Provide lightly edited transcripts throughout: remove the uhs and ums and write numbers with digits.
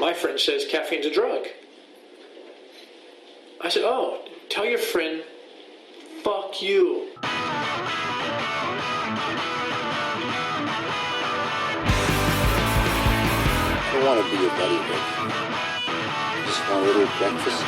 My friend says caffeine's a drug. I said, oh, tell your friend, fuck you. I don't want to be your buddy, but just want a little breakfast.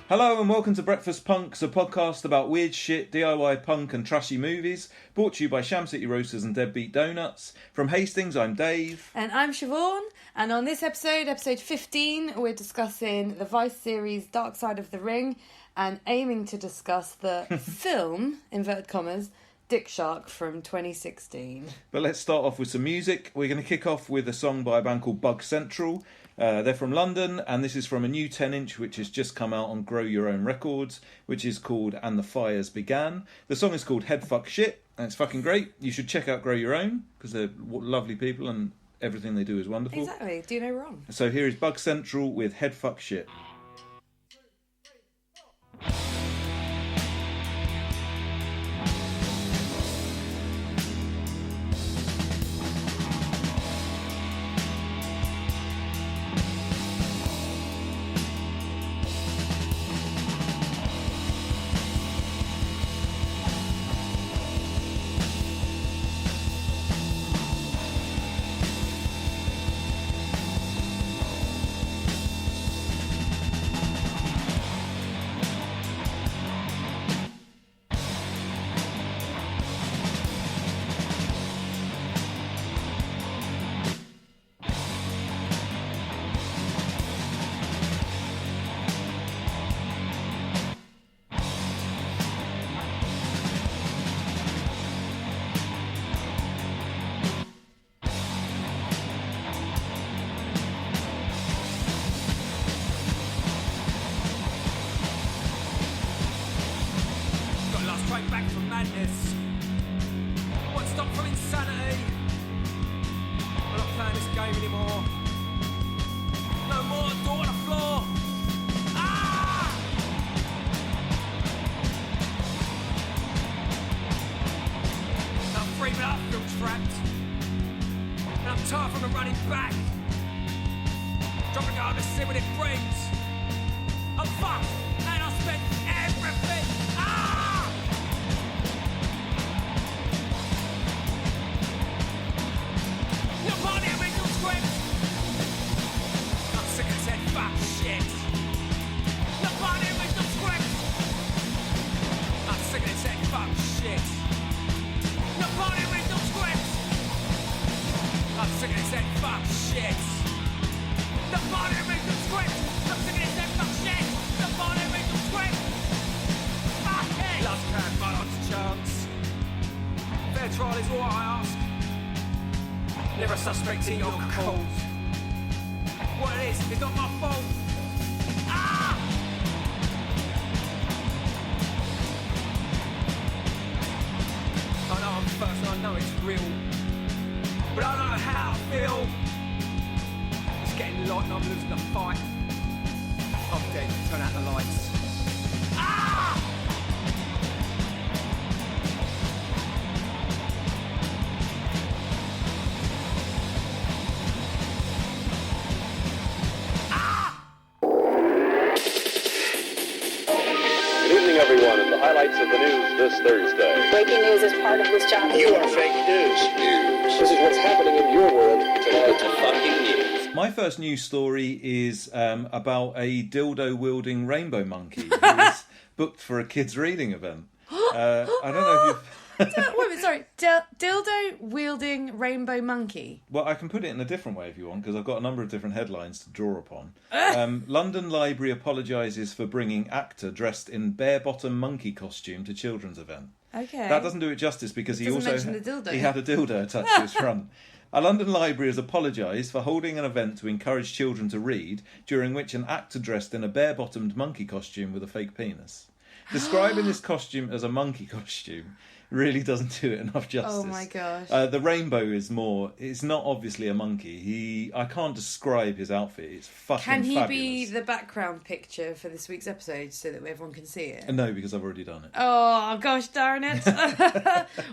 Hello and welcome to Breakfast Punx, a podcast about weird shit, DIY punk and trashy movies, brought to you by Sham City Roasters and Deadbeat Donuts. From Hastings, I'm Dave. And I'm Siobhan, and on this episode 15, we're discussing the Vice series Dark Side of the Ring and aiming to discuss the film, inverted commas, Dickshark from 2016. But let's start off with some music. We're going to kick off with a song by a band called Bug Central. They're from London, and this is from a new 10-inch which has just come out on Grow Your Own Records, which is called And the Fires Began. The song is called Head Fuck Shit, and it's fucking great. You should check out Grow Your Own, because they're lovely people and everything they do is wonderful. Exactly, do no wrong. So here is Bug Central with Head Fuck Shit. Back from madness. Won't stop from insanity. We're not playing this game anymore. No more door on the floor. Ah! I'm free, but I feel trapped. And I'm tired from the running back. Dropping out to see what it brings. I'm fucked, and I spent everything. Ah! Trial is all I ask. Never a suspect in your cold. What it is not my fault. Ah! I know I'm first and I know it's real, but I don't know how I feel. It's getting light and I'm losing the fight. I'm dead. Turn out the lights. Ah! Everyone, and the highlights of the news this Thursday. Breaking news is part of this job. You are fake news. This is what's happening in your world tonight. It's fucking news. My first news story is about a dildo-wielding rainbow monkey who is booked for a kids' reading event. I don't know if you've... Wait a minute, sorry. Dildo-wielding rainbow monkey. Well, I can put it in a different way if you want, because I've got a number of different headlines to draw upon. London Library apologises for bringing actor dressed in bare-bottom monkey costume to children's event. Okay. That doesn't do it justice, because he Doesn't also mention the dildo. he had a dildo attached to his front. A London library has apologised for holding an event to encourage children to read, during which an actor dressed in a bare-bottomed monkey costume with a fake penis. Describing this costume as a monkey costume really doesn't do it enough justice. Oh my gosh. The rainbow is more... It's not obviously a monkey. I can't describe his outfit. It's fucking Can he fabulous. be the background picture for this week's episode so that everyone can see it? No, because I've already done it. Oh gosh, darn it!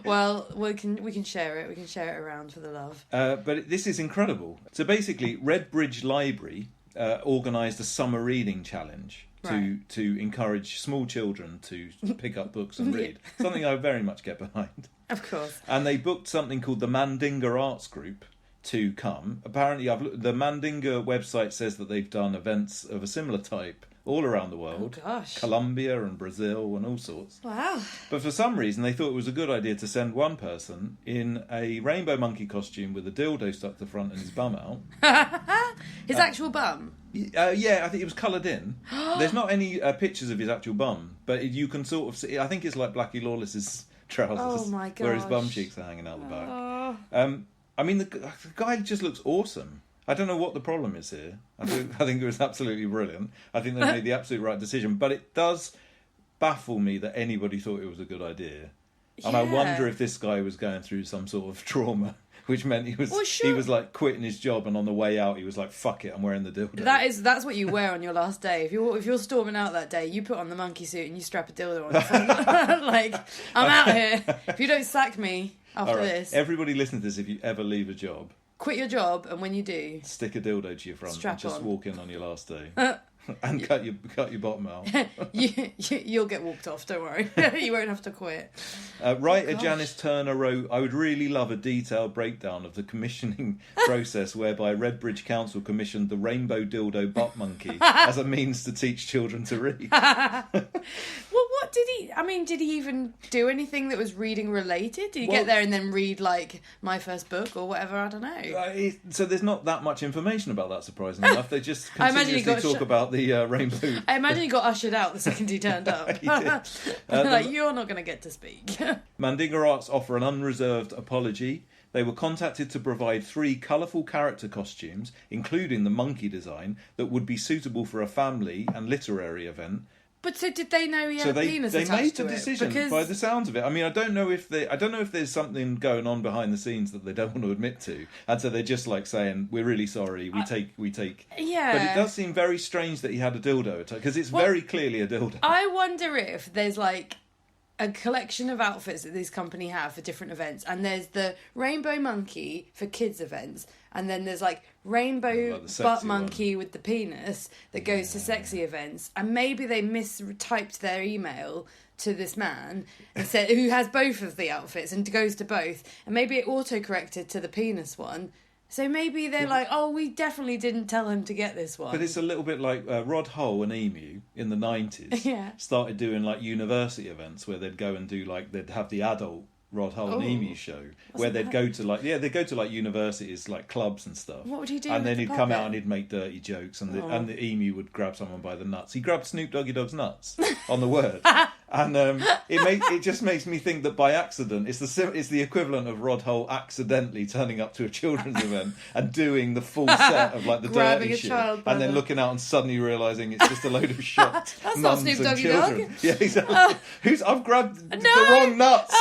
Well, we can share it. We can share it around for the love. But this is incredible. So basically, Redbridge Library organised a summer reading challenge to encourage small children to pick up books and read. Something I very much get behind. Of course. And they booked something called the Mandinga Arts Group to come. Apparently, the Mandinga website says that they've done events of a similar type all around the world. Oh gosh. Colombia and Brazil and all sorts. Wow. But for some reason, they thought it was a good idea to send one person in a rainbow monkey costume with a dildo stuck to the front and his bum out. His actual bum? Yeah, I think it was coloured in. There's not any pictures of his actual bum, but you can sort of see... I think it's like Blackie Lawless's trousers, Oh my where his bum gosh. cheeks are hanging out the back. Oh. I mean, the guy just looks awesome. I don't know what the problem is here. I think it was absolutely brilliant. I think they made the absolute right decision. But it does baffle me that anybody thought it was a good idea. And I wonder if this guy was going through some sort of trauma, which meant he was like quitting his job, and on the way out he was like, "Fuck it, I'm wearing the dildo." That's what you wear on your last day. If you're storming out that day, you put on the monkey suit and you strap a dildo on. Your front. Like, I'm out here. If you don't sack me after this, everybody listen to this. If you ever leave a job, quit your job, and when you do, stick a dildo to your front and just on. walk in on your last day. And cut your bottom out. You'll get walked off, don't worry. You won't have to quit. Writer Janice Turner wrote, "I would really love a detailed breakdown of the commissioning process whereby Redbridge Council commissioned the Rainbow Dildo Butt Monkey as a means to teach children to read." Well, what did he... I mean, did he even do anything that was reading related? Did he get there and then read, like, my first book or whatever? I don't know. So there's not that much information about that, surprisingly enough. They just I imagine he continuously got talk about the rainbow. I imagine he got ushered out the second he turned up. He did. Like, you're not going to get to speak. Mandinga Arts offer an unreserved apology. They were contacted to provide 3 colourful character costumes, including the monkey design, that would be suitable for a family and literary event. But so did they know he had a penis they attached made to the it? decision Because... by the sounds of it. I mean, I don't know if there's something going on behind the scenes that they don't want to admit to, and so they're just like saying, "We're really sorry. We take." Yeah. But it does seem very strange that he had a dildo because it's very clearly a dildo. I wonder if there's like a collection of outfits that this company have for different events, and there's the rainbow monkey for kids events, and then there's like rainbow butt monkey with the penis that goes to sexy events, and maybe they mistyped their email to this man and said who has both of the outfits and goes to both, and maybe it auto-corrected to the penis one. So maybe they're like, oh, we definitely didn't tell him to get this one. But it's a little bit like Rod Hull and Emu in the 90s started doing like university events where they'd go and do like, they'd have the adult Rod Hull and Emu show where they'd go to like universities, like clubs and stuff. What would he do? And then with he'd the come out puppet? and he'd make dirty jokes, and the emu would grab someone by the nuts. He grabbed Snoop Doggy Dogg's nuts on the word, and it just makes me think that by accident it's the equivalent of Rod Hull accidentally turning up to a children's event and doing the full set of like the Grabbing dirty a shit, child by and then the- looking out and suddenly realising it's just a load of shocked That's not mums Snoop and Doggy children. Dogg. Yeah, exactly. I've grabbed the wrong nuts.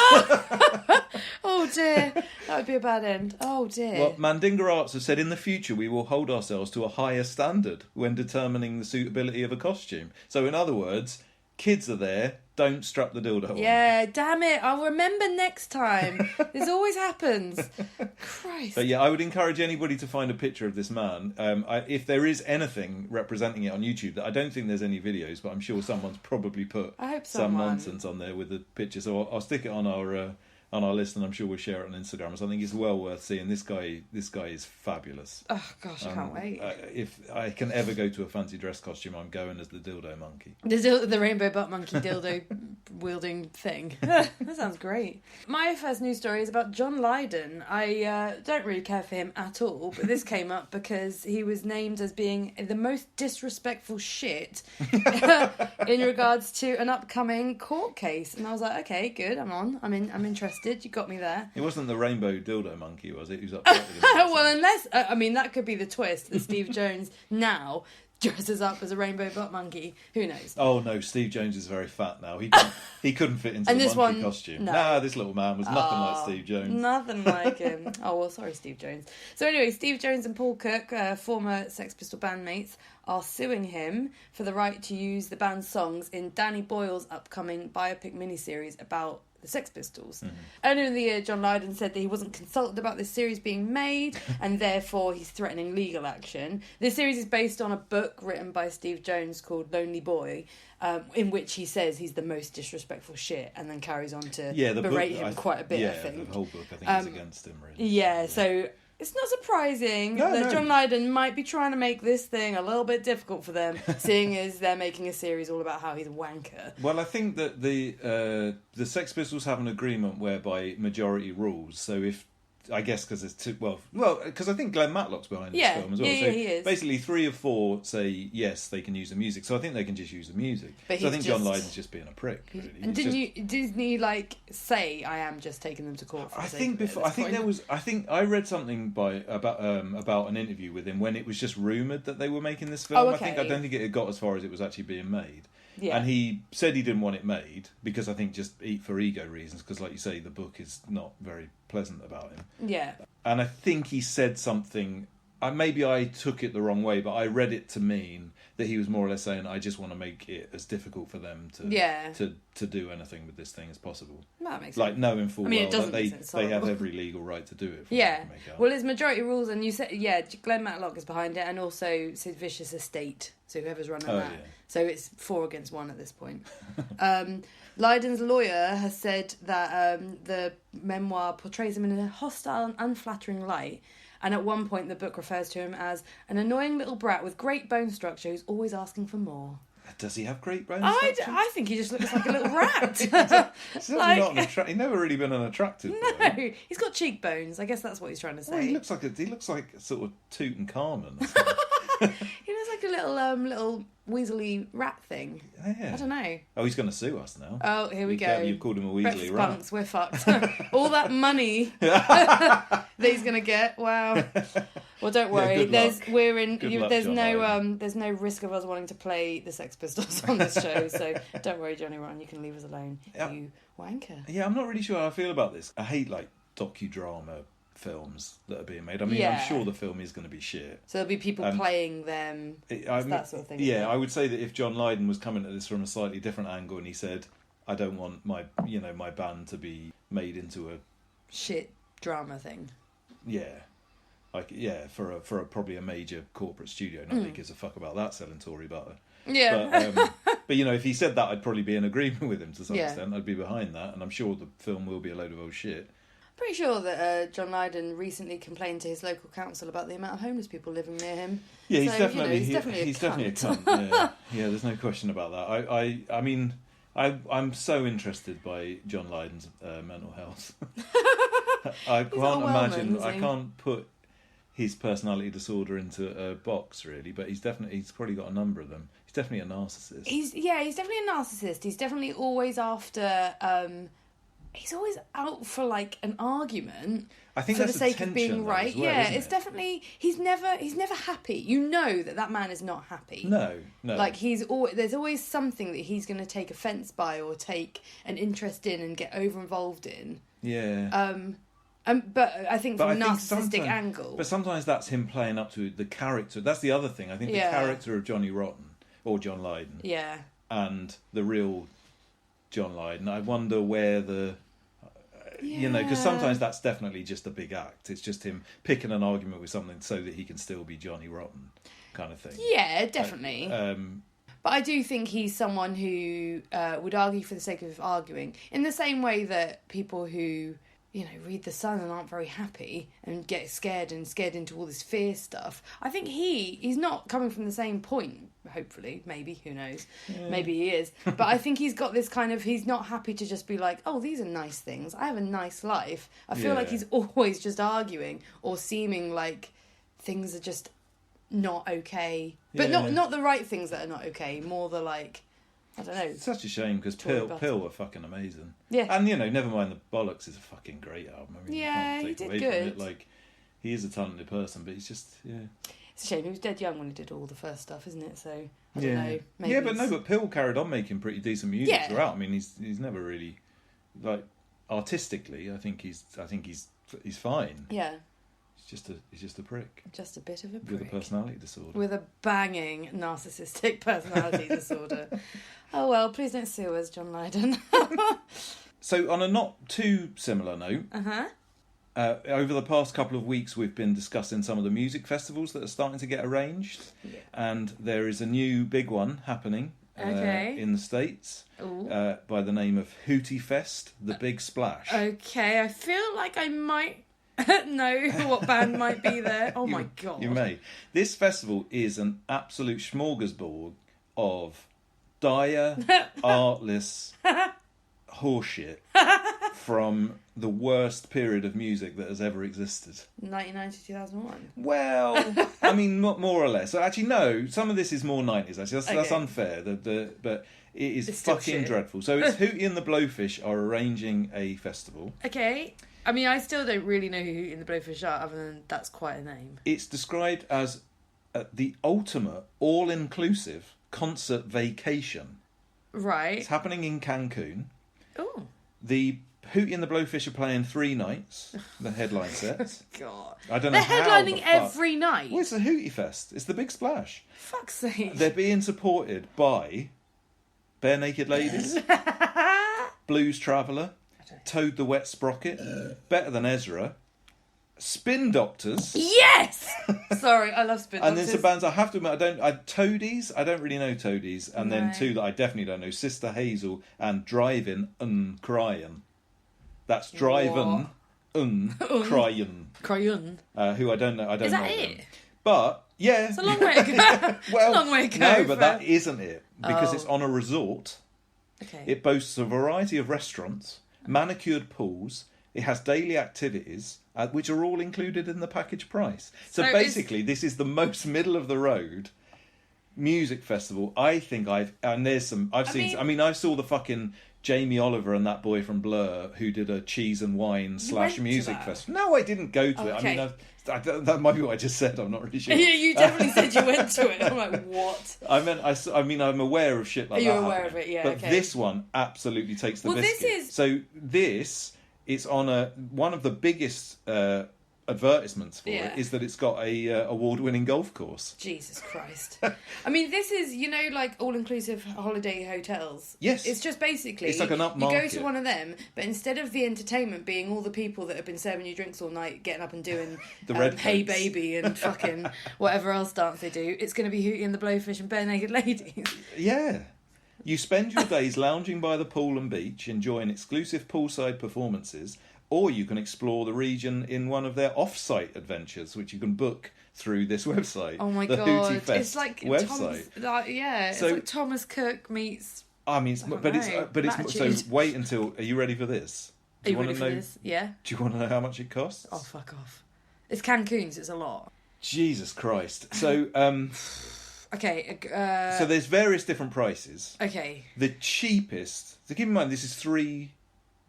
Oh dear, that would be a bad end. Oh dear. Well, Mandinga Arts have said in the future we will hold ourselves to a higher standard when determining the suitability of a costume. So in other words, kids are there, don't strap the dildo on. Yeah, damn it. I'll remember next time. This always happens. Christ. But yeah, I would encourage anybody to find a picture of this man. If there is anything representing it on YouTube, that I don't think there's any videos, but I'm sure someone's probably put I hope some someone. nonsense on there with the picture. So I'll stick it on our list, and I'm sure we'll share it on Instagram. So I think it's well worth seeing. This guy is fabulous. Oh gosh, I can't wait. If I can ever go to a fancy dress costume, I'm going as the dildo monkey. The rainbow butt monkey dildo wielding thing. That sounds great. My first news story is about John Lydon. I don't really care for him at all, but this came up because he was named as being the most disrespectful shit in regards to an upcoming court case. And I was like, okay, good, I'm interested. You got me there. It wasn't the rainbow dildo monkey, was it? Who's upset with him? Well, unless, that could be the twist that Steve Jones now dresses up as a rainbow butt monkey. Who knows? Oh no, Steve Jones is very fat now. He couldn't fit into And the this monkey one, costume. no. Nah, this little man was nothing like Steve Jones. Nothing like him. Oh, well, sorry, Steve Jones. So anyway, Steve Jones and Paul Cook, former Sex Pistol bandmates, are suing him for the right to use the band's songs in Danny Boyle's upcoming biopic miniseries about the Sex Pistols. Earlier in the year, John Lydon said that he wasn't consulted about this series being made, and therefore he's threatening legal action. This series is based on a book written by Steve Jones called Lonely Boy, in which he says he's the most disrespectful shit, and then carries on to berate him quite a bit, I think. The whole book, I think, is against him, really. Yeah, so it's not surprising that John Lydon might be trying to make this thing a little bit difficult for them, seeing as they're making a series all about how he's a wanker. Well, I think that the Sex Pistols have an agreement whereby majority rules. So if I guess because it's too well, because I think Glenn Matlock's behind this film as well. Yeah, so he is. Basically, 3 of 4 say yes, they can use the music. So I think they can just use the music. But so I think John Lydon's just being a prick. Really. And didn't he like say, "I am just taking them to court"? For I think I read something about an interview with him when it was just rumoured that they were making this film. Oh, okay. I don't think it had got as far as it was actually being made. Yeah. And he said he didn't want it made because I think just for ego reasons, because like you say, the book is not very pleasant about him. Yeah. And I think he said something, maybe I took it the wrong way, but I read it to mean that he was more or less saying, I just want to make it as difficult for them to do anything with this thing as possible. That makes sense. Like knowing full well that they have horrible. every legal right to do it. Yeah. Well, it's majority rules, and you said, Glenn Matlock is behind it, and also Sid Vicious' estate, so whoever's running that. Yeah. So it's 4 against 1 at this point. Lydon's lawyer has said that the memoir portrays him in a hostile and unflattering light, and at one point the book refers to him as an annoying little brat with great bone structure who's always asking for more. Does he have great bone structure? I think he just looks like a little rat. He's he's never really been an attractive boy. No, he's got cheekbones. I guess that's what he's trying to say. Well, he looks like sort of Tutankhamun. He looks like a little weaselly rat thing. Yeah. I don't know. Oh, he's going to sue us now. Oh, here we go. You've called him a weaselly rat. Punx, we're fucked. All that money that he's going to get. Wow. Well, don't worry. There's no risk of us wanting to play the Sex Pistols on this show. So don't worry, Johnny Rotten. You can leave us alone. You wanker. Yeah, I'm not really sure how I feel about this. I hate like docudrama films that are being made. I mean, I'm sure the film is going to be shit. So there'll be people playing them, that sort of thing. Yeah, I would say that if John Lydon was coming at this from a slightly different angle and he said, I don't want my band to be made into a shit drama thing. Yeah. For probably a major corporate studio. Nobody gives a fuck about that selling Tory butter. Yeah. But if he said that, I'd probably be in agreement with him to some extent. I'd be behind that, and I'm sure the film will be a load of old shit. Pretty sure that John Lydon recently complained to his local council about the amount of homeless people living near him. Yeah, he's so, definitely he's definitely a cunt. Yeah, there's no question about that. I mean, I'm so interested by John Lydon's mental health. I can't put his personality disorder into a box really, but he's probably got a number of them. He's definitely a narcissist. He's definitely a narcissist. He's definitely always after. He's always out for like an argument. I think for that's the sake of being right. Well, it's definitely he's never happy. You know that man is not happy. No. Like there's always something that he's going to take offence by or take an interest in and get over involved in. Yeah. But I think from a narcissistic angle. But sometimes that's him playing up to the character. That's the other thing. I think the character of Johnny Rotten or John Lydon. Yeah. And the real John Lydon. I wonder where because sometimes that's definitely just a big act. It's just him picking an argument with something so that he can still be Johnny Rotten kind of thing. Yeah, definitely. But I do think he's someone who would argue for the sake of arguing, in the same way that people who read The Sun and aren't very happy and get scared into all this fear stuff. I think he's not coming from the same point, hopefully, maybe, who knows, maybe he is. But I think he's got this kind of, he's not happy to just be like, oh, these are nice things, I have a nice life. I feel like he's always just arguing or seeming like things are just not okay. But not the right things that are not okay, more the like, I don't know. It's such a shame because Pill were fucking amazing. Yeah. And, Never Mind the Bollocks is a fucking great album. I mean, yeah, you can't take he did away good. from it. Like, he is a talented person, but he's just, It's a shame. He was dead young when he did all the first stuff, isn't it? So, I don't know. Maybe Yeah, but Pill carried on making pretty decent music Yeah. throughout. I mean, he's never really, like, artistically, I think he's fine. Yeah, He's just a prick just a bit of a with a prick. personality disorder. With a banging narcissistic personality disorder. Oh well, please don't sue us, John Lydon. So, on a not too similar note, over the past couple of weeks, we've been discussing some of the music festivals that are starting to get arranged, and there is a new big one happening in the States by the name of Hootie Fest, the Big Splash. Okay, I feel like I might know what band might be there. Oh my god. You may. This festival is an absolute smorgasbord of dire, artless horseshit from the worst period of music that has ever existed. 1990 2001. Well, I mean, more or less. Actually, no. Some of this is more 90s. Actually, that's Okay. unfair. But it is It's still fucking shit. dreadful. So it's Hootie and the Blowfish are arranging a festival. Okay. I mean, I still don't really know who Hootie and the Blowfish are, other than that's quite a name. It's described as the ultimate all-inclusive concert vacation. Right. It's happening in Cancun. Oh. The Hootie and the Blowfish are playing 3 nights, the headline sets. God. I don't know They're how headlining the fuck- every night. Well, it's a Hootie Fest. It's the Big Splash. Fuck's sake. They're being supported by Bare Naked Ladies, Blues Traveller, Toad the Wet Sprocket, Better Than Ezra, Spin Doctors, Yes! Sorry, I love Spin and then Doctors. some bands I have to admit Toadies. I don't really know Toadies, and then No. 2 that I definitely don't know: Sister Hazel and Drivin' Cryin'. That's Drivin' Cryin'. Cryon. Who I don't know. I don't Is know. that them. it? But yeah, It's a long way to go. well, long way to go no, but for- that isn't it because Oh. it's on a resort. Okay. It boasts a variety of restaurants, manicured pools. It has daily activities, which are all included in the package price. So So basically, this is the most middle of the road music festival I think I saw the fucking Jamie Oliver and that boy from Blur who did a cheese and wine went / to music that? festival. No, I didn't go to it. I Okay. mean, that might be what I just said. I'm not really sure. Yeah, you definitely said you went to it. I'm like, what? I mean, I'm aware of shit like You're that. aware happening. of it, yeah, But okay. this one absolutely takes the Well, this biscuit. is- So it's on one of the biggest advertisements for Yeah. it is that it's got a award-winning golf course. Jesus Christ. I mean, this is, like all-inclusive holiday hotels. Yes. It's just basically... It's like an You go upmarket. to one of them, but instead of the entertainment being all the people that have been serving you drinks all night, getting up and doing The red Hey coats. Baby and fucking whatever else dance they do, it's going to be Hootie and the Blowfish and Bare Naked Ladies. Yeah. You spend your days lounging by the pool and beach, enjoying exclusive poolside performances, or you can explore the region in one of their off-site adventures, which you can book through this website. Oh my the God. Hootie Fest It's like website. it's So- like Thomas Cook meets... I mean, don't but it's know. so Latitude. wait until. Are you ready for this? Are you wanna ready for know? this? Yeah? Do you want to know how much it costs? Oh, fuck off. It's Cancun, so it's a lot. Jesus Christ! So, Okay, so there's various different prices. okay. The cheapest. So keep in mind, this is 3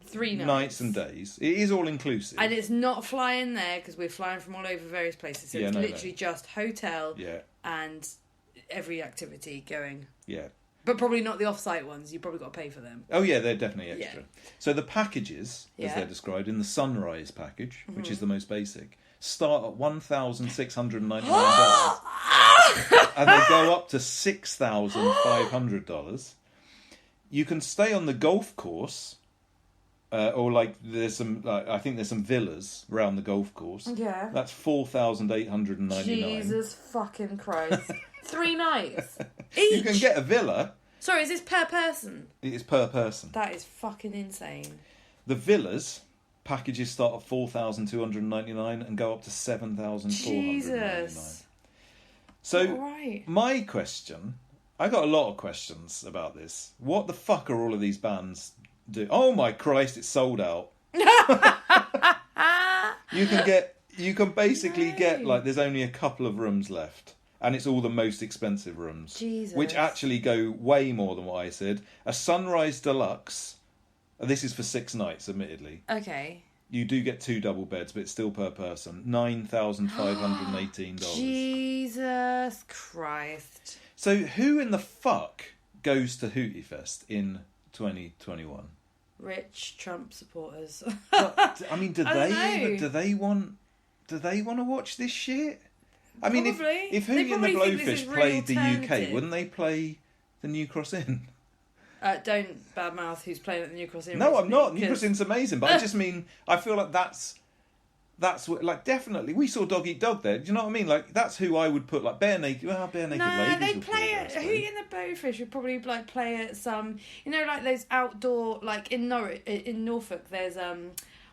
3 nights and days. It is all inclusive. And it's not flying there because we're flying from all over various places. So Yeah, it's no, literally just hotel Yeah, and every activity going. yeah. But probably not the off-site ones. You probably got to pay for them. Oh yeah, they're definitely extra. Yeah. So the packages, as Yeah. they're described in the Sunrise package, which is the most basic, start at $1,699, and they go up to $6,500. You can stay on the golf course, or there's some. I think there's some villas around the golf course. Yeah. That's $4,899. Jesus fucking Christ. 3 nights. You Each. can get a villa. Sorry, is this per person? It is per person. That is fucking insane. The villas packages start at $4,299 and go up to $7,499. Jesus. So Alright. my question, I got a lot of questions about this. What the fuck are all of these bands do? Oh my Christ, it's sold out. You can basically get there's only a couple of rooms left. And it's all the most expensive rooms. Jesus. Which actually go way more than what I said. A Sunrise Deluxe, this is for 6 nights, admittedly. Okay. You do get 2 double beds, but it's still per person. $9,518. Jesus Christ. So who in the fuck goes to Hootie Fest in 2021? Rich Trump supporters. I mean, do I don't know. they want to watch this shit? I mean, Probably. if They Hootie and the probably think this Blowfish is played the real UK, alternative. wouldn't they play the New Cross Inn? Don't badmouth who's playing at the New Cross Inn. No, I'm recently, not. New 'cause- Cross Inn's amazing, but I just mean, I feel like that's what, like, definitely, we saw Dog Eat Dog there. Do you know what I mean? Like, that's who I would put, like, Bare Naked Ladies. No, they will play there, I at suppose. Hootie and the Blowfish would probably like play at some, you know, like those outdoor, like in Norfolk. There's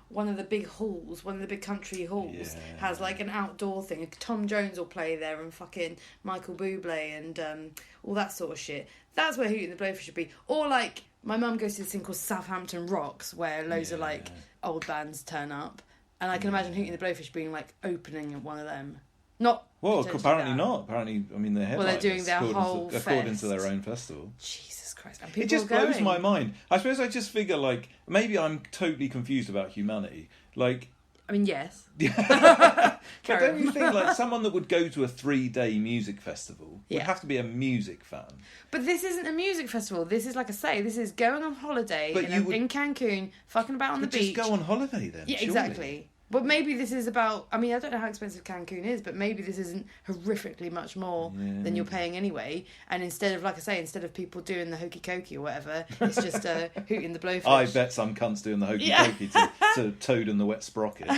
one of the big halls, one of the big country halls has like an outdoor thing. Tom Jones will play there, and fucking Michael Bublé and all that sort of shit. That's where Hootie and the Blowfish should be. Or like my mum goes to this thing called Southampton Rocks, where loads of like old bands turn up. And I can imagine Hootie and the Blowfish being like opening at one of them. Not Well, potentially apparently that. not. Apparently, I mean, they're Well, they're headliners, doing their whole according to fest. their own festival. Jesus Christ. And people It just are going. blows my mind. I suppose I just figure, like, maybe I'm totally confused about humanity. Like, I mean, yes. but Carry don't you on. think, like, someone that would go to a 3-day music festival would Yeah. have to be a music fan? But this isn't a music festival. This is, like I say, this is going on holiday But you would- in Cancun, fucking about on the But beach. just go on holiday then. Yeah, surely. exactly. But maybe this is about... I mean, I don't know how expensive Cancun is, but maybe this isn't horrifically much more than you're paying anyway. And instead of, like I say, instead of people doing the hokey cokey or whatever, it's just Hootie and the Blowfish. I bet some cunts doing the hokey pokey to Toad and the Wet Sprocket.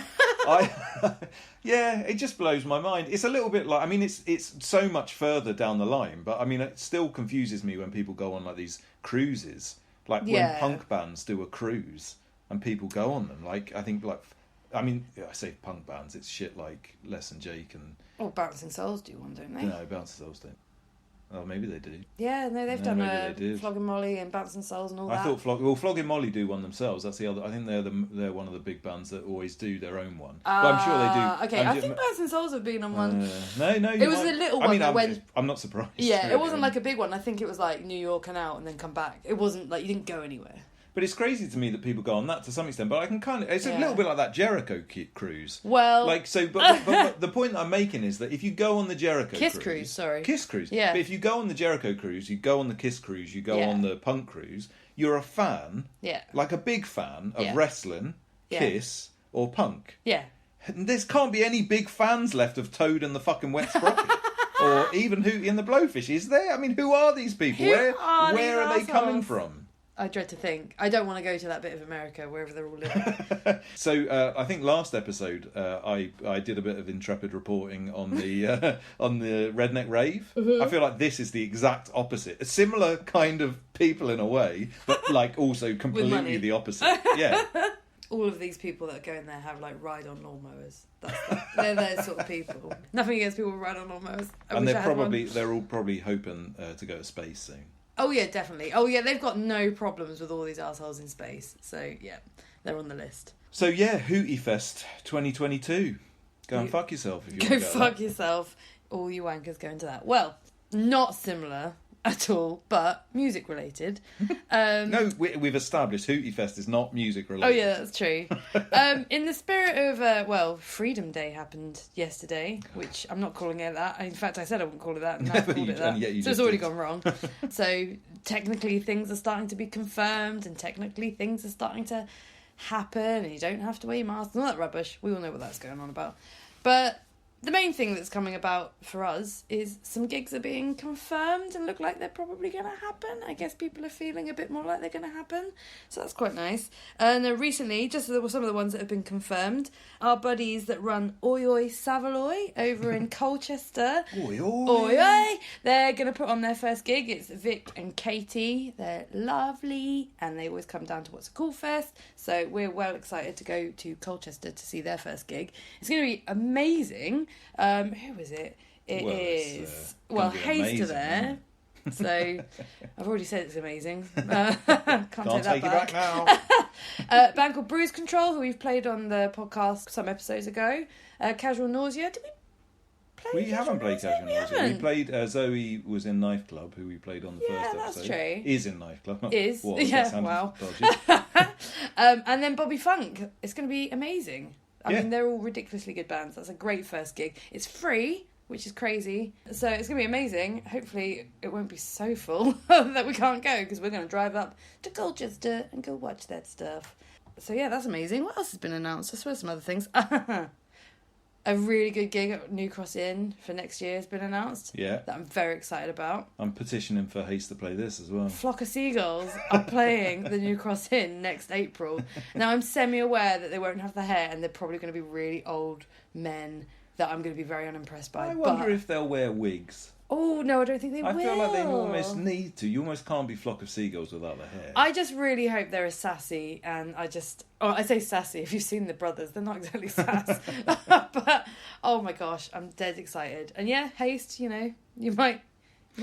Yeah, it just blows my mind. It's a little bit like, I mean, it's so much further down the line, but I mean, it still confuses me when people go on like these cruises, like when punk bands do a cruise and people go on them. Like, I think, like, I mean, I say punk bands, it's shit like Les and Jake and... Or Bouncing Souls do one, don't they? No, Bouncing Souls don't. Oh, maybe they do. Yeah, no, they've No, done maybe they did. Flogging Molly and Bouncing Souls and all I that. thought Flogging Molly do one themselves. That's the other. I think they're one of the big bands that always do their own one. But I'm sure they do. Okay, I think Bouncing Souls have been on one. No. It was a little one that went... I'm not surprised. Yeah, it really. wasn't like a big one. I think it was like New York and out and then come back. It wasn't like you didn't go anywhere. But it's crazy to me that people go on that to some extent. But I can kind of. It's a little bit like that Jericho cruise. Well, like so. But the point I'm making is that if you go on the Jericho Kiss cruise, sorry. Kiss cruise. Yeah. But if you go on the Jericho cruise, you go on the Kiss cruise, you go on the Punk cruise. You're a fan. Yeah. Like a big fan of Yeah. wrestling, Yeah. Kiss, or Punk. Yeah. There can't be any big fans left of Toad and the fucking Wet Sprocket. Or even Hootie and the Blowfish. Is there? I mean, who are these people? Who are Where are these they coming assholes? from? I dread to think. I don't want to go to that bit of America, wherever they're all living. So I think last episode I did a bit of intrepid reporting on the on the Redneck Rave. Mm-hmm. I feel like this is the exact opposite. A similar kind of people in a way, but like also money. completely the opposite. Yeah. All of these people that are going there have like ride-on lawnmowers. They're their sort of people. Nothing against people who ride on lawnmowers. And they're all probably hoping to go to space soon. Oh yeah, definitely. Oh yeah, they've got no problems with all these assholes in space. So yeah, they're on the list. So yeah, Hootie Fest 2022. Go and fuck yourself if you Go want to go. fuck yourself. All you wankers go into that. Well, not similar at all, but music related. No, we've established Hootie Fest is not music Oh related. yeah, that's true. In the spirit of Freedom Day happened yesterday, which I'm not calling it that. In fact, I said I wouldn't call it that, and I but called you- it that. and yet you So it's just already did. gone wrong. So technically, things are starting to be confirmed, and technically, things are starting to happen, and you don't have to wear your mask and all that rubbish. We all know what that's going on about. But the main thing that's coming about for us is some gigs are being confirmed and look like they're probably going to happen. I guess people are feeling a bit more like they're going to happen. So that's quite nice. And recently, just there were some of the ones that have been confirmed, our buddies that run Oi Oi Savaloy over in Colchester. Oi, oi. Oi Oi! They're going to put on their first gig. It's Vic and Katie. They're lovely and they always come down to What's a Cool Fest. So we're well excited to go to Colchester to see their first gig. It's going to be amazing. Who is it? It Well, is it's, gonna be Hayes amazing, to there. isn't So I've already said it's amazing. Can't take take that it back now. A band called Bruise Control, who we've played on the podcast some episodes ago. Casual Nausea. We haven't played Casual We Nausea. We haven't. played Zoe was in Knife Club, who we played on the first that's episode. true. Is in Knife Club. not Is. was. Yeah, That sounded wow. dodgy. And then Bobby Funk. It's going to be amazing. I Yeah. mean, they're all ridiculously good bands. That's a great first gig. It's free, which is crazy. So it's going to be amazing. Hopefully it won't be so full that we can't go, because we're going to drive up to Colchester and go watch that stuff. So yeah, that's amazing. What else has been announced? I swear some other things. A really good gig at New Cross Inn for next year has been announced. Yeah. That I'm very excited about. I'm petitioning for Haste to play this as well. Flock of Seagulls are playing the New Cross Inn next April. Now, I'm semi-aware that they won't have the hair and they're probably going to be really old men that I'm going to be very unimpressed by. I wonder but... if they'll wear wigs. Oh, no, I don't think they will. I feel like they almost need to. You almost can't be Flock of Seagulls without the hair. I just really hope they're as sassy, and I say sassy, if you've seen the brothers, they're not exactly sass. But, oh my gosh, I'm dead excited. And yeah, Haste, you know, you might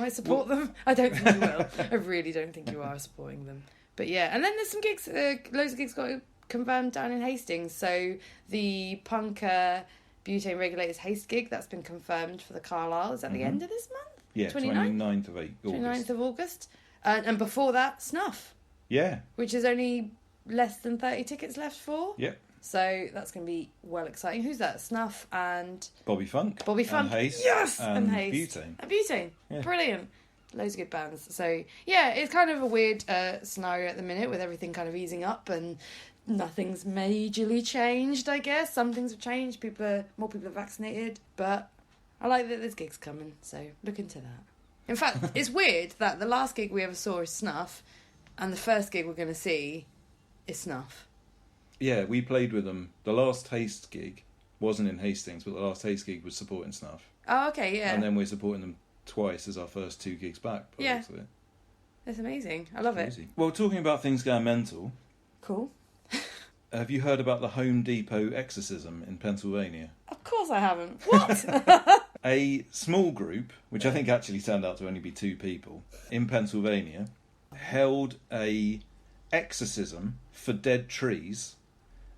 support them. I don't think you will. I really don't think you are supporting them. But yeah, and then there's some gigs, loads of gigs got confirmed down in Hastings. So the Punx Butane Regulators Haste gig, that's been confirmed for the Carlisle. Is that the end of this month? Yeah, 29th of August. 29th of August. And before that, Snuff, Yeah. which is only less than 30 tickets left for. Yep. So that's going to be well exciting. Who's that? Snuff and Bobby Funk. Bobby Funk. And Haste. Yes! And Haste. Butane. And Butane. Yeah. Brilliant. Loads of good bands. So, yeah, it's kind of a weird scenario at the minute with everything kind of easing up and nothing's majorly changed, I guess. Some things have changed. More people are vaccinated. But I like that there's gigs coming, so look into that. In fact, it's weird that the last gig we ever saw is Snuff and the first gig we're going to see is Snuff. Yeah, we played with them. The last Haste gig wasn't in Hastings, but the last Haste gig was supporting Snuff. Oh, okay, yeah. And then we're supporting them twice as our first 2 gigs back. by the Yeah. looks of it. That's amazing. I love it. Crazy. Well, talking about things going mental, Cool. have you heard about the Home Depot exorcism in Pennsylvania? Of course I haven't. What? A small group, which I think actually turned out to only be 2 people, in Pennsylvania, held a exorcism for dead trees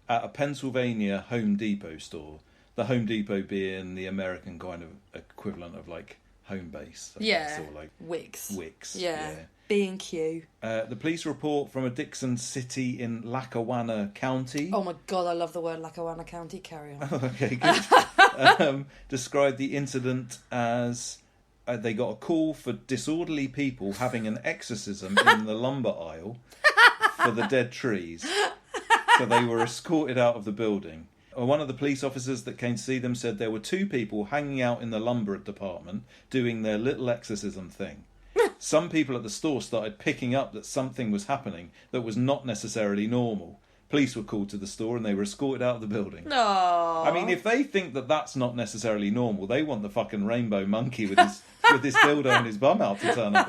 at a Pennsylvania Home Depot store. The Home Depot being the American kind of equivalent of like Home Base. I guess, Yeah. or like Wicks. Yeah. B&Q. The police report from a Dixon city in Lackawanna County. Oh my god, I love the word Lackawanna County. Carry on. Okay, good. Described the incident as they got a call for disorderly people having an exorcism in the lumber aisle for the dead trees. So they were escorted out of the building. One of the police officers that came to see them said there were 2 people hanging out in the lumber department doing their little exorcism thing. Some people at the store started picking up that something was happening that was not necessarily normal. Police were called to the store and they were escorted out of the building. No. I mean, if they think that that's not necessarily normal, they want the fucking rainbow monkey with his dildo in his bum out to turn up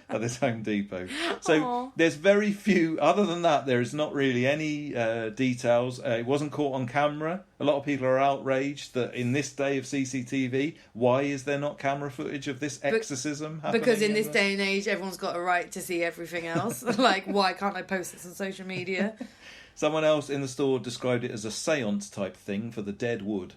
at this Home Depot. So there's very few. Other than that, there is not really any details. It wasn't caught on camera. A lot of people are outraged that in this day of CCTV, why is there not camera footage of this exorcism happening? Because in this day and age, everyone's got a right to see everything else. Like, why can't I post this on social media? Someone else in the store described it as a seance type thing for the dead wood.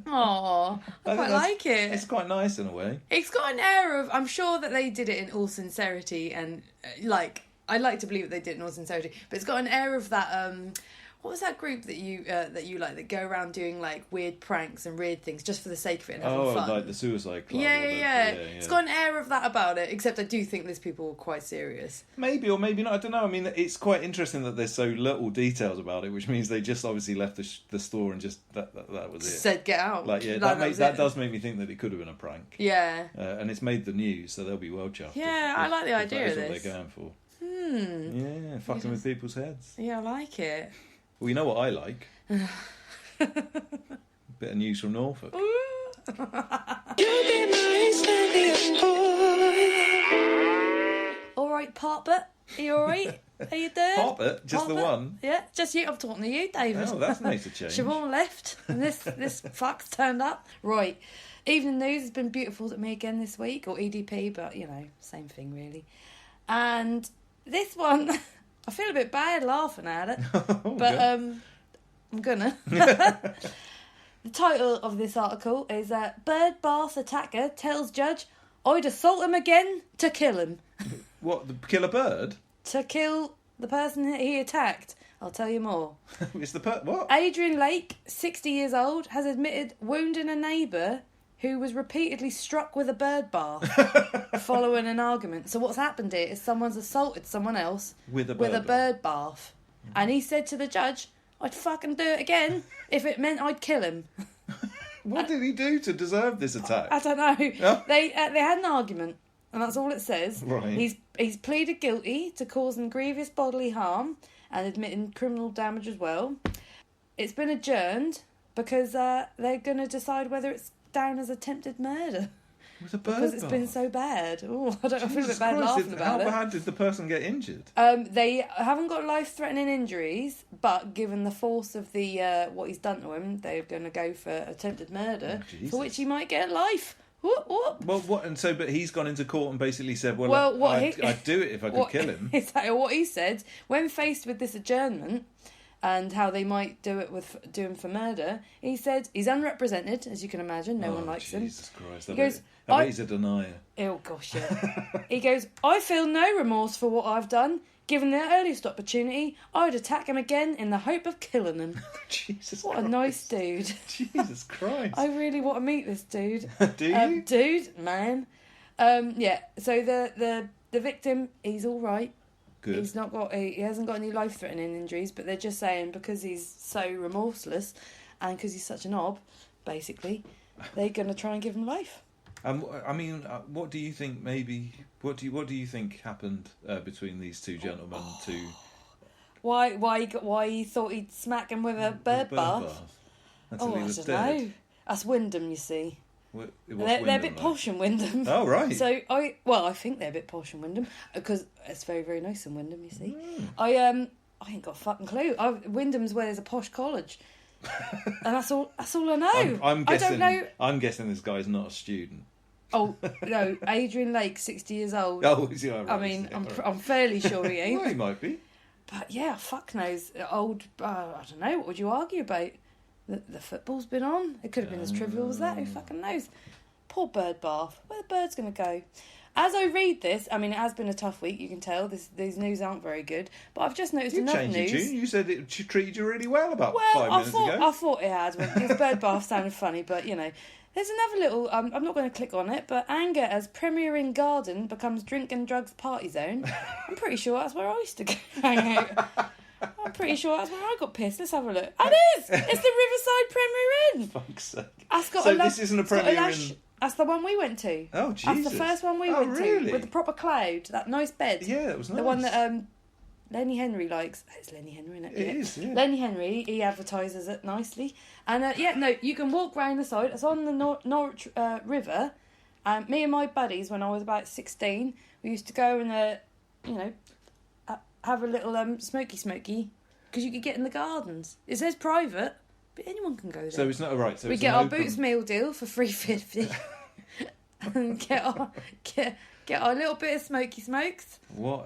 Aww, I quite like it. It's quite nice in a way. It's got an air of, I'm sure that they did it in all sincerity, and I like to believe that they did it in all sincerity, but it's got an air of that, what was that group that you like that go around doing like weird pranks and weird things just for the sake of it and having fun? Like the Suicide Club. Yeah. It's got an air of that about it, except I do think these people were quite serious. Maybe or maybe not. I don't know. I mean, it's quite interesting that there's so little details about it, which means they just obviously left the store and just that was it. Said get out. Like that does make me think that it could have been a prank. Yeah. And it's made the news, so they'll be well chuffed. Yeah, I like the idea of this. That's what they're going for. Yeah, fucking with people's heads. Yeah, I like it. Well, you know what I like? Bit of news from Norfolk. All right, Poppet. Are you all right? Are you there? Poppet? Just the one? Yeah, just you. I'm talking to you, David. Oh, that's nice to change. Siobhan left, and this fuck's turned up. Right. Evening News has been beautiful to me again this week, or EDP, but, you know, same thing, really. And this one, I feel a bit bad laughing at it, but I'm gonna. The title of this article is Bird Bath Attacker Tells Judge I'd assault him again to kill him. What, the kill a bird? To kill the person he attacked. I'll tell you more. It's the what? Adrian Lake, 60 years old, has admitted wounding a neighbour who was repeatedly struck with a bird bath following an argument. So what's happened here is someone's assaulted someone else With a bird bath. And he said to the judge, I'd fucking do it again if it meant I'd kill him. What did he do to deserve this attack? I don't know. Oh. They had an argument, and that's all it says. Right. He's pleaded guilty to causing grievous bodily harm and admitting criminal damage as well. It's been adjourned because they're going to decide whether it's down as attempted murder. With a bird Because it's been bath? so bad. Oh, I feel a Jesus bit bad Christ, laughing about it. How bad did the person get injured? They haven't got life-threatening injuries, but given the force of the what he's done to him, they're going to go for attempted murder, Jesus. for which he might get life. Whoop, whoop. Well, what? And so, but he's gone into court and basically said, I'd do it if I could kill him. Exactly what he said when faced with this adjournment and how they might do him for murder. He said he's unrepresented, as you can imagine. No one likes him. Jesus Christ! He goes, I bet he's a denier. Oh gosh, yeah. He goes, I feel no remorse for what I've done. Given the earliest opportunity, I'd attack him again in the hope of killing him. Jesus What Christ. a nice dude. Jesus Christ. I really want to meet this dude. Do you? Dude, man. Yeah. So the victim, he's all right. Good. He hasn't got any life-threatening injuries, but they're just saying because he's so remorseless and because he's such a knob, basically, they're going to try and give him life. I mean, what do you think? Maybe what do you think happened between these two gentlemen? Why he thought he'd smack him with a bird bath? Until he I was don't dead. know. That's Wyndham, you see. It was They're a Wyndham, bit though. posh in Wyndham. Oh right. So I think they're a bit posh in Wyndham because it's very, very nice in Wyndham. You see, I ain't got a fucking clue. Wyndham's where there's a posh college, and that's all I know. I'm guessing. I don't know. I'm guessing this guy's not a student. Oh no, Adrian Lake, 60 years old. Oh, is he? Oh, right, I mean, yeah, right. I'm fairly sure he ain't. Well, he might be. But yeah, fuck knows. Old. I don't know. What would you argue about? The football's been on. It could have been as trivial as that. Who fucking knows? Poor bird bath. Where the bird's going to go? As I read this, I mean, it has been a tough week. You can tell these news aren't very good. But I've just noticed You another changed news. your tune. You said it treated you really well about 5 minutes ago. I thought it had. This bird bath sounded funny, but you know. There's another little, I'm not going to click on it, but anger as Premier Inn Garden becomes drink and drugs party zone. I'm pretty sure that's where I used to go hang out. I'm pretty sure that's where I got pissed. Let's have a look. It is! It's the Riverside Premier Inn! Fuck's sake. That's got So a love, this isn't a it's got Premier lash- Inn. That's the one we went to. Oh, Jesus. That's the first one we Oh, went really? to. With the proper cloud, that nice bed. Yeah, that was nice. The one that Lenny Henry likes. It's Lenny Henry, isn't it? It is, yeah. Lenny Henry, he advertises it nicely. And you can walk round the side. It's on the Norwich River. Me and my buddies, when I was about 16, we used to go and, have a little smoky, because you could get in the gardens. It says private, but anyone can go there. So it's not right. So We it's get an our open... Boots meal deal for $3.50 and get our little bit of smoky smokes. What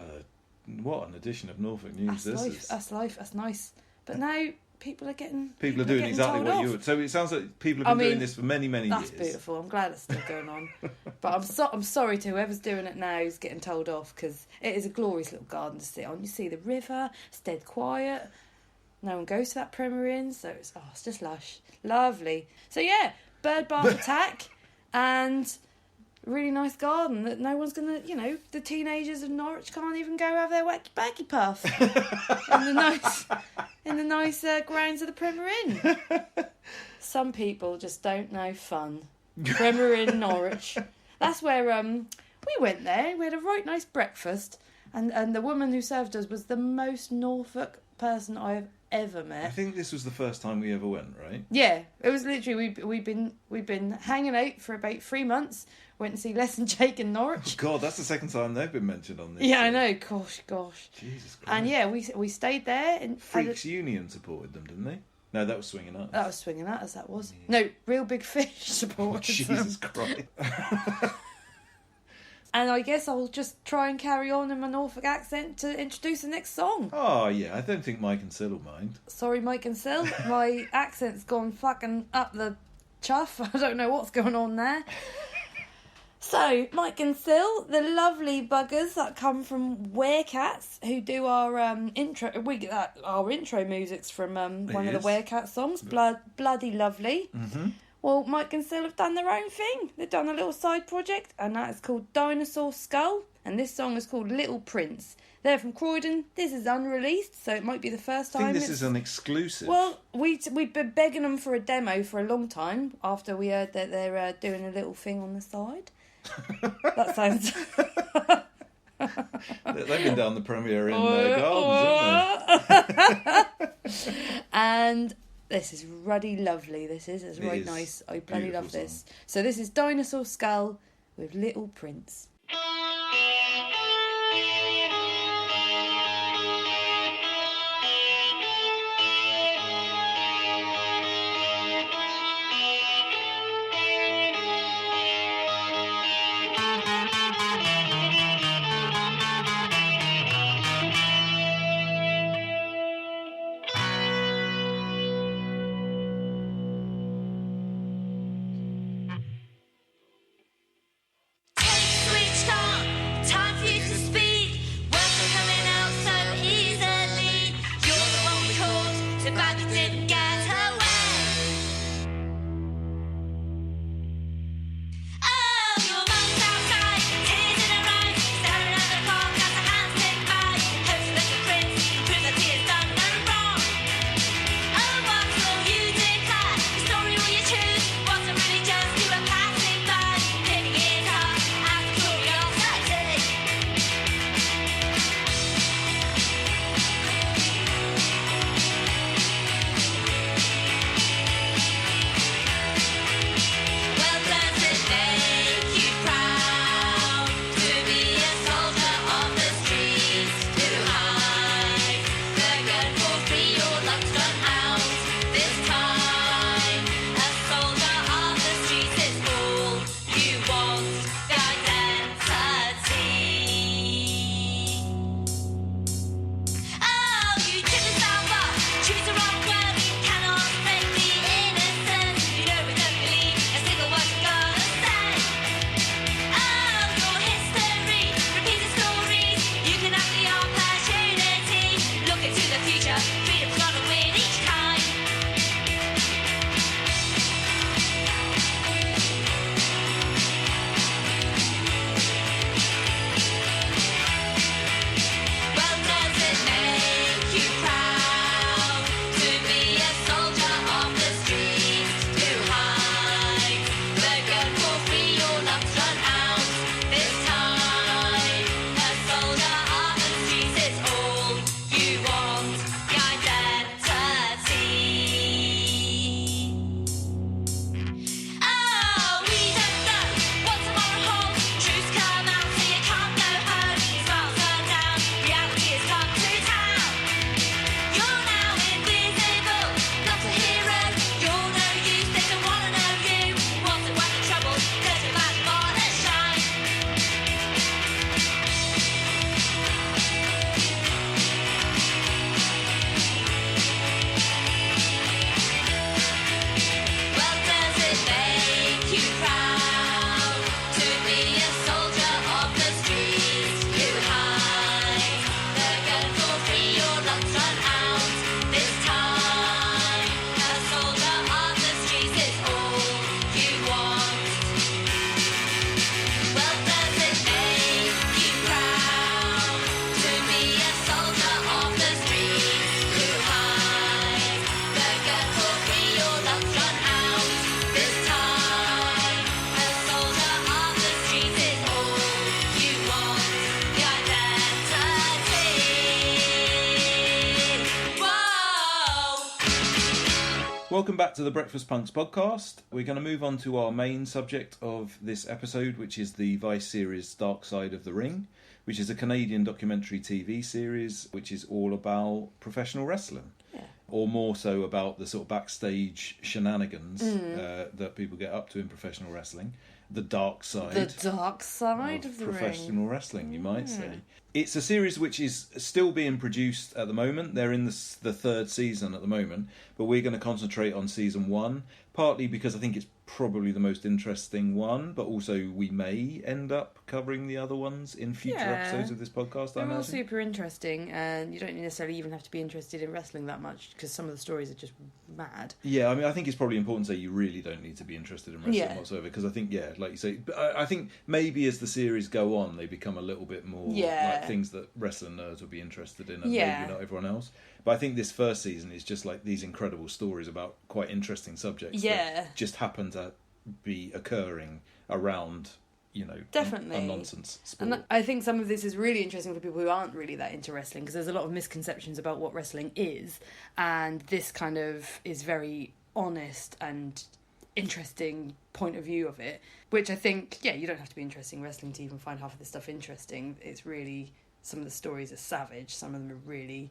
an edition of Norfolk News That's this life. is. That's life. That's nice. But now people are getting Doing exactly what you would. So it sounds like people have been doing this for many, many That's years. beautiful. I'm glad it's still going on. But I'm sorry to whoever's doing it now is getting told off because it is a glorious little garden to sit on. You see the river. It's dead quiet. No one goes to that Premier Inn, so it's just lush, lovely. So yeah, bird bath attack and really nice garden that no one's gonna, the teenagers of Norwich can't even go have their wacky baggy puff in the nice grounds of the Premier Inn. Some people just don't know fun. Premier Inn, Norwich. That's where we went there. We had a right nice breakfast, and the woman who served us was the most Norfolk person I have ever met. I think this was the first time we ever went, right? Yeah, it was literally we've been hanging out for about 3 months. Went to see Les and Jake in Norwich. God, that's the second time they've been mentioned on this. Yeah, I know. Gosh. Jesus Christ. And yeah, we stayed there. And Freaks Union supported them, didn't they? No, that was Swinging Us. that was Swinging At Us. That was no Real Big Fish supported. Jesus Christ. And I guess I'll just try and carry on in my Norfolk accent to introduce the next song. Oh, yeah, I don't think Mike and Sil will mind. Sorry, Mike and Sil. My accent's gone fucking up the chuff. I don't know what's going on there. So, Mike and Sil, the lovely buggers that come from Werecats, who do our intro. We get that our intro music's from one of the Werecat songs, Bloody Lovely. Mm-hmm. Well, Mike and Sil have done their own thing. They've done a little side project, and that is called Dinosaur Skull, and this song is called Little Prince. They're from Croydon. This is unreleased, so it might be the first time. I think this is an exclusive. Well, we've been begging them for a demo for a long time after we heard that they're doing a little thing on the side. That sounds... They've been down the premiere in Gardens, haven't they? And... this is ruddy lovely, this is. It's right nice. I bloody love this. Song. So this is Dinosaur Skull with Little Prince. Welcome back to the Breakfast Punx podcast. We're going to move on to our main subject of this episode, which is the Vice series Dark Side of the Ring, which is a Canadian documentary TV series which is all about professional wrestling. Yeah. Or more so about the sort of backstage shenanigans that people get up to in professional wrestling. the dark side. The dark side of the professional ring. wrestling, you might say. It's a series which is still being produced at the moment. They're in the third season at the moment, but we're going to concentrate on season 1, partly because I think it's probably the most interesting one, but also we may end up covering the other ones in future episodes of this podcast. They're all super interesting, and you don't necessarily even have to be interested in wrestling that much, because some of the stories are just mad. Yeah, I mean, I think it's probably important to say you really don't need to be interested in wrestling whatsoever, because I think, like you say, but I think maybe as the series go on, they become a little bit more like things that wrestling nerds would be interested in, and maybe not everyone else. But I think this first season is just like these incredible stories about quite interesting subjects that just happen to be occurring around, definitely a nonsense sport. And I think some of this is really interesting for people who aren't really that into wrestling, because there's a lot of misconceptions about what wrestling is, and this kind of is very honest and interesting point of view of it, which I think, you don't have to be interested in wrestling to even find half of this stuff interesting. It's really, some of the stories are savage, some of them are really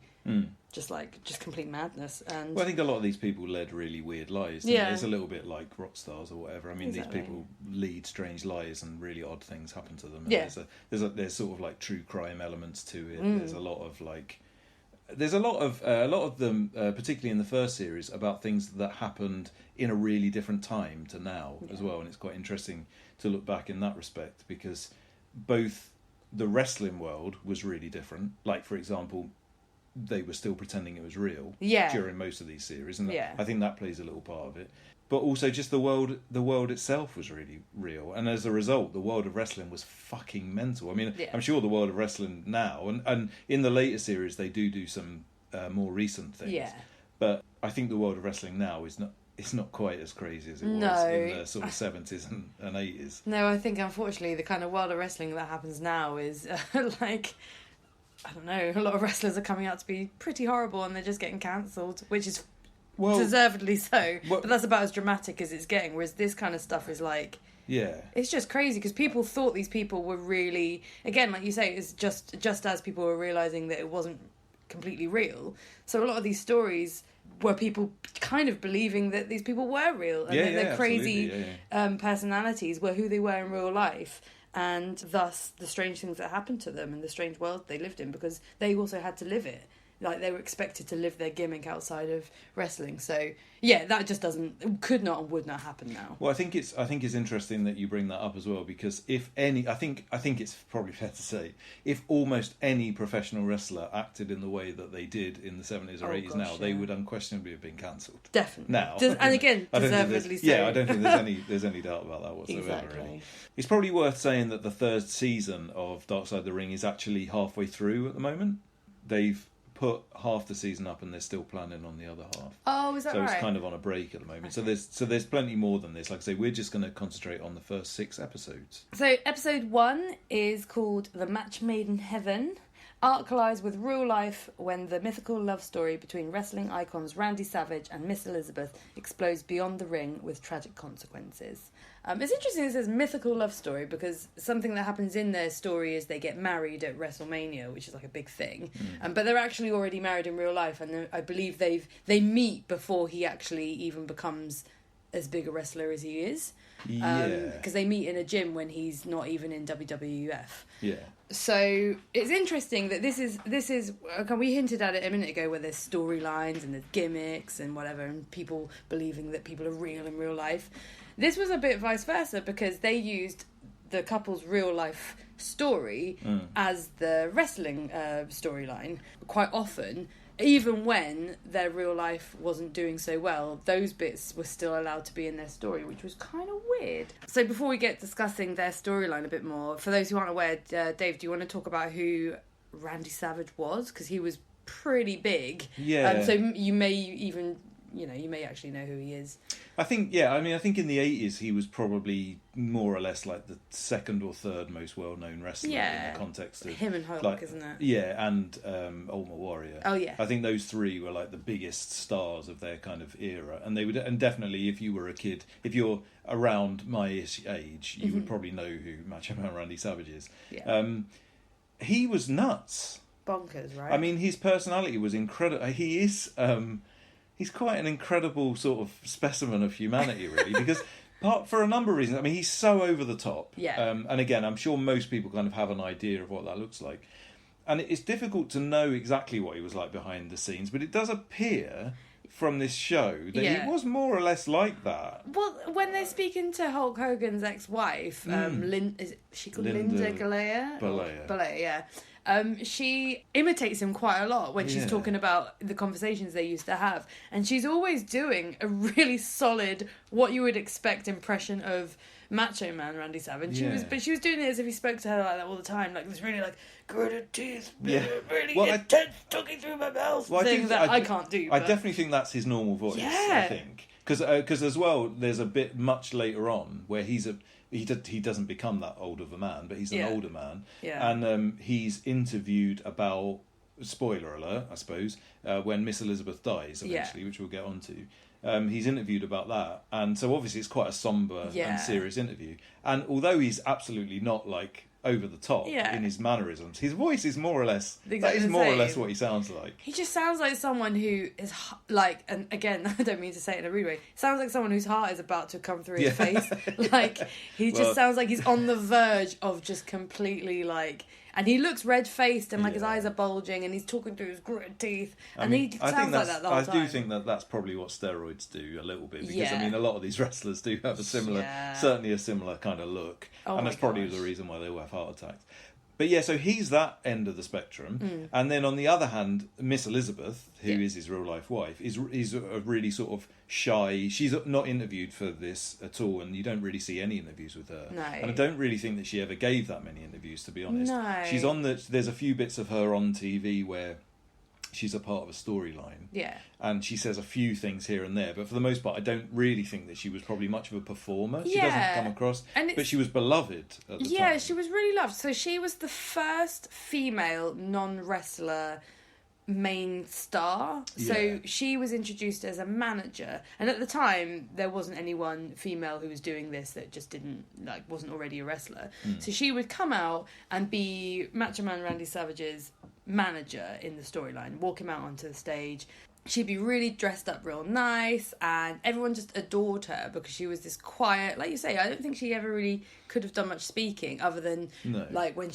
just complete madness. And I think a lot of these people led really weird lives. It's a little bit like rock stars or whatever. I mean, these people lead strange lives and really odd things happen to them. And there's sort of like true crime elements to it. There's a lot of a lot of them, particularly in the first series, about things that happened in a really different time to now as well. And it's quite interesting to look back in that respect, because both the wrestling world was really different. Like, for example, they were still pretending it was real during most of these series, and I think that plays a little part of it. But also just the world itself was really real, and as a result, the world of wrestling was fucking mental. I mean, I'm sure the world of wrestling now, and in the later series, they do some more recent things. But I think the world of wrestling now is not quite as crazy as it was in the sort of 70s and 80s. No, I think unfortunately the kind of world of wrestling that happens now is like, I don't know, a lot of wrestlers are coming out to be pretty horrible, and they're just getting cancelled, which is deservedly so. But that's about as dramatic as it's getting, whereas this kind of stuff is like, it's just crazy, because people thought these people were really, again, like you say, it's just as people were realising that it wasn't completely real. So a lot of these stories were people kind of believing that these people were real, and that their crazy personalities were who they were in real life, and thus the strange things that happened to them and the strange world they lived in, because they also had to live it. Like, they were expected to live their gimmick outside of wrestling. So that just could not and would not happen now. Well, I think it's interesting that you bring that up as well, because I think it's probably fair to say, if almost any professional wrestler acted in the way that they did in the 70s or 80s now, they would unquestionably have been cancelled. Definitely. Now, and again, deservedly so. Yeah, I don't think there's any doubt about that whatsoever. Exactly. Really. It's probably worth saying that the third season of Dark Side of the Ring is actually halfway through at the moment. They've put half the season up, and they're still planning on the other half. Oh, is that right? So it's kind of on a break at the moment. Okay. So there's plenty more than this. Like I say, we're just going to concentrate on the first 6 episodes. So episode 1 is called The Match Made in Heaven. Art collides with real life when the mythical love story between wrestling icons Randy Savage and Miss Elizabeth explodes beyond the ring with tragic consequences. It's interesting it says mythical love story, because something that happens in their story is they get married at WrestleMania, which is like a big thing. But they're actually already married in real life, and I believe they meet before he actually even becomes as big a wrestler as he is. Because they meet in a gym when he's not even in WWF. Yeah. So it's interesting that this is we hinted at it a minute ago, where there's storylines and there's gimmicks and whatever, and people believing that people are real in real life. This was a bit vice versa, because they used the couple's real life story as the wrestling storyline quite often. Even when their real life wasn't doing so well, those bits were still allowed to be in their story, which was kind of weird. So before we get discussing their storyline a bit more, for those who aren't aware, Dave, do you want to talk about who Randy Savage was? Because he was pretty big. Yeah. So you may even, you may actually know who he is. I think in the 80s he was probably more or less like the second or third most well-known wrestler in the context of him and Hulk, isn't it? Yeah, and Ultimate Warrior. Oh yeah. I think those three were like the biggest stars of their kind of era, and they would, and definitely if you were a kid, if you're around my age, you would probably know who Macho Man Randy Savage is. Yeah. He was nuts. Bonkers, right? I mean, his personality was incredible. He is. He's quite an incredible sort of specimen of humanity, really, because For a number of reasons. I mean, he's so over the top. Yeah. And again, I'm sure most people kind of have an idea of what that looks like. And it's difficult to know exactly what he was like behind the scenes, but it does appear from this show that he was more or less like that. Well, when they're speaking to Hulk Hogan's ex-wife, is she called Linda Galea? Balea, yeah. She imitates him quite a lot when she's talking about the conversations they used to have, and she's always doing a really solid, what you would expect impression of Macho Man Randy Savage. But she was doing it as if he spoke to her like that all the time, like this really like gritted teeth, really intense talking through my mouth thing that I can't do. I definitely think that's his normal voice. I think because as well, there's a bit much later on where he doesn't become that old of a man, but he's an older man, and he's interviewed about, spoiler alert, I suppose, when Miss Elizabeth dies eventually, which we'll get onto. He's interviewed about that, and so obviously it's quite a somber and serious interview. And although he's absolutely not like over the top in his mannerisms, his voice is more or less more or less what he sounds like. He just sounds like someone who is like, and again, I don't mean to say it in a rude way, sounds like someone whose heart is about to come through his face. Like he just sounds like he's on the verge of just completely like. And he looks red-faced and like his eyes are bulging and he's talking through his gritted teeth. And he sounds like that the whole time. I do think that that's probably what steroids do a little bit. Because, I mean, a lot of these wrestlers do have a similar, certainly a similar kind of look. And that's probably the reason why they all have heart attacks. But yeah, so he's that end of the spectrum. And then on the other hand, Miss Elizabeth, who is his real-life wife, is a really sort of shy. She's not interviewed for this at all, and you don't really see any interviews with her. No. And I don't really think that she ever gave that many interviews, to be honest. No. She's on there's a few bits of her on TV where she's a part of a storyline. Yeah. And she says a few things here and there, but for the most part, I don't really think that she was probably much of a performer. She doesn't come across, but she was beloved at the time. Yeah, she was really loved. So she was the first female non-wrestler main star. So she was introduced as a manager, and at the time there wasn't anyone female who was doing this that just wasn't already a wrestler. So she would come out and be Macho Man Randy Savage's manager in the storyline, walk him out onto the stage. She'd be really dressed up real nice, and everyone just adored her because she was this quiet, like you say, I don't think she ever really could have done much speaking other than like when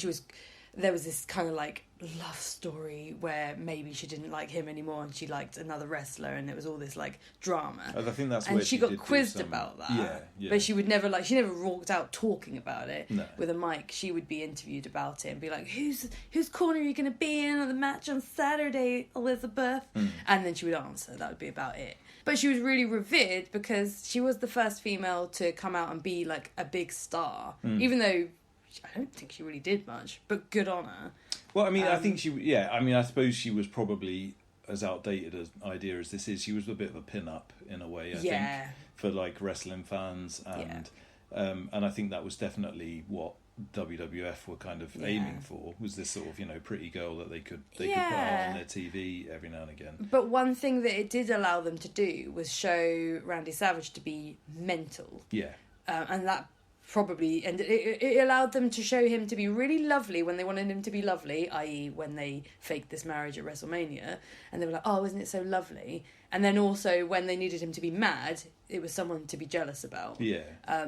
there was this kind of like love story where maybe she didn't like him anymore and she liked another wrestler, and it was all this like drama. I think that's and where she got quizzed about that. But she would never she never walked out talking about it with a mic. She would be interviewed about it and be like, whose corner are you going to be in the match on Saturday, Elizabeth? And then she would answer. That would be about it. But she was really revered because she was the first female to come out and be like a big star, even though I don't think she really did much, but good on her. Well, I mean, I think I suppose she was probably as outdated an idea as this is. She was a bit of a pin-up in a way, I think, for like wrestling fans, and I think that was definitely what WWF were kind of aiming for, was this sort of pretty girl that they could put out on their TV every now and again. But one thing that it did allow them to do was show Randy Savage to be mental. Yeah, and that. Probably, and it allowed them to show him to be really lovely when they wanted him to be lovely, i.e. when they faked this marriage at WrestleMania, and they were like, oh, isn't it so lovely? And then also when they needed him to be mad, it was someone to be jealous about. Yeah.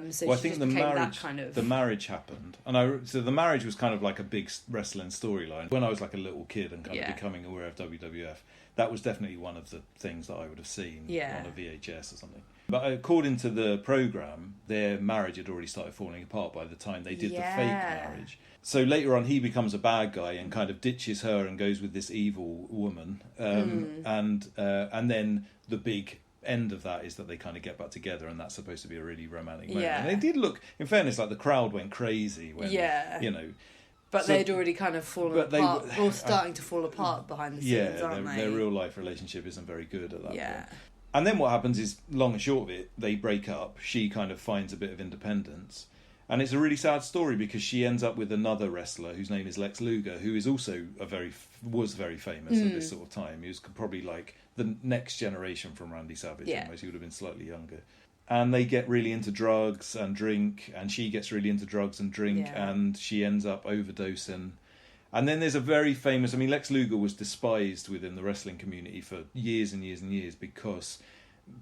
So I think the marriage happened, and so the marriage was kind of like a big wrestling storyline. When I was like a little kid and kind of becoming aware of WWF, that was definitely one of the things that I would have seen on a VHS or something. But according to the programme, their marriage had already started falling apart by the time they did the fake marriage. So later on, he becomes a bad guy and kind of ditches her and goes with this evil woman. And then the big end of that is that they kind of get back together, and that's supposed to be a really romantic moment. And they did look, in fairness, like the crowd went crazy when, But they'd already kind of fallen apart, or starting to fall apart behind the scenes, aren't they? Their real life relationship isn't very good at that point. And then what happens is, long and short of it, they break up. She kind of finds a bit of independence. And it's a really sad story because she ends up with another wrestler whose name is Lex Luger, who is also was very famous at this sort of time. He was probably like the next generation from Randy Savage. Almost. He would have been slightly younger. And they get really into drugs and drink, and she gets really into drugs and drink, and she ends up overdosing. And then there's a very famous... I mean, Lex Luger was despised within the wrestling community for years and years and years because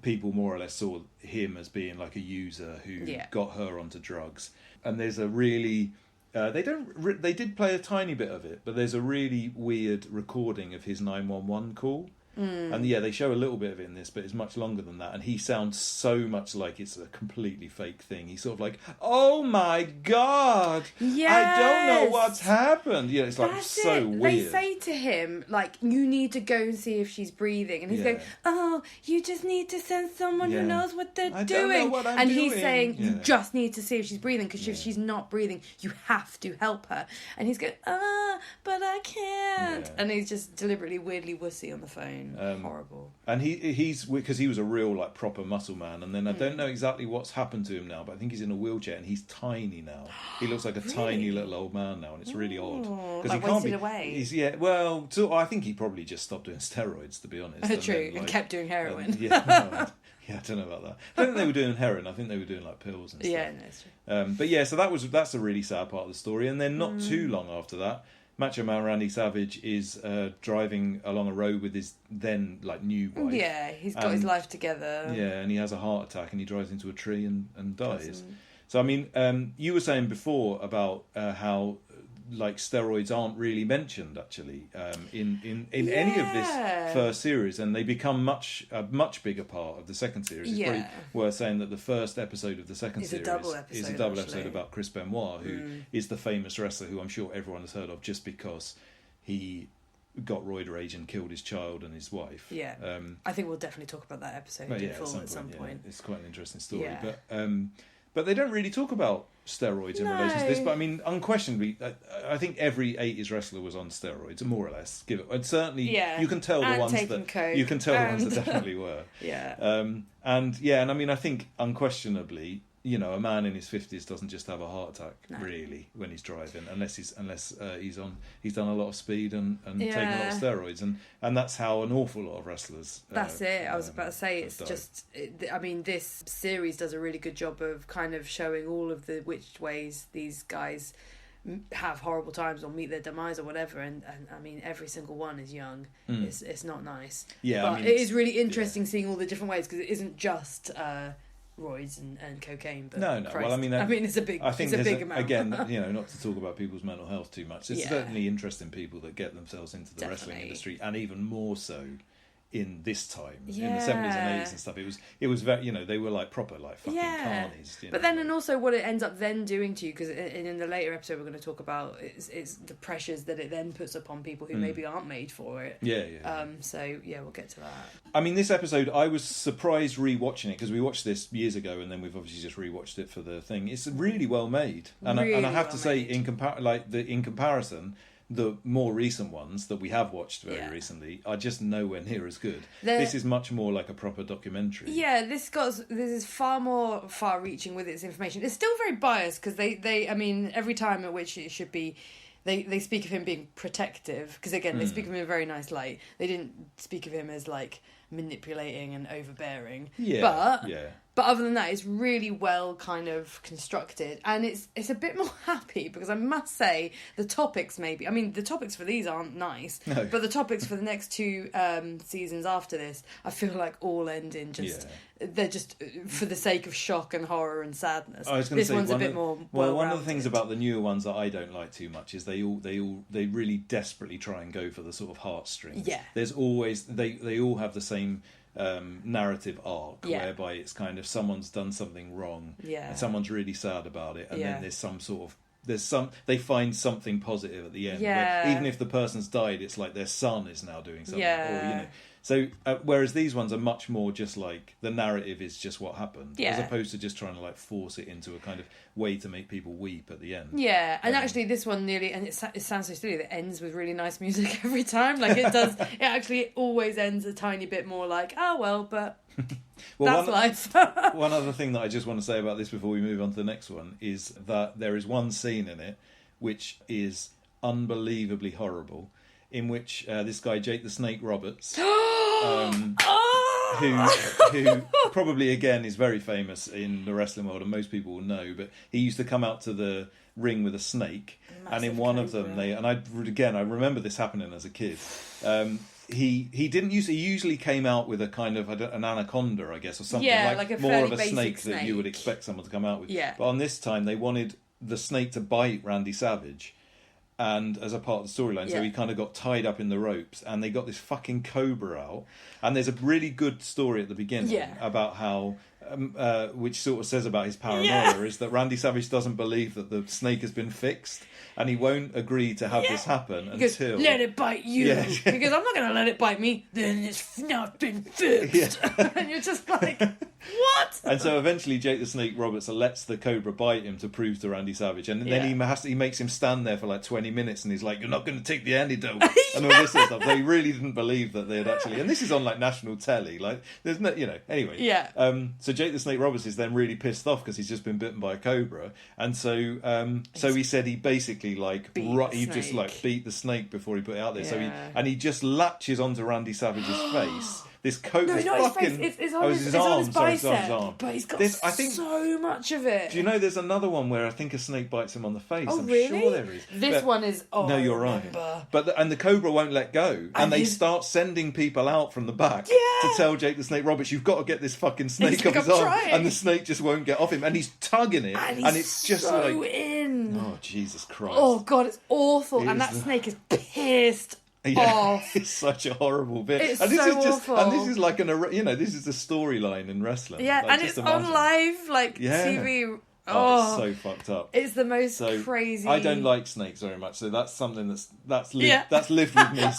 people more or less saw him as being like a user who got her onto drugs. And there's a really they did play a tiny bit of it, but there's a really weird recording of his 911 call. And they show a little bit of it in this, but it's much longer than that. And he sounds so much like it's a completely fake thing. He's sort of like, "Oh my God, yes! I don't know what's happened." Yeah, it's like That's so it. weird. They say to him, like, "You need to go and see if she's breathing," and he's going, "Oh, you just need to send someone who knows what they're I doing." don't know what I'm and doing. he's saying, "You just need to see if she's breathing, because if she's not breathing, you have to help her." And he's going, "But I can't." And he's just deliberately weirdly wussy on the phone. Horrible. And he's because he was a real like proper muscle man, and then I don't know exactly what's happened to him now, but I think he's in a wheelchair and he's tiny now. He looks like a tiny little old man now, and it's really odd because like he can't wasted be. away. I think he probably just stopped doing steroids, to be honest. True, and kept doing heroin. I don't know about that. I don't think they were doing heroin. I think they were doing like pills and stuff. Yeah, no, it's true. But so that's a really sad part of the story. And then not too long after that, Macho Man Randy Savage is driving along a road with his then like new wife. Yeah, he's got his life together. Yeah, and he has a heart attack and he drives into a tree and dies. So I mean, you were saying before about how like steroids aren't really mentioned actually in any of this first series, and they become a much bigger part of the second series. It's probably worth saying that the first episode of the second series is a double episode about Chris Benoit, who is the famous wrestler who I'm sure everyone has heard of just because he got roid rage and killed his child and his wife. Yeah, I think we'll definitely talk about that episode in full at some point. It's quite an interesting story, but they don't really talk about steroids in relation to this. But I mean, unquestionably, I think every 80s wrestler was on steroids, more or less. And certainly, you can tell the ones that coke, you can tell the ones that definitely were. And I mean, I think unquestionably, you know, a man in his 50s doesn't just have a heart attack really when he's driving, unless he's done a lot of speed and taken a lot of steroids, and that's how an awful lot of wrestlers. That's it. I was about to say it's just. I mean, this series does a really good job of kind of showing all of the which ways these guys have horrible times or meet their demise or whatever, and I mean every single one is young. It's not nice. Yeah, but I mean, it is really interesting seeing all the different ways, because it isn't just. Roids and cocaine, but no. Christ. Well, I mean, it's a big. I think it's a big amount. Again, you know, not to talk about people's mental health too much. It's certainly interesting people that get themselves into the wrestling industry, and even more so in this time in the 70s and 80s and stuff. It was very, you know, they were like proper like fucking carnies. But then, and also what it ends up then doing to you, because in the later episode we're going to talk about is the pressures that it then puts upon people who maybe aren't made for it. So we'll get to that. I mean, this episode I was surprised rewatching it, because we watched this years ago and then we've obviously just rewatched it for the thing. It's really well made, and I have to say in comparison, the more recent ones that we have watched very recently are just nowhere near as good. This is much more like a proper documentary. Yeah, this is far more far-reaching with its information. It's still very biased, because they I mean, every time at which it should be, they speak of him being protective, because again, they speak of him in a very nice light. They didn't speak of him as like manipulating and overbearing. But other than that, it's really well kind of constructed, and it's a bit more happy, because I must say the topics the topics for these aren't nice, but the topics for the next two seasons after this, I feel like all end in just they're just for the sake of shock and horror and sadness. I was going to say one's a bit more one of the things about the newer ones that I don't like too much is they really desperately try and go for the sort of heartstrings. Yeah, there's always they all have the same narrative arc whereby it's kind of someone's done something wrong and someone's really sad about it, and then they find something positive at the end. Even if the person's died, it's like their son is now doing something, or you know. So whereas these ones are much more just like the narrative is just what happened, as opposed to just trying to like force it into a kind of way to make people weep at the end. Yeah, and actually this one nearly, and it sounds so silly, that ends with really nice music every time. Like it does, it actually always ends a tiny bit more like, oh well, but that's life. One other thing that I just want to say about this before we move on to the next one is that there is one scene in it which is unbelievably horrible, in which this guy Jake the Snake Roberts, who probably again is very famous in the wrestling world and most people will know, but he used to come out to the ring with a snake, and in one of them I remember this happening as a kid. he didn't use. He usually came out with a kind of an anaconda, I guess, or something like a more fairly of a basic snake that you would snake. expect someone to come out with. Yeah. But on this time, they wanted the snake to bite Randy Savage. And as a part of the storyline, so he kind of got tied up in the ropes, and they got this fucking cobra out. And there's a really good story at the beginning about how, which sort of says about his paranoia, is that Randy Savage doesn't believe that the snake has been fixed, and he won't agree to have this happen until... Goes, let it bite you. Yeah. He goes, I'm not going to let it bite me. Then it's not been fixed. And you're just like, what? And so eventually Jake the Snake Roberts lets the cobra bite him to prove to Randy Savage, and then he makes him stand there for like 20 minutes, and he's like, "You're not going to take the antidote," and all this sort of stuff. So he really didn't believe that they had actually, and this is on like national telly, like there's no, anyway. Yeah. So Jake the Snake Roberts is then really pissed off because he's just been bitten by a cobra, and so he said he basically just like beat the snake before he put it out there. Yeah. So he just latches onto Randy Savage's face. This coat, No, this not fucking... his face. It's on his arm. Sorry, it's bicep. on his arm. But he's got I think, so much of it. do you know there's another one where I think a snake bites him on the face? Oh, I'm really? sure there is. This one is... Oh, no, you're right. And the cobra won't let go. And they start sending people out from the back to tell Jake the Snake Roberts, you've got to get this fucking snake off his arm. And the snake just won't get off him. And he's tugging it. And it's just so like... in. Oh, Jesus Christ. Oh, God, it's awful. And that snake is pissed off. It's such a horrible bit. It's and this so is just, awful. And this is like this is the storyline in wrestling. Yeah, like, and it's on live, TV. Oh, it's so fucked up. It's the most crazy. I don't like snakes very much, so that's something that's lived with me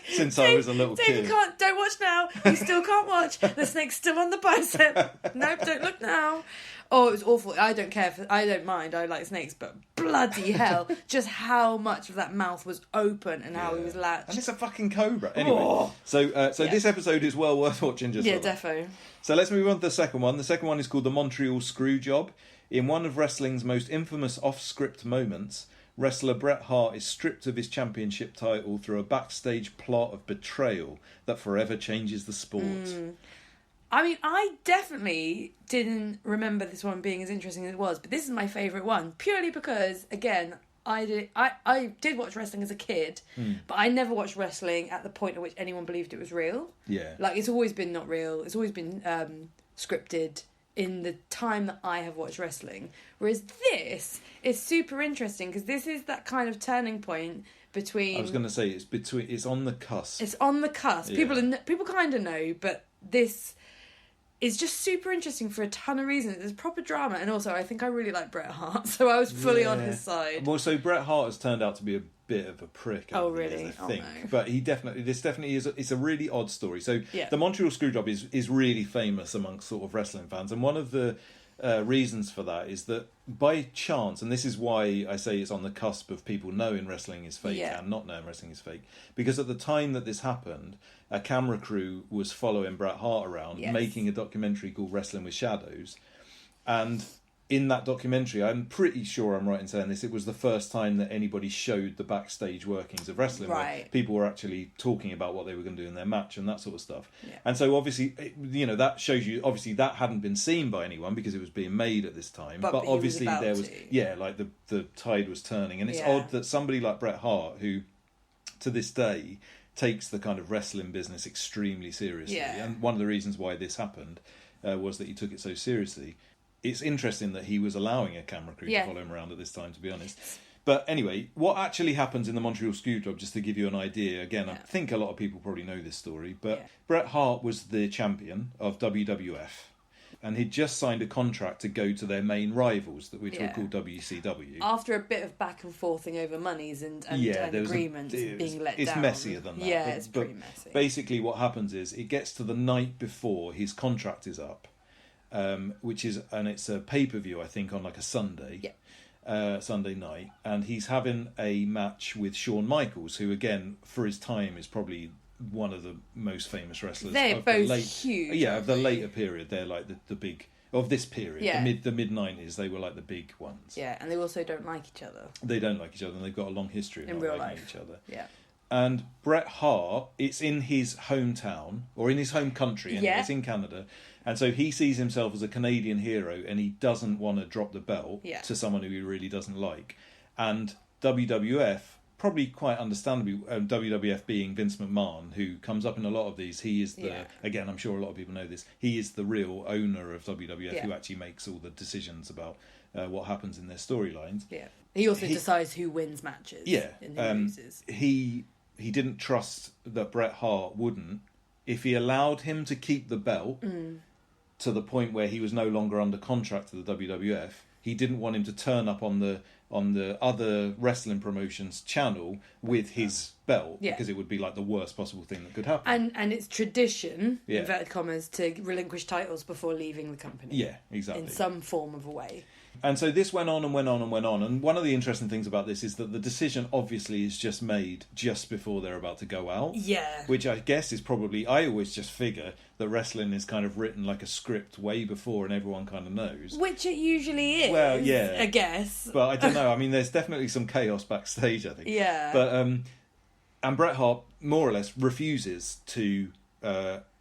since I was a little kid. Don't watch now. You still can't watch. The snake's still on the bicep. Nope, don't look now. Oh, it was awful. I don't mind. I like snakes, but bloody hell, just how much of that mouth was open and how he was latched. And it's a fucking cobra. Anyway, so this episode is well worth watching. Defo. So let's move on to the second one. The second one is called the Montreal Screwjob. In one of wrestling's most infamous off-script moments, wrestler Bret Hart is stripped of his championship title through a backstage plot of betrayal that forever changes the sport. I mean, I definitely didn't remember this one being as interesting as it was, but this is my favourite one, purely because, again, I did watch wrestling as a kid, but I never watched wrestling at the point at which anyone believed it was real. Yeah. Like, it's always been not real. It's always been scripted in the time that I have watched wrestling. Whereas this is super interesting, because this is that kind of turning point between... I was going to say, it's on the cusp. It's on the cusp. Yeah. People kind of know, but this... It's just super interesting for a ton of reasons. There's proper drama, and also I think I really like Bret Hart, so I was fully on his side. Well, so Bret Hart has turned out to be a bit of a prick. Oh, really? I think, no. but this definitely is. It's a really odd story. So the Montreal Screwjob is really famous amongst sort of wrestling fans, and one of the reasons for that is that by chance, and this is why I say it's on the cusp of people knowing wrestling is fake and not knowing wrestling is fake, because at the time that this happened, a camera crew was following Bret Hart around, making a documentary called Wrestling with Shadows, and in that documentary, I'm pretty sure I'm right in saying this, it was the first time that anybody showed the backstage workings of wrestling, where people were actually talking about what they were going to do in their match and that sort of stuff. Yeah. And so obviously, that shows you, obviously that hadn't been seen by anyone because it was being made at this time. But obviously there was, like the tide was turning. And it's odd that somebody like Bret Hart, who to this day takes the kind of wrestling business extremely seriously. Yeah. And one of the reasons why this happened was that he took it so seriously. It's interesting that he was allowing a camera crew to follow him around at this time, to be honest. But anyway, what actually happens in the Montreal Screwjob, just to give you an idea, again, I think a lot of people probably know this story, but Bret Hart was the champion of WWF, and he'd just signed a contract to go to their main rivals, which were called WCW. After a bit of back and forthing over monies and agreements being let down. It's messier than that. Yeah, it's pretty messy. Basically what happens is, it gets to the night before his contract is up, it's a pay-per-view, I think, on like a Sunday, Sunday night, and he's having a match with Shawn Michaels, who again, for his time, is probably one of the most famous wrestlers. They're both huge. Yeah, of the later period, they're like the big of this period. Yeah. The mid 90s, they were like the big ones. Yeah, and they also don't like each other. They don't like each other, and they've got a long history of in not real liking life. each other. Yeah. And Bret Hart, it's in his hometown, or in his home country, anyway, it's in Canada. And so he sees himself as a Canadian hero, and he doesn't want to drop the belt to someone who he really doesn't like. And WWF probably quite understandably WWF being Vince McMahon, who comes up in a lot of these. He is the again, I'm sure a lot of people know this. He is the real owner of WWF, who actually makes all the decisions about what happens in their storylines. Yeah, he also decides who wins matches. Yeah, and who loses. He didn't trust that Bret Hart wouldn't. If he allowed him to keep the belt to the point where he was no longer under contract to the WWF, he didn't want him to turn up on the other wrestling promotions channel with his belt, because it would be like the worst possible thing that could happen. And it's tradition, inverted commas, to relinquish titles before leaving the company. Yeah, exactly. In some form of a way. And so this went on and went on and went on. And one of the interesting things about this is that the decision obviously is just made just before they're about to go out. Yeah. Which I guess is probably, I always just figure that wrestling is kind of written like a script way before and everyone kind of knows. Which it usually is. Well, yeah. I guess. But I don't know. I mean, there's definitely some chaos backstage, I think. Yeah. But, and Bret Hart more or less refuses to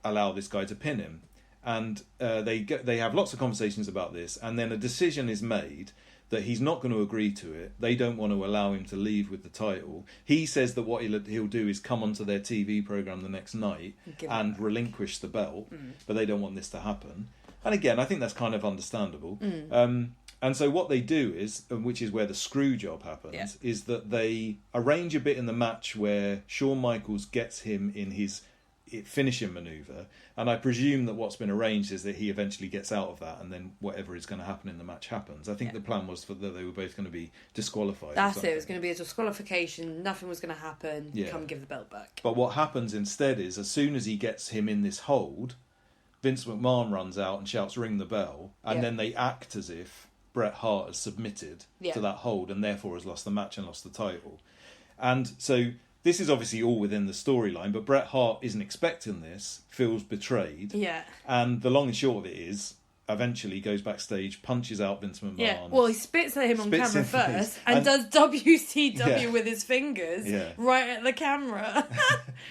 allow this guy to pin him. And they have lots of conversations about this, and then a decision is made that he's not going to agree to it. They don't want to allow him to leave with the title. He says that what he'll do is come onto their TV programme the next night and relinquish the belt, but they don't want this to happen. And again, I think that's kind of understandable. And so what they do is, which is where the screw job happens, is that they arrange a bit in the match where Shawn Michaels gets him in his finishing manoeuvre, and I presume that what's been arranged is that he eventually gets out of that, and then whatever is going to happen in the match happens. I think the plan was that they were both going to be disqualified. That's it. It was going to be a disqualification. Nothing was going to happen. Come give the belt back. But what happens instead is, as soon as he gets him in this hold, Vince McMahon runs out and shouts, "Ring the bell," and then they act as if Bret Hart has submitted to that hold and therefore has lost the match and lost the title. And so this is obviously all within the storyline, but Bret Hart isn't expecting this, feels betrayed. Yeah. And the long and short of it is, eventually goes backstage, punches out Vince McMahon. Yeah. Well, he spits at him on camera first and does WCW with his fingers right at the camera.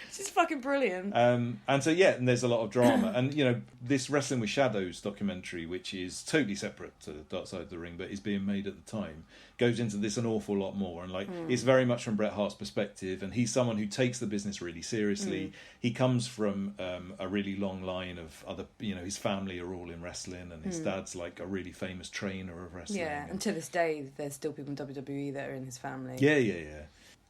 Which is fucking brilliant. And so, and there's a lot of drama. And, you know, this Wrestling with Shadows documentary, which is totally separate to Dark Side of the Ring, but is being made at the time, goes into this an awful lot more. And, it's very much from Bret Hart's perspective. And he's someone who takes the business really seriously. He comes from a really long line of other, you know, his family are all in wrestling. And his dad's like a really famous trainer of wrestling. Yeah, and to this day, there's still people in WWE that are in his family. Yeah.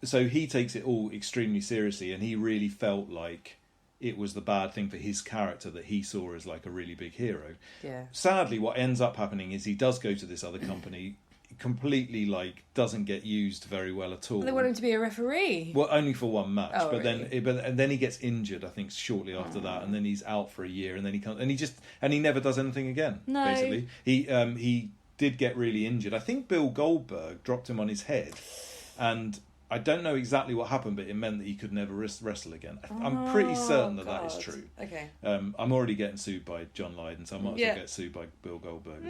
So he takes it all extremely seriously, and he really felt like it was the bad thing for his character that he saw as like a really big hero. Yeah. Sadly, what ends up happening is he does go to this other company, completely like doesn't get used very well at all. Well, they want him to be a referee. Well, only for one match, but really? then he gets injured, I think, shortly after that, and then he's out for a year, and then he comes, and he never does anything again. No. Basically, he did get really injured. I think Bill Goldberg dropped him on his head, and I don't know exactly what happened, but it meant that he could never wrestle again. I'm pretty certain that is true. Okay. I'm already getting sued by John Lydons, so I might as well get sued by Bill Goldberg.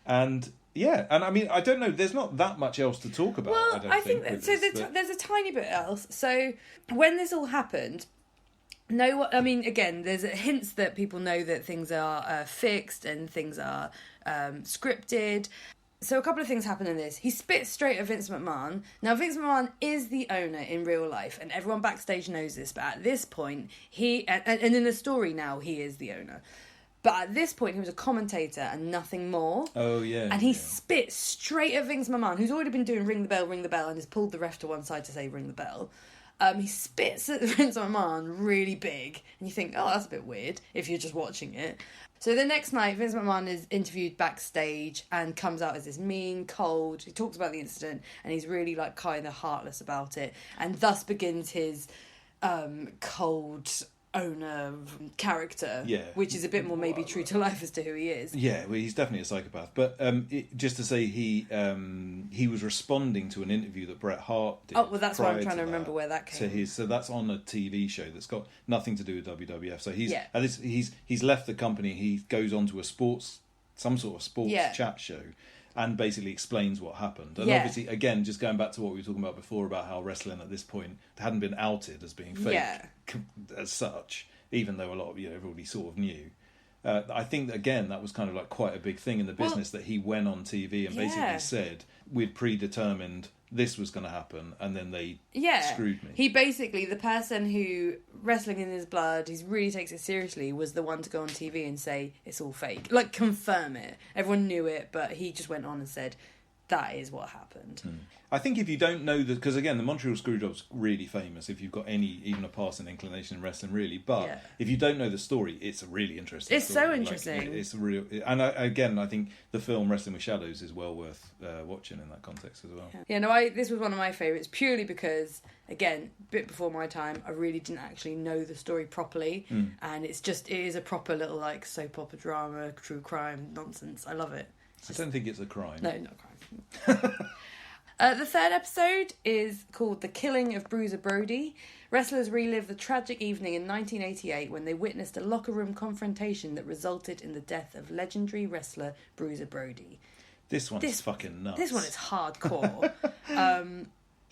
And I mean, I don't know. There's not that much else to talk about. Well, I think that, so. There's a tiny bit else. So when this all happened, again, there's hints that people know that things are fixed and things are scripted. So a couple of things happen in this. He spits straight at Vince McMahon. Now, Vince McMahon is the owner in real life, and everyone backstage knows this. But at this point, and in the story now, he is the owner. But at this point, he was a commentator and nothing more. Oh, yeah. And he spit straight at Vince McMahon, who's already been doing ring the bell, and has pulled the ref to one side to say ring the bell. He spits at Vince McMahon really big. And you think, oh, that's a bit weird if you're just watching it. So the next night, Vince McMahon is interviewed backstage and comes out as this mean, cold. He talks about the incident and he's really like kind of heartless about it. And thus begins his cold owner character, which is a bit more maybe true to life as to who he is. Yeah, well, he's definitely a psychopath. But just to say, he was responding to an interview that Bret Hart did. Oh, well, that's why I'm trying to remember where that came. So that's on a TV show that's got nothing to do with WWF. So he's left the company. He goes on to some sort of sports chat show, and basically explains what happened. And obviously, again, just going back to what we were talking about before about how wrestling at this point hadn't been outed as being fake as such, even though a lot of everybody sort of knew. I think that, again, that was kind of like quite a big thing in the business that he went on TV and basically said we'd predetermined this was going to happen, and then they Yeah. screwed me. He basically, the person who, wrestling in his blood, who really takes it seriously, was the one to go on TV and say, it's all fake. Like, confirm it. Everyone knew it, but he just went on and said, that is what happened. I think if you don't know that, because again, the Montreal Screwjob's really famous if you've got even a passing inclination in wrestling, really. But if you don't know the story, it's a really interesting It's story. so interesting. It's real, and again, I think the film Wrestling with Shadows is well worth watching in that context as well. Yeah, no, this was one of my favourites purely because, again, a bit before my time, I really didn't actually know the story properly, and it is a proper little like soap opera drama, true crime nonsense. I love it. I don't think it's a crime. No, not crime. The third episode is called The Killing of Bruiser Brody. Wrestlers relive the tragic evening in 1988 when they witnessed a locker room confrontation that resulted in the death of legendary wrestler Bruiser Brody. This one's fucking nuts. This one is hardcore.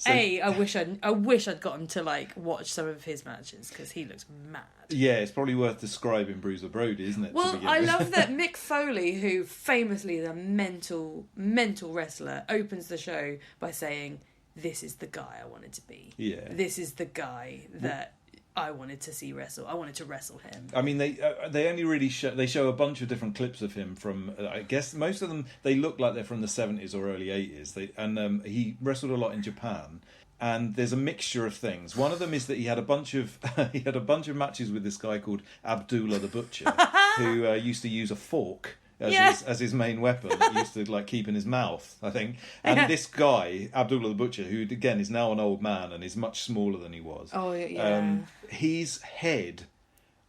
I wish I'd gotten to like watch some of his matches because he looks mad. Yeah, it's probably worth describing Bruiser Brody, isn't it? Well, I love that Mick Foley, who famously is a mental wrestler, opens the show by saying, "This is the guy I wanted to be. Yeah. This is the guy that I wanted to see wrestle. I wanted to wrestle him." I mean, they only really show a bunch of different clips of him from. I guess most of them they look like they're from the 70s or early 80s. He wrestled a lot in Japan, and there's a mixture of things. One of them is that he had a bunch of matches with this guy called Abdullah the Butcher, who used to use a fork as his main weapon that he used to like keep in his mouth, I think. And this guy, Abdullah the Butcher, who again is now an old man and is much smaller than he was. Oh yeah. His head,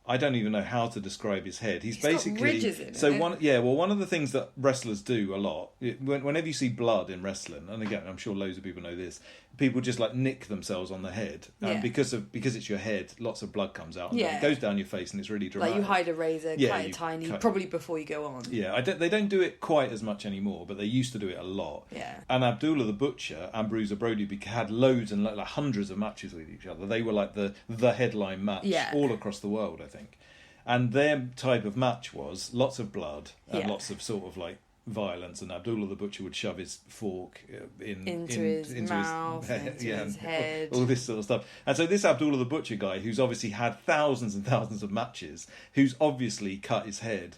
I don't even know how to describe his head. He's basically got ridges in so it. one of the things that wrestlers do a lot, whenever you see blood in wrestling, and again I'm sure loads of people know this, people just like nick themselves on the head, and because it's your head, lots of blood comes out. And it goes down your face, and it's really dramatic. Like you hide a razor, cut it tiny, probably before you go on. Yeah, they don't do it quite as much anymore, but they used to do it a lot. Yeah. And Abdullah the Butcher and Bruiser Brody had loads and like hundreds of matches with each other. They were like the headline match all across the world, I think. And their type of match was lots of blood and lots of sort of like violence, and Abdullah the Butcher would shove his fork into his mouth, into his head, all this sort of stuff. And so this Abdullah the Butcher guy, who's obviously had thousands and thousands of matches, who's obviously cut his head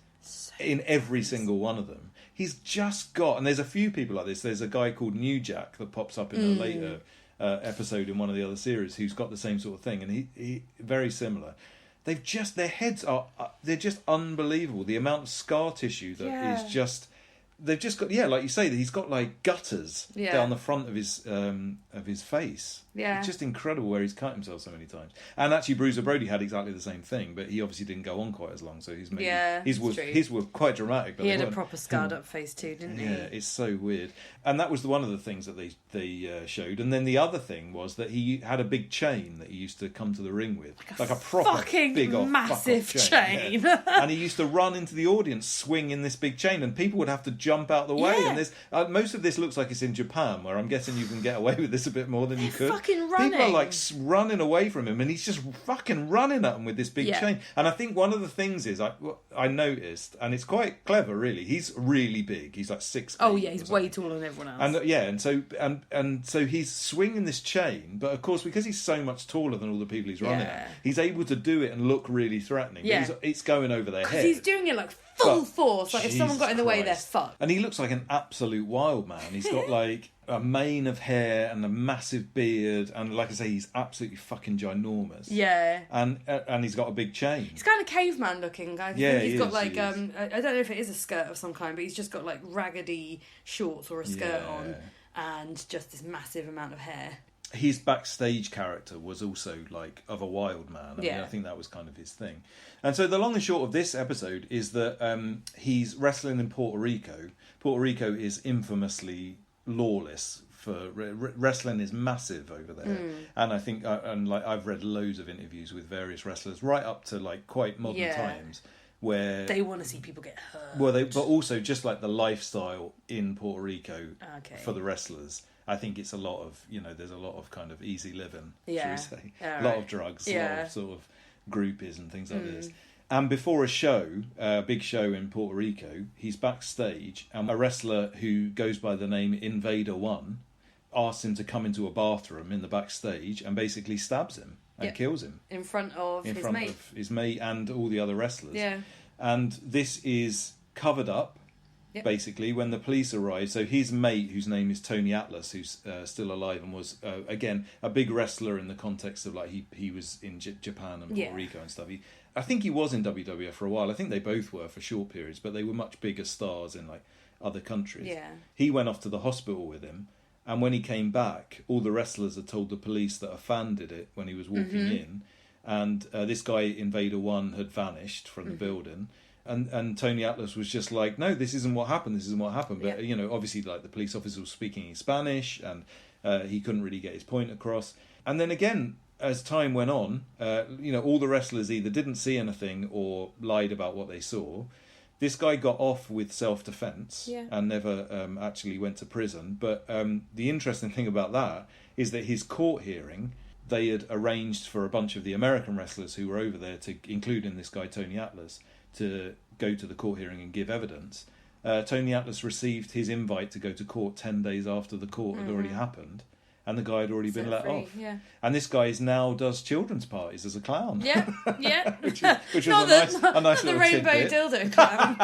in every single one of them, he's just got, and there's a few people like this, there's a guy called New Jack that pops up in a later episode in one of the other series who's got the same sort of thing, and he very similar. Their heads are, they're just unbelievable. The amount of scar tissue that is just, they've just got, like you say, he's got like gutters down the front of his face. Yeah. It's just incredible where he's cut himself so many times. And actually Bruiser Brody had exactly the same thing, but he obviously didn't go on quite as long, so his were quite dramatic. But he had a proper scarred up face too, didn't he? Yeah, it's so weird. And that was one of the things that they showed. And then the other thing was that he had a big chain that he used to come to the ring with. Like a proper fucking big old massive chain. Yeah. And he used to run into the audience swinging this big chain, and people would have to jump out the way. And this most of this looks like it's in Japan, where I'm guessing you can get away with this a bit more than you could. Fucking running. People are like running away from him, and he's just fucking running at them with this big chain. And I think one of the things is I noticed, and it's quite clever, really. He's really big. He's like 6'8". Oh yeah, he's way taller than everyone else. And so he's swinging this chain, but of course because he's so much taller than all the people he's running at, he's able to do it and look really threatening. Yeah, it's going over their head. He's doing it like full force. Like if someone got in the way, they're fucked. And he looks like an absolute wild man. He's got like a mane of hair and a massive beard, and like I say, he's absolutely fucking ginormous. Yeah. And he's got a big chain. He's kind of caveman looking guy. Yeah, he's got like I don't know if it is a skirt of some kind, but he's just got like raggedy shorts or a skirt on, and just this massive amount of hair. His backstage character was also like of a wild man. I mean, I think that was kind of his thing. And so the long and short of this episode is that he's wrestling in Puerto Rico. Puerto Rico is infamously lawless. For wrestling is massive over there, and I think I've read loads of interviews with various wrestlers right up to like quite modern times where they want to see people get hurt. Well, but also just like the lifestyle in Puerto Rico for the wrestlers. I think it's a lot of, there's a lot of kind of easy living, shall we say. A lot of drugs, a lot of sort of groupies and things like this. And before a show, a big show in Puerto Rico, he's backstage, and a wrestler who goes by the name Invader One asks him to come into a bathroom in the backstage and basically stabs him and kills him in front of his mate and all the other wrestlers. Yeah. And this is covered up, basically, when the police arrive. So his mate, whose name is Tony Atlas, who's still alive and was, again, a big wrestler in the context of, like, he was in Japan and Puerto Rico and stuff. I think he was in WWF for a while. I think they both were for short periods, but they were much bigger stars in, like, other countries. Yeah. He went off to the hospital with him, and when he came back, all the wrestlers had told the police that a fan did it when he was walking in, and this guy, Invader One, had vanished from the building. And Tony Atlas was just like, no, this isn't what happened. This isn't what happened. But you know, obviously, like, the police officer was speaking in Spanish, and he couldn't really get his point across. And then again, as time went on, you know, all the wrestlers either didn't see anything or lied about what they saw. This guy got off with self-defense and never actually went to prison. But the interesting thing about that is that his court hearing, they had arranged for a bunch of the American wrestlers who were over there, to including this guy Tony Atlas, to go to the court hearing and give evidence. Tony Atlas received his invite to go to court 10 days after the court had already happened, and the guy had already been let off. Yeah. And this guy now does children's parties as a clown. Yeah, which was a nice little the rainbow tidbit. dildo clown.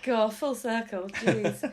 God, full circle. Jeez.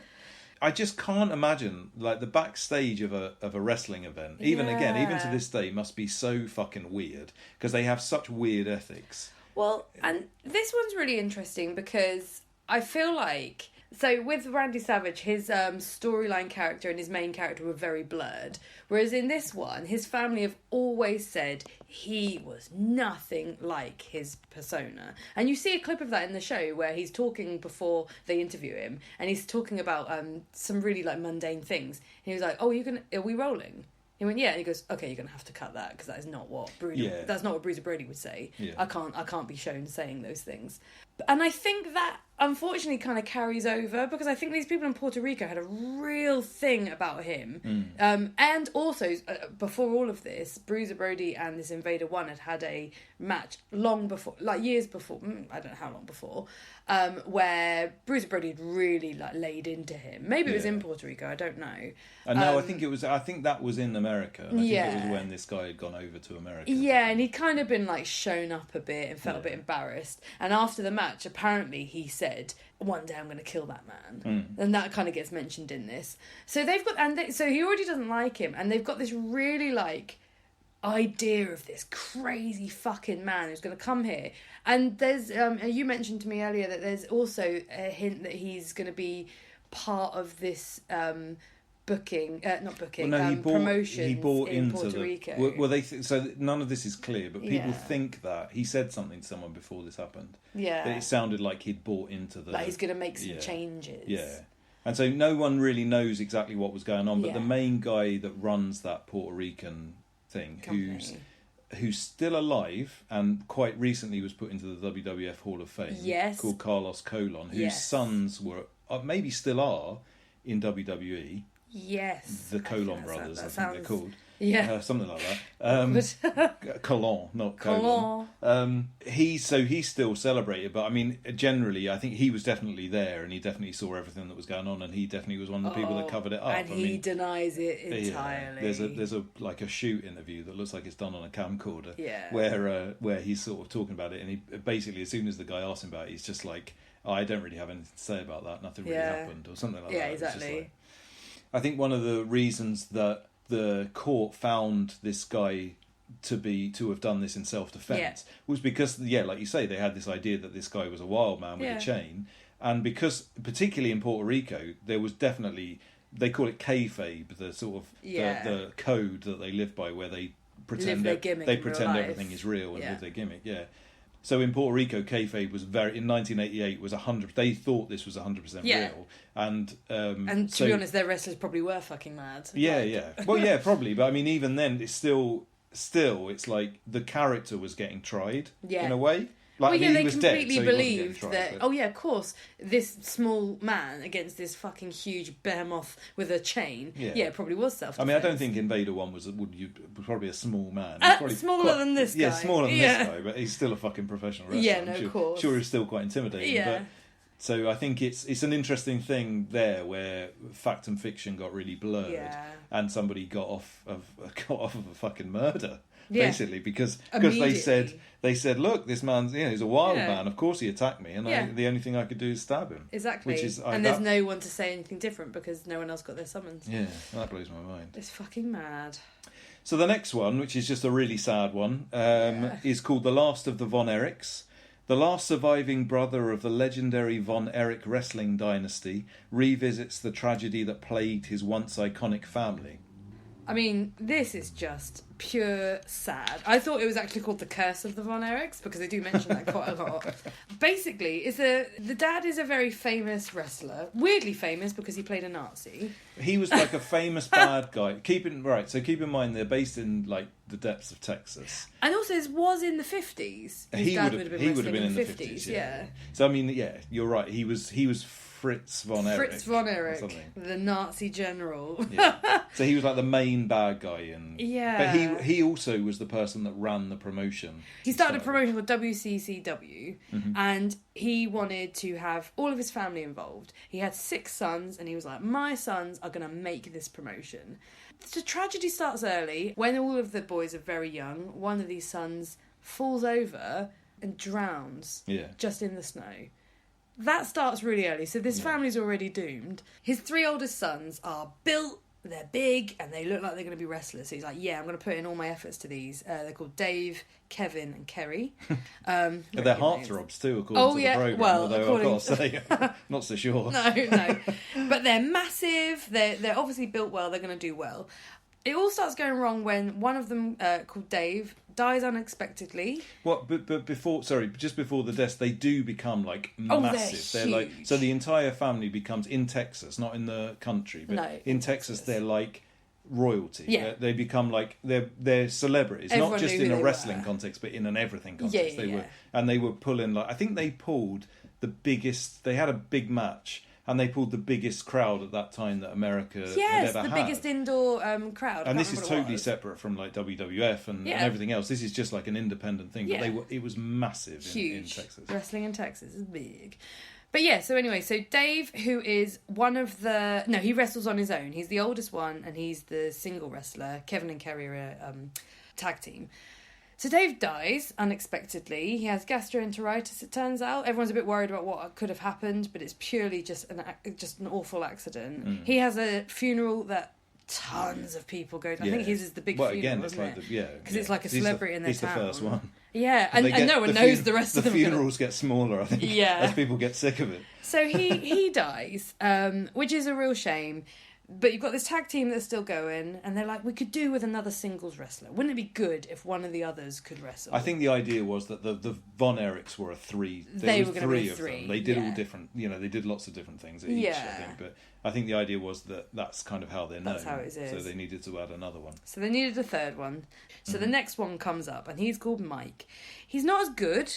I just can't imagine, like, the backstage of a wrestling event, even to this day, must be so fucking weird, because they have such weird ethics. Well, and this one's really interesting because I feel like, so with Randy Savage, his storyline character and his main character were very blurred. Whereas in this one, his family have always said he was nothing like his persona. And you see a clip of that in the show where he's talking before they interview him, and he's talking about some really, like, mundane things. And he was like, "Oh, are we rolling?" He went, "Yeah," and he goes, "Okay, you're gonna have to cut that because that is not what that's not what Bruiser Brody would say. Yeah. I can't be shown saying those things." And I think that unfortunately kind of carries over, because I think these people in Puerto Rico had a real thing about him. And also, before all of this, Bruiser Brody and this Invader One had a match long before, like years before, I don't know how long before, where Bruiser Brody had really, like, laid into him. Maybe it was in Puerto Rico, I don't know. No, I think that was in America. And I think it was when this guy had gone over to America. Yeah, and he'd kind of been, like, shown up a bit and felt a bit embarrassed. And after the match, apparently he said, "One day I'm going to kill that man." And that kind of gets mentioned in this. So they've got, so he already doesn't like him, and they've got this really, like, idea of this crazy fucking man who's going to come here. And there's, you mentioned to me earlier that there's also a hint that he's going to be part of this promotion. He bought in into Puerto Rico. Well, so none of this is clear, but people think that he said something to someone before this happened. Yeah, that it sounded like he'd bought into the. Like he's going to make some changes. Yeah, and so no one really knows exactly what was going on. But the main guy that runs that Puerto Rican thing, who's still alive and quite recently was put into the WWF Hall of Fame. Yes, called Carlos Colon, whose sons were maybe still are in WWE. Yes, the Colon brothers, I think they're called. Yeah, something like that. Colon, not Colon. He's still celebrated, but I mean, generally, I think he was definitely there, and he definitely saw everything that was going on, and he definitely was one of the people that covered it up. And he denies it entirely. There's a shoot interview that looks like it's done on a camcorder. Yeah. Where he's sort of talking about it, and he basically, as soon as the guy asks him about it, he's just like, "Oh, I don't really have anything to say about that. Nothing really happened," or something like that. Yeah, exactly. I think one of the reasons that the court found this guy to have done this in self-defense was because, like you say, they had this idea that this guy was a wild man with a chain, and because, particularly in Puerto Rico, there was definitely, they call it kayfabe, the sort of the code that they live by, where they pretend everything is real and live their gimmick. Yeah. So in Puerto Rico, kayfabe was in 1988 was 100. They thought this was 100% real, and to be honest, their wrestlers probably were fucking mad. Yeah. Well, yeah, probably, but I mean, even then, it's still, it's like the character was getting tried in a way. Like, they was completely dead, so believed that. But... Oh yeah, of course, this small man against this fucking huge behemoth with a chain. Yeah, probably was self-defense. I mean, I don't think Invader One was probably a small man. Smaller than this guy. Yeah, smaller than this guy, but he's still a fucking professional wrestler. Yeah, of course. Sure, he's still quite intimidating. Yeah. So I think it's an interesting thing there where fact and fiction got really blurred, and somebody got off of a fucking murder. Basically, because they said, look, this man's he's a wild man. Of course, he attacked me, and the only thing I could do is stab him. Exactly, and there's no one to say anything different because no one else got their summons. Yeah, that blows my mind. It's fucking mad. So the next one, which is just a really sad one, is called The Last of the Von Erichs. The last surviving brother of the legendary Von Erich wrestling dynasty revisits the tragedy that plagued his once iconic family. I mean, this is just pure sad. I thought it was actually called The Curse of the Von Erichs because they do mention that quite a lot. Basically, the dad is a very famous wrestler. Weirdly famous because he played a Nazi. He was like a famous bad guy. Keep in mind they're based in like the depths of Texas. And also it was in the 50s. He would have been in the 50s, yeah. So I mean, you're right. He was Fritz von Erich. Fritz von Erich, the Nazi general. Yeah. So he was like the main bad guy, but he also was the person that ran the promotion. He started a promotion called WCCW, and he wanted to have all of his family involved. He had 6 sons, and he was like, my sons are going to make this promotion. The tragedy starts early. When all of the boys are very young, one of these sons falls over and drowns just in the snow. That starts really early, so this family's already doomed. His 3 oldest sons are built, they're big, and they look like they're going to be wrestlers. So he's like, I'm going to put in all my efforts to these. They're called Dave, Kevin, and Kerry. They're heartthrobs too, according to the programme. Well, although I've got to say, not so sure. No. But they're massive, they're obviously built well, they're going to do well. It all starts going wrong when one of them, called Dave, dies unexpectedly. What? But before the death, they do become like massive. They're like, so the entire family becomes in Texas, not in the country, but in Texas, they're like royalty. Yeah. They become like they're celebrities, Everyone not just knew in who a they wrestling were. context, but in an everything context. They were pulling like I think they pulled the biggest. They had a big match. And they pulled the biggest crowd at that time that America had ever had. Biggest indoor crowd. And this is totally separate from like WWF and everything else. This is just like an independent thing. Yeah. But it was massive in Texas. Wrestling in Texas is big. But so Dave, who is one of the... No, he wrestles on his own. He's the oldest one and he's the single wrestler. Kevin and Kerry are a tag team. So Dave dies unexpectedly. He has gastroenteritis, it turns out. Everyone's a bit worried about what could have happened, but it's purely just an awful accident. He has a funeral that tons of people go to. I think his is the big funeral, again, isn't it's like it? Because it's like a celebrity in their town. He's the first one. Yeah, and no one knows the rest of them. The funerals get smaller, I think, as people get sick of it. So he dies, which is a real shame. But you've got this tag team that's still going, and they're like, we could do with another singles wrestler. Wouldn't it be good if one of the others could wrestle? I think the idea was that the Von Erichs were a 3. They were going to be 3 of them. They did all different, they did lots of different things at each, I think. But I think the idea was that that's kind of how they're known. That's how it is. So they needed to add another one. So they needed a third one. So the next one comes up, and he's called Mike. He's not as good,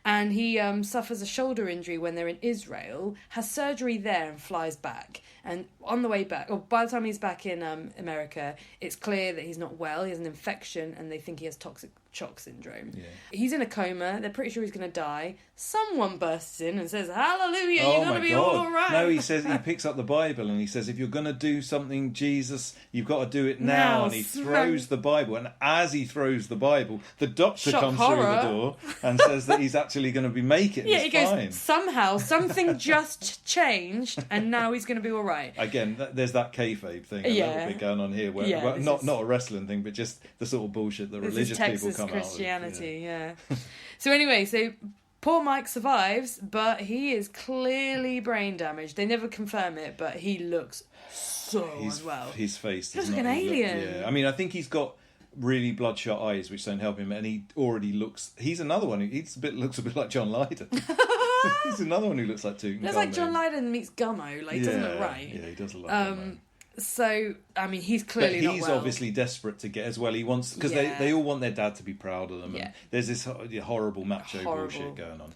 and he suffers a shoulder injury when they're in Israel, has surgery there and flies back. And on the way back, or by the time he's back in America, it's clear that he's not well. He has an infection, and they think he has toxic shock syndrome. Yeah. He's in a coma. They're pretty sure he's going to die. Someone bursts in and says, "Hallelujah, you're going to be all right." No, he picks up the Bible and he says, if you're going to do something, Jesus, you've got to do it now. And he throws the Bible. And as he throws the Bible, the doctor comes through the door and says that he's actually going to be making it. Yeah, he goes, somehow something just changed and now he's going to be all right. Again, there's that kayfabe thing a little bit going on here. Where, not a wrestling thing, but just the sort of bullshit that religious people come Christianity, out with. So anyway, poor Mike survives, but he is clearly brain damaged. They never confirm it, but he looks unwell. His face looks like an alien. Yeah, I mean, I think he's got really bloodshot eyes, which don't help him, and he already looks. He's another one who looks a bit like John Lydon. He's another one who looks like Tutankhamun. Looks like John Lydon meets Gummo. Like, doesn't look right. Yeah, he does look like Gummo. So, I mean, he's clearly not well. He's obviously desperate to get as well. He wants... Because they all want their dad to be proud of them. And there's this horrible macho bullshit going on.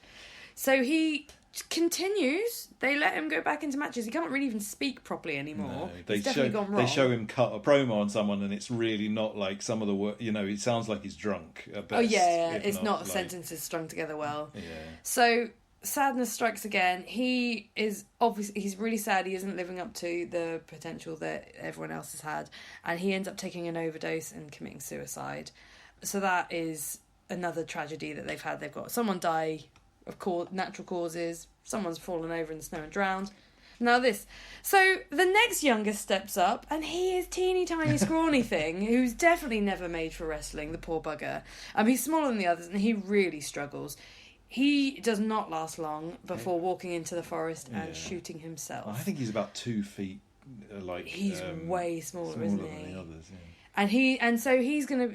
So he continues. They let him go back into matches. He can't really even speak properly anymore. No, He's definitely gone wrong. They show him cut a promo on someone and it's really not like some of the work... it sounds like he's drunk at best. It's not sentences strung together well. Yeah. So... sadness strikes again. He is obviously, he's really sad. He isn't living up to the potential that everyone else has had, and he ends up taking an overdose and committing suicide. So that is another tragedy that they've had. They've got someone die of natural causes, someone's fallen over in the snow and drowned. Now this. So the next youngest steps up, and he is teeny tiny scrawny thing who's definitely never made for wrestling, the poor bugger. He's smaller than the others, and he really struggles. He does not last long before walking into the forest and shooting himself. I think he's about 2 feet. He's way smaller, isn't he? Than the others. Yeah. And so he's gonna,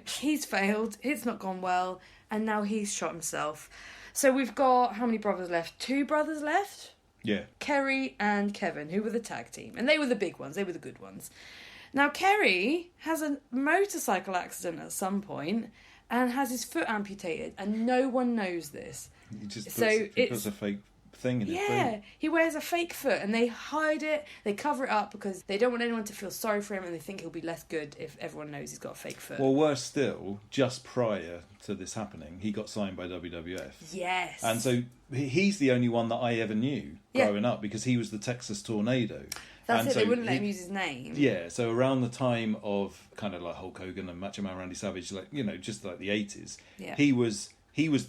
he's failed. It's not gone well, and now he's shot himself. So we've got how many brothers left? 2 brothers left. Yeah. Kerry and Kevin, who were the tag team, and they were the big ones. They were the good ones. Now Kerry has a motorcycle accident at some point and has his foot amputated, and no one knows this. He just puts a fake thing in his boot. Yeah, he wears a fake foot, and they hide it, they cover it up because they don't want anyone to feel sorry for him, and they think he'll be less good if everyone knows he's got a fake foot. Well, worse still, just prior to this happening, he got signed by WWF. Yes. And so he's the only one that I ever knew growing up, because he was the Texas Tornado. That's it, they wouldn't let him use his name. Yeah, so around the time of kind of like Hulk Hogan and Macho Man Randy Savage, like, just like the 80s, he was,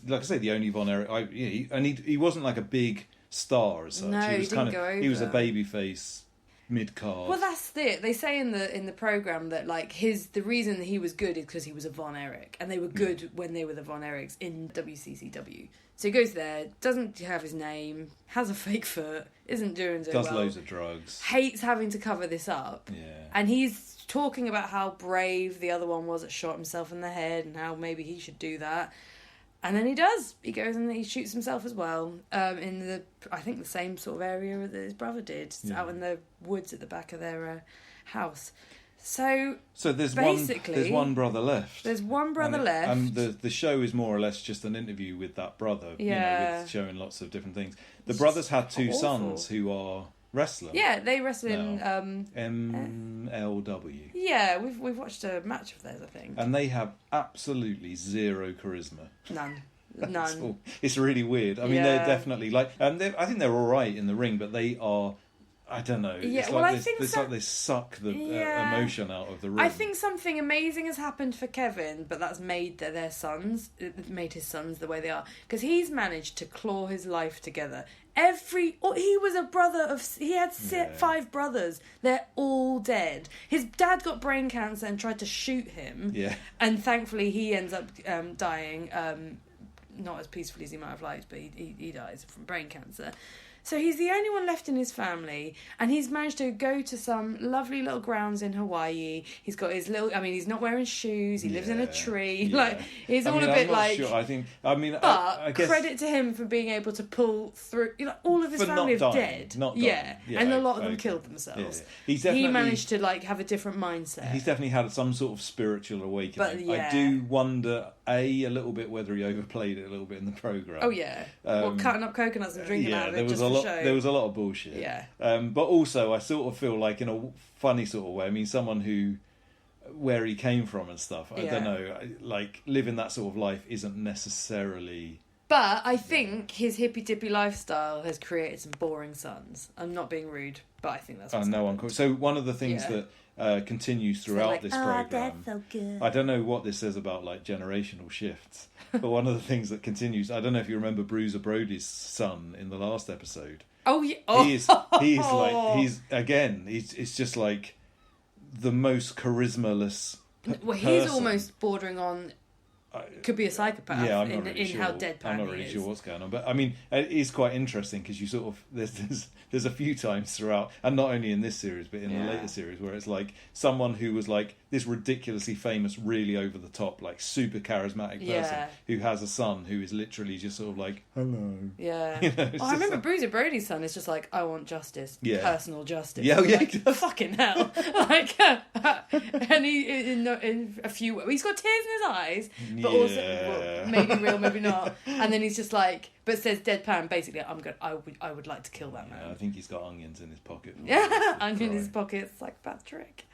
like I say, the only Von Erich, he wasn't like a big star as such. No, he was didn't go over. He was a babyface mid-card. Well, that's it. They say in the program that like the reason that he was good is because he was a Von Erich, and they were good when they were the Von Erichs in WCCW. So he goes there, doesn't have his name, has a fake foot, isn't doing so well. Does loads of drugs. Hates having to cover this up. Yeah. And he's talking about how brave the other one was that shot himself in the head, and how maybe he should do that. And then he does. He goes and he shoots himself as well, in I think the same sort of area that his brother did, out in the woods at the back of their house. So there's basically one brother left. There's one brother left. And the show is more or less just an interview with that brother, with showing lots of different things. The brothers had 2 sons who are wrestlers. Yeah, they wrestle in MLW. Yeah, we've watched a match of theirs, I think. And they have absolutely zero charisma. None. It's really weird. I mean, they're definitely like, I think they're all right in the ring, but they are, I don't know. Yeah, it's well, like I think it's like they suck the emotion out of the ring. I think something amazing has happened for Kevin, but that's made their sons, it made his sons the way they are, because he's managed to claw his life together. He was a brother he had 5 brothers. They're all dead. His dad got brain cancer and tried to shoot him. Yeah. And thankfully he ends up dying, not as peacefully as he might have liked, but he dies from brain cancer. So he's the only one left in his family, and he's managed to go to some lovely little grounds in Hawaii. He's got his little, he's not wearing shoes, he lives in a tree. Yeah. Like, he's all a bit like... Sure. I guess, credit to him for being able to pull through, all of his family are dead. Not dying. Yeah, and a lot of them killed themselves. Yeah. He managed to, have a different mindset. He's definitely had some sort of spiritual awakening. But, I do wonder, a little bit whether he overplayed it a little bit in the programme. Oh, yeah. Cutting up coconuts and drinking out of it just for show. There was a lot of bullshit. Yeah. But also, I sort of feel like, in a funny sort of way, someone where he came from and stuff, I don't know, like, living that sort of life isn't necessarily... But I think his hippy-dippy lifestyle has created some boring sons. I'm not being rude, but I think that's what's happened. So one of the things that continues throughout this programme... that's so good. I don't know what this says about, like, generational shifts, but one of the things that continues... I don't know if you remember Bruiser Brody's son in the last episode. Oh, yeah. Oh. It's just like the most charismaless he's almost bordering on... Could be a psychopath I'm not really sure. How deadpan I'm not really sure what's going on, but it is quite interesting because you sort of there's a few times throughout, and not only in this series but in the later series, where it's like someone who was like this ridiculously famous, really over the top, like super charismatic person who has a son who is literally just sort of like, hello. Yeah. I remember Bruiser Brody's son is just like, I want justice, personal justice. Yeah, like, fucking hell. Like, and he in a few, he's got tears in his eyes. But also, maybe real, maybe not. And then he's just like, but says deadpan, basically, I would like to kill that man. I think he's got onions in his pocket. Yeah, onions in his pocket, psychopath trick.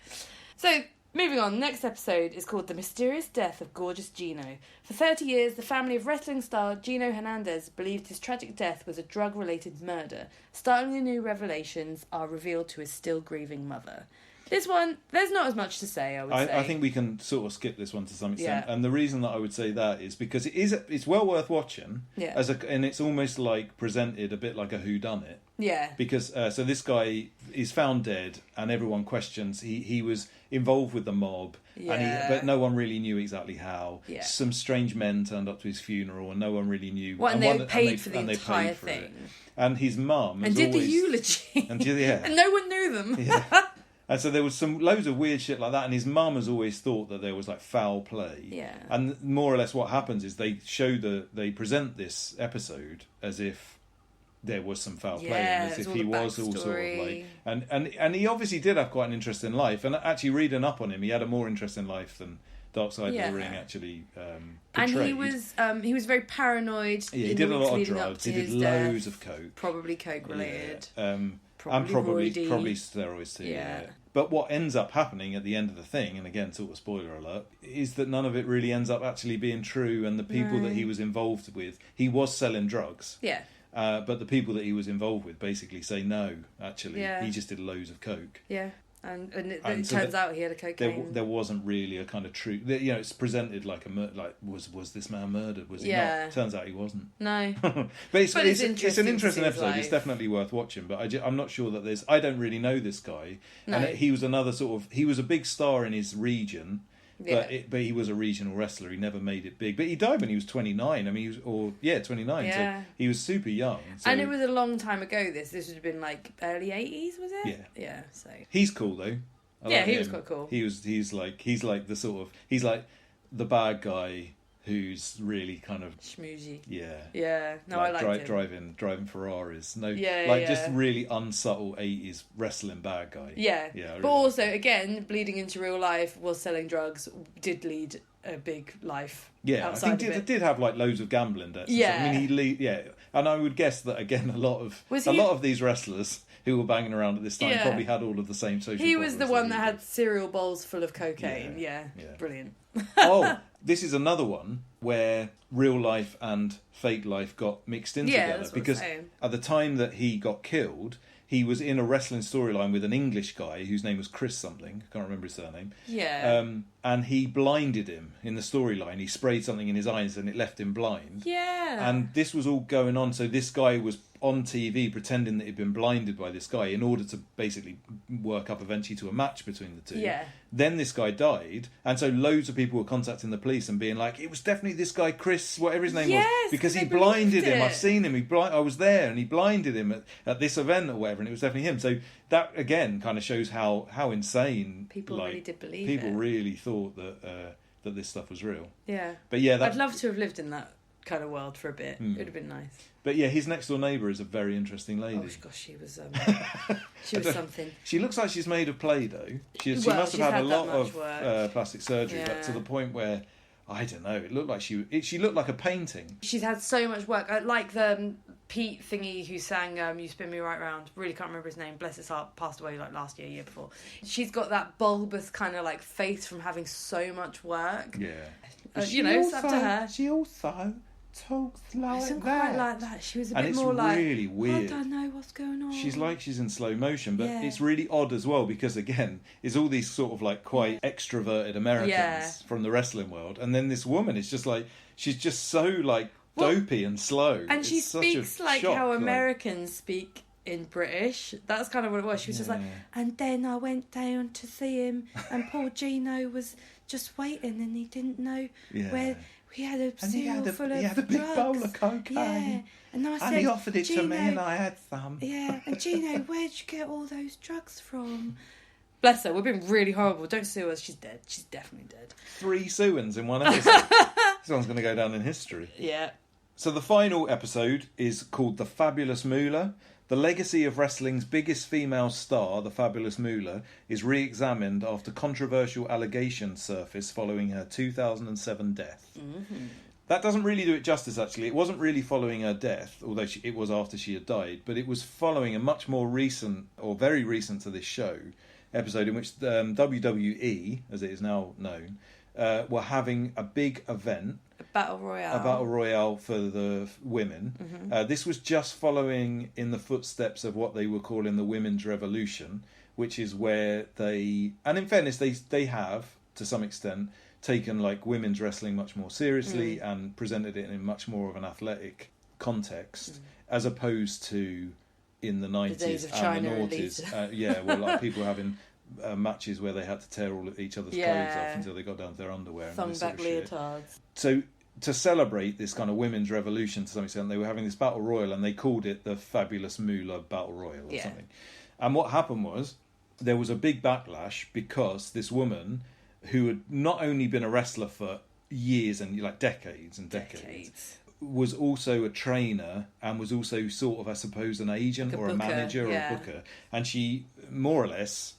So Moving on, next episode is called The Mysterious Death of Gorgeous Gino. For 30 years, the family of wrestling star Gino Hernandez believed his tragic death was a drug-related murder. Startlingly new revelations are revealed to his still grieving mother. This one, there's not as much to say, I would say. I think we can sort of skip this one to some extent. Yeah. And the reason that I would say that is because it's well worth watching. Yeah. And it's almost like presented a bit like a whodunit. Yeah. Because, so this guy is found dead and everyone questions. He was involved with the mob, but no one really knew exactly how. Yeah. Some strange men turned up to his funeral and no one really knew. What, and they paid for the entire thing. And his mum and did the eulogy. And no one knew them. Yeah. And so there was loads of weird shit like that, and his mum has always thought that there was like foul play. Yeah. And more or less what happens is they present this episode as if there was some foul play, and as if he was all sort of like, and he obviously did have quite an interesting life. And actually reading up on him, he had a more interesting life than Dark Side of the Ring actually portrayed. And he was very paranoid. Yeah, he did a lot of drugs. He did loads of coke, probably coke related. Yeah. Probably steroids too. Yeah. But what ends up happening at the end of the thing, and again, sort of spoiler alert, is that none of it really ends up actually being true. And the people that he was involved with, he was selling drugs. Yeah. But the people that he was involved with basically say no. Actually, he just did loads of coke. Yeah. And it turns out he had a cocaine. There wasn't really a kind of true. You know, it's presented like was this man murdered? Was he not? Turns out he wasn't. No. but it's an interesting episode. Life. It's definitely worth watching. But I'm not sure that there's. I don't really know this guy. No. And he was another sort of. He was a big star in his region. Yeah. But he was a regional wrestler. He never made it big. But he died when he was 29. I mean, 29. Yeah. So he was super young. So. And it was a long time ago. This would have been like early 80s, was it? Yeah. Yeah. So he's cool though. He was quite cool. He's like the sort of he's like the bad guy who's really kind of schmoozy. Yeah. Yeah. No, like I liked him. driving Ferraris. No. Yeah. Just really unsubtle 80s wrestling bad guy. Yeah. Yeah. But also, again, bleeding into real life, was selling drugs, did lead a big life. Yeah, I think did have like loads of gambling debts. Yeah. I mean, and I would guess that again, a lot of these wrestlers who were banging around at this time probably had all of the same social. He was the one that had cereal bowls full of cocaine. Yeah. Brilliant. This is another one where real life and fake life got mixed in together because at the time that he got killed, he was in a wrestling storyline with an English guy whose name was Chris something. I can't remember his surname. Yeah. And he blinded him in the storyline. He sprayed something in his eyes and it left him blind. Yeah. And this was all going on. So this guy was on TV pretending that he'd been blinded by this guy in order to basically work up eventually to a match between the two. Yeah. Then this guy died, and so loads of people were contacting the police and being like, it was definitely this guy Chris, whatever his name was, because he blinded him. I've seen him. I was there, and he blinded him at this event or whatever, and it was definitely him. So that again kind of shows how insane people really did believe people really thought that this stuff was real. Yeah. But yeah, I'd love to have lived in that kind of world for a bit. It would have been nice. But yeah, his next door neighbour is a very interesting lady. Oh gosh, she was something. She looks like she's made of Play-Doh. She must have had a lot of plastic surgery, but to the point where I don't know. It looked like she looked like a painting. She's had so much work. Like the Pete thingy who sang "You Spin Me Right Round." Really can't remember his name. Bless his heart. Passed away like last year before. She's got that bulbous kind of like face from having so much work. Yeah. It's up to her. She also talks like Wasn't that. quite like that. She was a and bit it's more like, really weird. I don't know what's going on. She's like she's in slow motion, but it's really odd as well because again, it's all these sort of like quite extroverted Americans from the wrestling world, and then this woman is just like she's just so like dopey and slow, and she speaks like how Americans speak in British. That's kind of what it was. She was just like, and then I went down to see him, and poor Gino was just waiting, and he didn't know where. We had a cereal full of he had a big drugs. bowl of cocaine. Yeah. And I said, he offered it Gino, to me and I had some. Yeah, and Gino, where'd you get all those drugs from? Bless her, we're being really horrible. Don't sue us, she's dead. She's definitely dead. 3 sue-ins in one episode. This one's going to go down in history. Yeah. So the final episode is called The Fabulous Moolah. The legacy of wrestling's biggest female star, the Fabulous Moolah, is re-examined after controversial allegations surfaced following her 2007 death. Mm-hmm. That doesn't really do it justice, actually. It wasn't really following her death, although it was after she had died, but it was following a much more recent, or very recent to this show, episode in which WWE, as it is now known, were having a big event. A battle royale. A battle royale for the women. Mm-hmm. This was just following in the footsteps of what they were calling the Women's Revolution, which is where they, and in fairness, they have, to some extent, taken like women's wrestling much more seriously and presented it in much more of an athletic context, as opposed to in the 90s days of and China the and noughties. Well, like people having matches where they had to tear all each other's clothes off until they got down to their underwear. And Thong this sort back of shit. leotards. So to celebrate this kind of women's revolution to some extent, they were having this battle royal and they called it the Fabulous Moolah Battle Royal or something. And what happened was there was a big backlash because this woman who had not only been a wrestler for years and like decades and decades, was also a trainer and was also sort of, I suppose, an agent or a manager or a booker. And she more or less,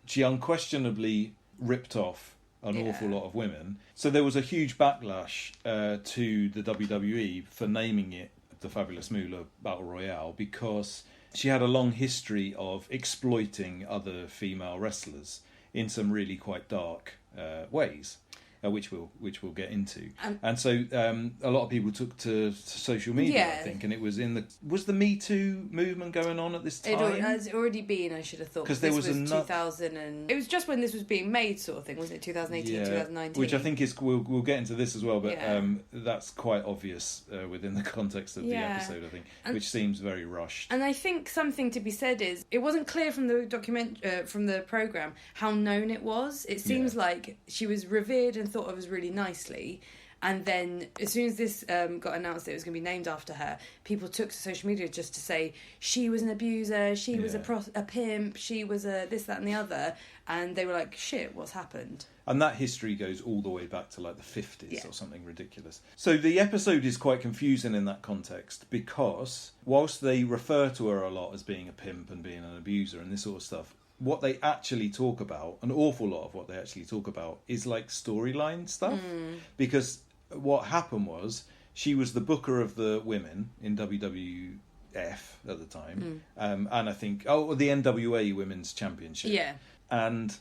she unquestionably ripped off an awful lot of women. So there was a huge backlash to the WWE for naming it the Fabulous Moolah Battle Royale because she had a long history of exploiting other female wrestlers in some really quite dark ways, which we'll get into. And so a lot of people took to social media, I think, and it was was the Me Too movement going on at this time? It has already been, I should have thought, because this was 2000 and... It was just when this was being made sort of thing, wasn't it? 2018, 2019. Which I think is, we'll get into this as well, but that's quite obvious within the context of the episode, I think, which seems very rushed. And I think something to be said is, it wasn't clear from the from the programme how known it was. It seems like she was revered and thought of as really nicely, and then as soon as this got announced that it was going to be named after her, people took to social media just to say she was an abuser, she was a pimp, she was a this, that and the other, and they were like, shit, what's happened? And that history goes all the way back to like the 50s or something ridiculous. So the episode is quite confusing in that context because whilst they refer to her a lot as being a pimp and being an abuser and this sort of stuff, what they actually talk about, an awful lot of what they actually talk about, is like storyline stuff. Because what happened was she was the booker of the women in WWF at the time, and I think the NWA Women's Championship. Yeah, and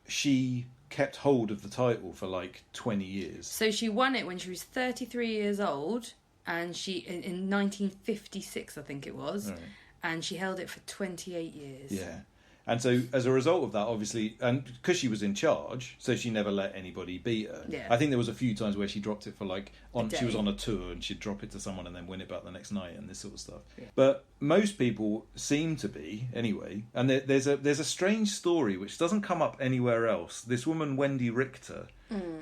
she kept hold of the title for like 20 years. So she won it when she was 33 years old, and she in 1956, I think it was, and she held it for 28 years. Yeah. And so, as a result of that, obviously, and because she was in charge, so she never let anybody beat her. Yeah. I think there was a few times where she dropped it for she was on a tour and she'd drop it to someone and then win it back the next night and this sort of stuff. Yeah. But most people seem to be, anyway. And there's a strange story which doesn't come up anywhere else. This woman, Wendy Richter,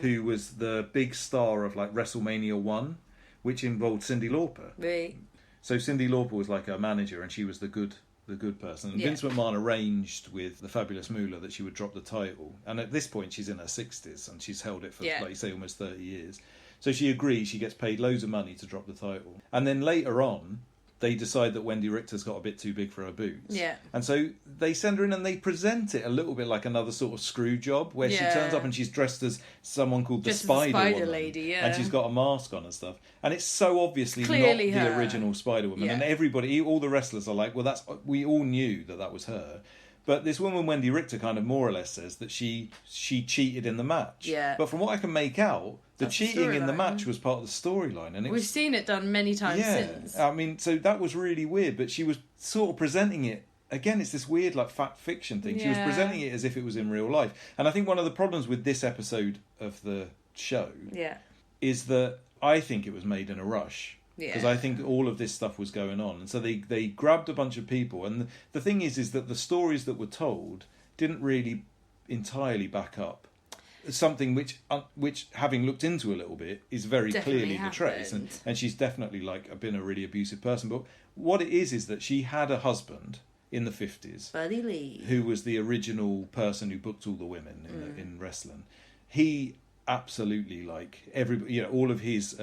who was the big star of like WrestleMania 1, which involved Cyndi Lauper. Right. So Cyndi Lauper was like a manager and she was the good person. And Vince McMahon arranged with the Fabulous Moolah that she would drop the title. And at this point, she's in her 60s and she's held it for, like you say, almost 30 years. So she agrees, she gets paid loads of money to drop the title. And then later on, they decide that Wendy Richter's got a bit too big for her boots. Yeah. And so they send her in and they present it a little bit like another sort of screw job where she turns up and she's dressed as someone called the Spider Woman. Lady, and she's got a mask on and stuff. And it's so obviously clearly not her. The original Spider Woman. And everybody, all the wrestlers are like, well, we all knew that was her. But this woman, Wendy Richter, kind of more or less says that she cheated in the match. Yeah. But from what I can make out, the cheating in the match was part of the storyline. And we've seen it done many times since. I mean, so that was really weird. But she was sort of presenting it, again, it's this weird like fact fiction thing. She was presenting it as if it was in real life. And I think one of the problems with this episode of the show is that I think it was made in a rush. Because I think all of this stuff was going on. And so they grabbed a bunch of people. And the thing is that the stories that were told didn't really entirely back up something which having looked into a little bit, is very clearly the trace. And she's definitely been a really abusive person. But what it is that she had a husband in the 50s, Buddy Lee, who was the original person who booked all the women in wrestling. He absolutely everybody, all of his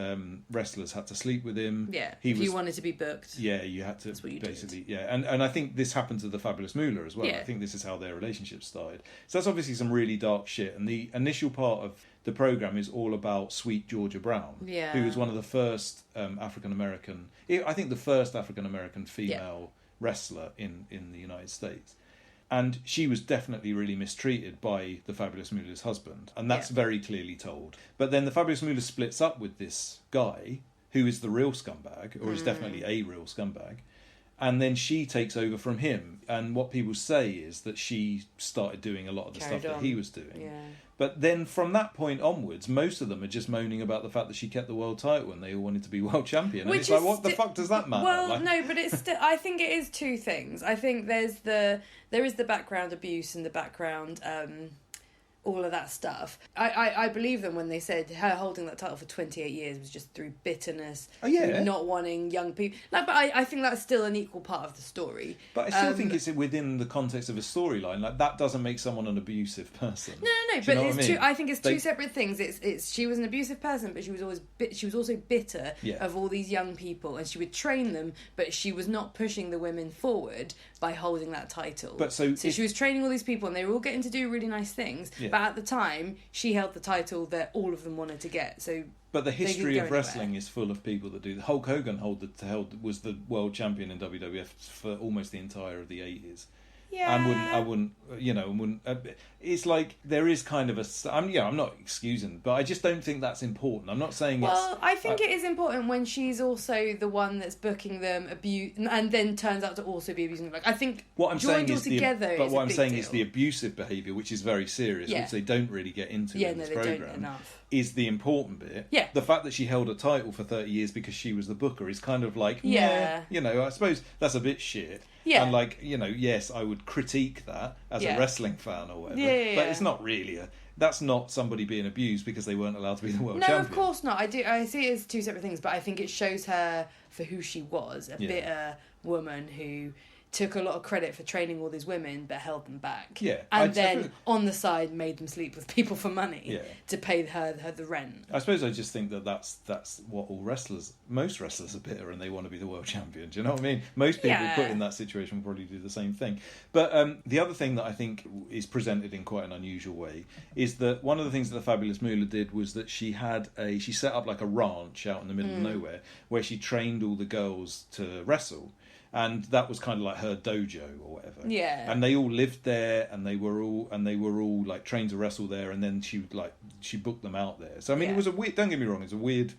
wrestlers had to sleep with him. Yeah, if you wanted to be booked. Yeah, you had to. That's what you basically did. Yeah, and I think this happened to the Fabulous Moolah as well. Yeah. I think this is how their relationship started. So that's obviously some really dark shit. And the initial part of the program is all about Sweet Georgia Brown, who was one of the first African American. I think the first African American female wrestler in the United States. And she was definitely really mistreated by the Fabulous Moolah's husband. And that's very clearly told. But then the Fabulous Moolah splits up with this guy, who is the real scumbag, or is definitely a real scumbag. And then she takes over from him. And what people say is that she started doing a lot of the stuff that he was doing. Yeah. But then from that point onwards, most of them are just moaning about the fact that she kept the world title and they all wanted to be world champion. And it's like, what the fuck does that matter? Well, no, but it's still, I think it is two things. I think there is the background abuse and the background all of that stuff. I believe them when they said her holding that title for 28 years was just through bitterness, through not wanting young people. Like, but I think that's still an equal part of the story. But I still think it's within the context of a storyline. Like, that doesn't make someone an abusive person. No. But it's two. I think it's two separate things. It's she was an abusive person, but she was also bitter of all these young people, and she would train them, but she was not pushing the women forward by holding that title. But so she was training all these people, and they were all getting to do really nice things. Yeah. But at the time, she held the title that all of them wanted to get. So. But the history of wrestling is full of people that do. Hulk Hogan was the world champion in WWF for almost the entire of the 80s. Yeah. I wouldn't. It's like there is kind of I'm not excusing, but I just don't think that's important. I'm not saying. I think it is important when she's also the one that's booking them, and then turns out to also be abusing them. Like, I think what I'm saying is what I'm saying is the abusive behaviour, which is very serious, which they don't really get into in this program. Is the important bit. Yeah. The fact that she held a title for 30 years because she was the booker is kind of like, I suppose that's a bit shit. Yeah. And like, yes, I would critique that as a wrestling fan or whatever. But it's not really that's not somebody being abused because they weren't allowed to be the world champion. No, of course not. I see it as two separate things, but I think it shows her for who she was, a bitter woman who took a lot of credit for training all these women but held them back. Yeah. And then on the side made them sleep with people for money to pay her the rent. I suppose I just think that's what most wrestlers are bitter and they want to be the world champion. Do you know what I mean? Most people put in that situation will probably do the same thing. But the other thing that I think is presented in quite an unusual way is that one of the things that the Fabulous Moolah did was that she set up like a ranch out in the middle of nowhere where she trained all the girls to wrestle. And that was kind of like her dojo or whatever. Yeah. And they all lived there, and they were all like trained to wrestle there. And then she booked them out there. So I mean, it was a weird. Don't get me wrong, it's a weird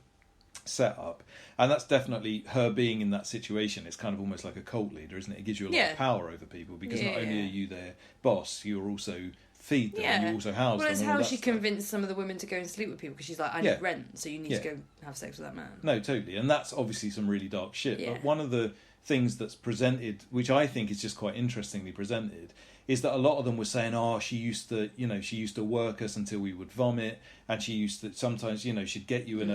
setup, and that's definitely her being in that situation. It's kind of almost like a cult leader, isn't it? It gives you a lot of power over people because not only are you their boss, you're also feed them and you also house them. Well, that's and all how that she stuff. convinced some of the women to go and sleep with people because she's like, I need rent, so you need to go have sex with that man. No, totally, and that's obviously some really dark shit. Yeah. But one of the things that's presented, which I think is just quite interestingly presented, is that a lot of them were saying, she used to work us until we would vomit, and she used to sometimes, she'd get you in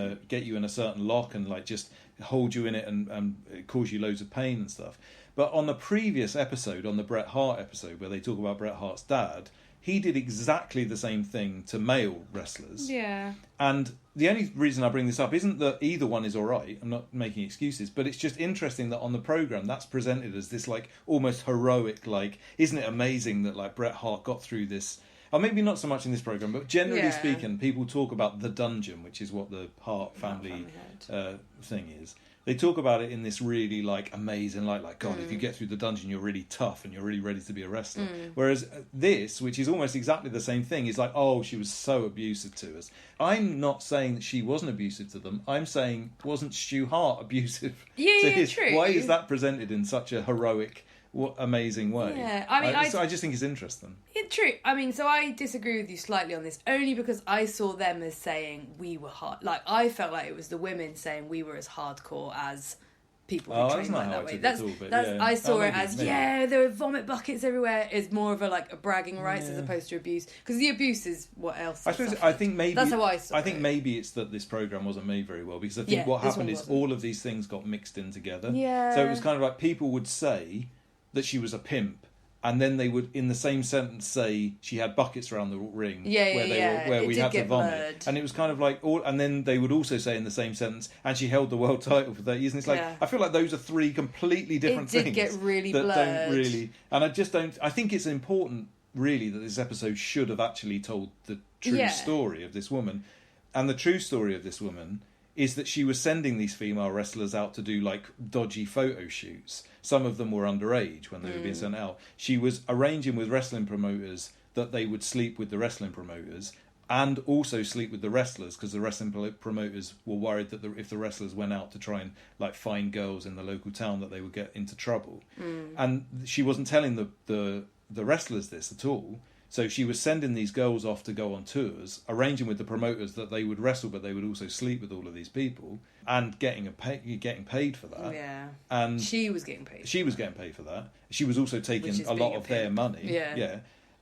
a certain lock and like just hold you in it and cause you loads of pain and stuff. But on the previous episode, on the Bret Hart episode, where they talk about Bret Hart's dad, he did exactly the same thing to male wrestlers. Yeah. And the only reason I bring this up isn't that either one is all right. I'm not making excuses, but it's just interesting that on the program that's presented as this like almost heroic, like, isn't it amazing that like Bret Hart got through this? Or maybe not so much in this program, but generally speaking, people talk about the dungeon, which is what the Hart family thing is. They talk about it in this really like amazing, like God, if you get through the dungeon, you're really tough and you're really ready to be a wrestler. Whereas this, which is almost exactly the same thing, is like, she was so abusive to us. I'm not saying that she wasn't abusive to them. I'm saying, wasn't Stu Hart abusive to his? True. Why is that presented in such a heroic, amazing way? Yeah, I mean, I just think it's interesting. True. I mean, so I disagree with you slightly on this, only because I saw them as saying we were hard. Like, I felt like it was the women saying we were as hardcore as people who train like that way. I saw it as there were vomit buckets everywhere. It's more of a bragging rights as opposed to abuse, because the abuse is what else. I think maybe that's how I saw it. I think maybe it's that this program wasn't made very well, because I think what happened is all of these things got mixed in together. Yeah. So it was kind of like people would say that she was a pimp, and then they would, in the same sentence, say she had buckets around the ring where we had to vomit. Blurred. And it was kind of like, and then they would also say in the same sentence, and she held the world title for 30 years. And it's like, I feel like those are three completely different things. It did get really that blurred. Don't really, and I just don't. I think it's important, really, that this episode should have actually told the true story of this woman, and the true story of this woman is that she was sending these female wrestlers out to do like dodgy photo shoots. Some of them were underage when they were being sent out. She was arranging with wrestling promoters that they would sleep with the wrestling promoters and also sleep with the wrestlers, because the wrestling promoters were worried that if the wrestlers went out to try and like find girls in the local town, that they would get into trouble. And she wasn't telling the wrestlers this at all. So she was sending these girls off to go on tours, arranging with the promoters that they would wrestle, but they would also sleep with all of these people, and getting paid for that. Yeah. And she was getting paid. She was getting paid for that. She was also taking a lot of their money. Yeah.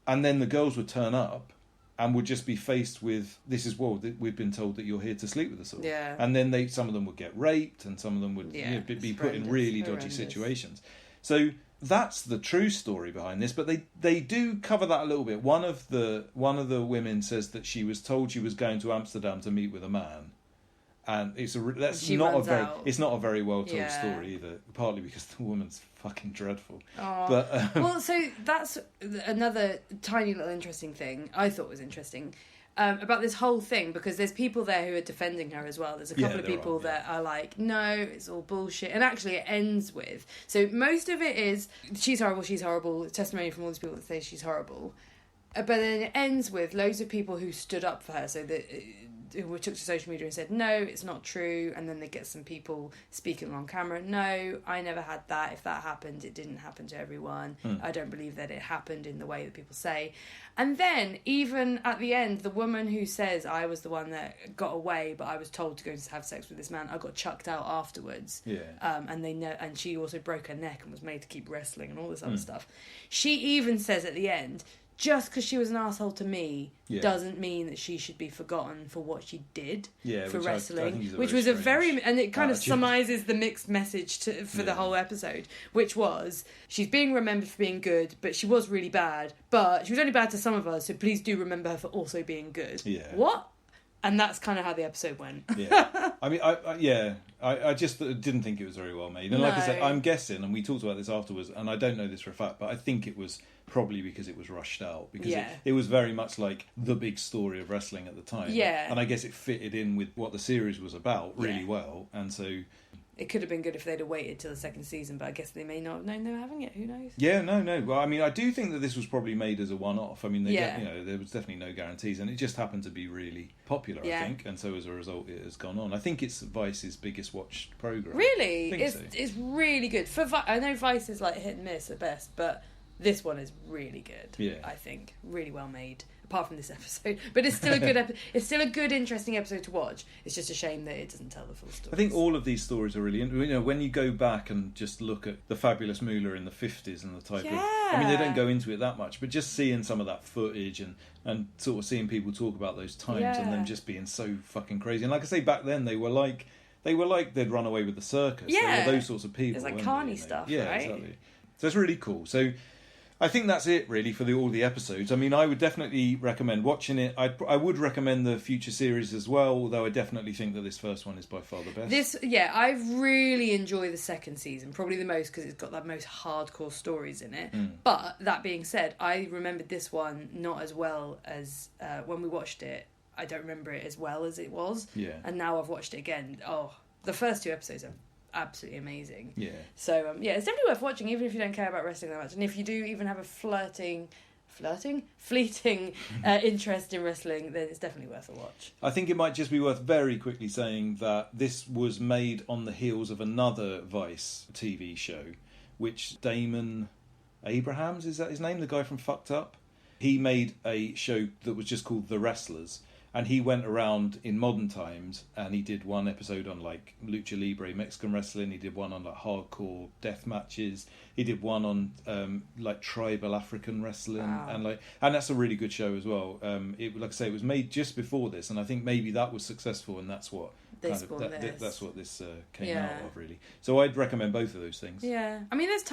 And then the girls would turn up and would just be faced with, this is, well, we've been told that you're here to sleep with us all. Yeah. And then some of them would get raped, and some of them would be put in really dodgy situations. So that's the true story behind this, but they do cover that a little bit. One of the women says that she was told she was going to Amsterdam to meet with a man, and it's not a very well told story either. Partly because the woman's fucking dreadful. Oh. But well, so that's another tiny little interesting thing I thought was interesting. About this whole thing, because there's people there who are defending her as well. There's a couple of people that are like, no, it's all bullshit. And actually it ends with, so most of it is, she's horrible, testimony from all these people that say she's horrible. But then it ends with loads of people who stood up for her, so that who took to social media and said, no, it's not true. And then they get some people speaking on camera, no, I never had that. If that happened, it didn't happen to everyone. I don't believe that it happened in the way that people say. And then, even at the end, the woman who says, I was the one that got away, but I was told to go and have sex with this man, I got chucked out afterwards. Yeah. And they know, and she also broke her neck and was made to keep wrestling and all this other stuff. She even says at the end, just because she was an asshole to me doesn't mean that she should be forgotten for what she did for wrestling. Which was a very, and it kind of summises the mixed message for the whole episode, which was, she's being remembered for being good, but she was really bad. But she was only bad to some of us, so please do remember her for also being good. Yeah. What? And that's kind of how the episode went. Yeah. I mean, I just didn't think it was very well made. And like I said, I'm guessing, and we talked about this afterwards, and I don't know this for a fact, but I think it was probably because it was rushed out. Because it was very much like the big story of wrestling at the time. Yeah. And I guess it fitted in with what the series was about really well. And so... It could have been good if they'd have waited till the second season, but I guess they may not have known they were having it. Who knows? Yeah, no. Well, I mean, I do think that this was probably made as a one-off. I mean, there was definitely no guarantees, and it just happened to be really popular, I think, and so as a result, it has gone on. I think it's Vice's biggest watched program. Really, it's really good. I know Vice is like hit and miss at best, but this one is really good. Yeah, I think really well made. Apart from this episode, but it's still a good it's still a good, interesting episode to watch. It's just a shame that it doesn't tell the full story. I think all of these stories are really, when you go back and just look at the Fabulous Moolah in the 50s and the type of, I mean, they don't go into it that much, but just seeing some of that footage and sort of seeing people talk about those times and them just being so fucking crazy. And like I say, back then they were like they'd run away with the circus. Yeah, they were those sorts of people. It's like carny stuff, yeah, right? Exactly. So it's really cool. So I think that's it really for all the episodes. I mean, I would definitely recommend watching it. I would recommend the future series as well, although I definitely think that this first one is by far the best. I really enjoy the second season, probably the most because it's got the most hardcore stories in it. But that being said, I remembered this one not as well as when we watched it. I don't remember it as well as it was. Yeah. And now I've watched it again. Oh, the first two episodes are absolutely amazing. Yeah. So it's definitely worth watching, even if you don't care about wrestling that much, and if you do even have a fleeting interest in wrestling, then it's definitely worth a watch. I think it might just be worth very quickly saying that this was made on the heels of another Vice TV show, which Damon Abrahams, is that his name, the guy from Fucked Up? He made a show that was just called The Wrestlers. And he went around in modern times and he did one episode on like lucha libre Mexican wrestling. He did one on like hardcore death matches. He did one on like tribal African wrestling. Wow. and that's a really good show as well. It, like I say, it was made just before this, and I think maybe that was successful, and that's what that's what this came out of, really. So I'd recommend both of those things. Yeah, I mean, there's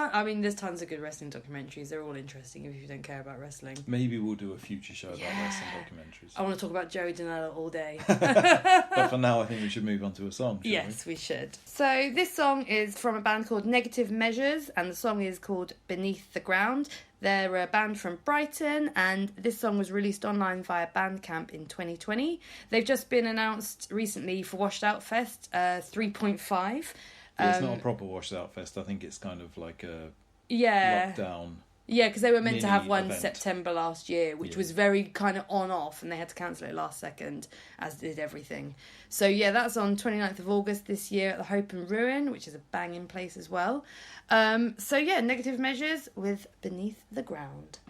tons of good wrestling documentaries. They're all interesting if you don't care about wrestling. Maybe we'll do a future show about wrestling documentaries. I want to talk about Joey Janela all day. But for now, I think we should move on to a song. Yes, we should. So this song is from a band called Negative Measures, and the song is called Beneath the Ground. They're a band from Brighton, and this song was released online via Bandcamp in 2020. They've just been announced recently for Washed Out Fest 3.5. It's not a proper Washed Out Fest. I think it's kind of like a lockdown. Yeah, because they were meant to have one event. September last year, which was very kind of on-off, and they had to cancel it last second, as did everything. So yeah, that's on 29th of August this year at the Hope and Ruin, which is a banging place as well. So yeah, Negative Measures with Beneath the Ground.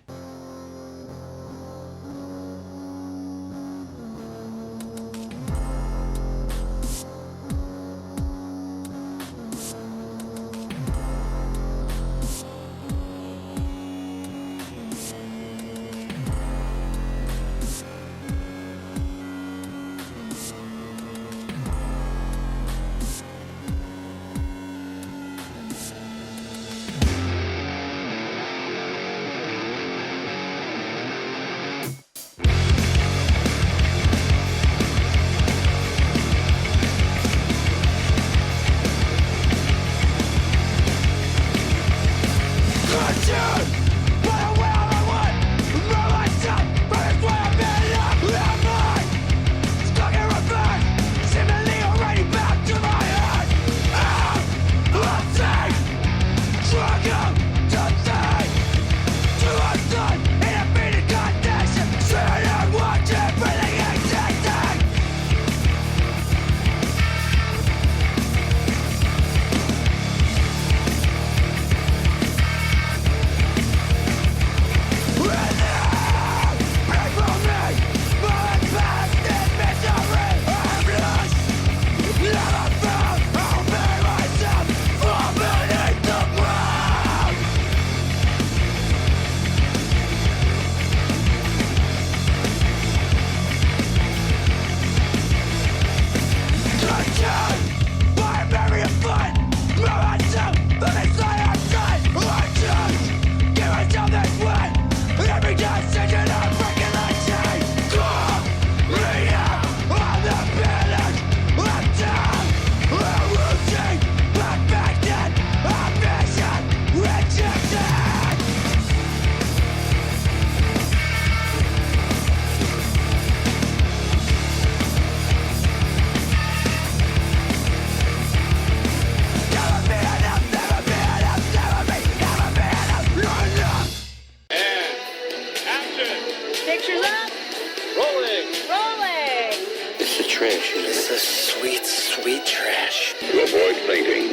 Trash. This is sweet, sweet trash. Avoid fainting.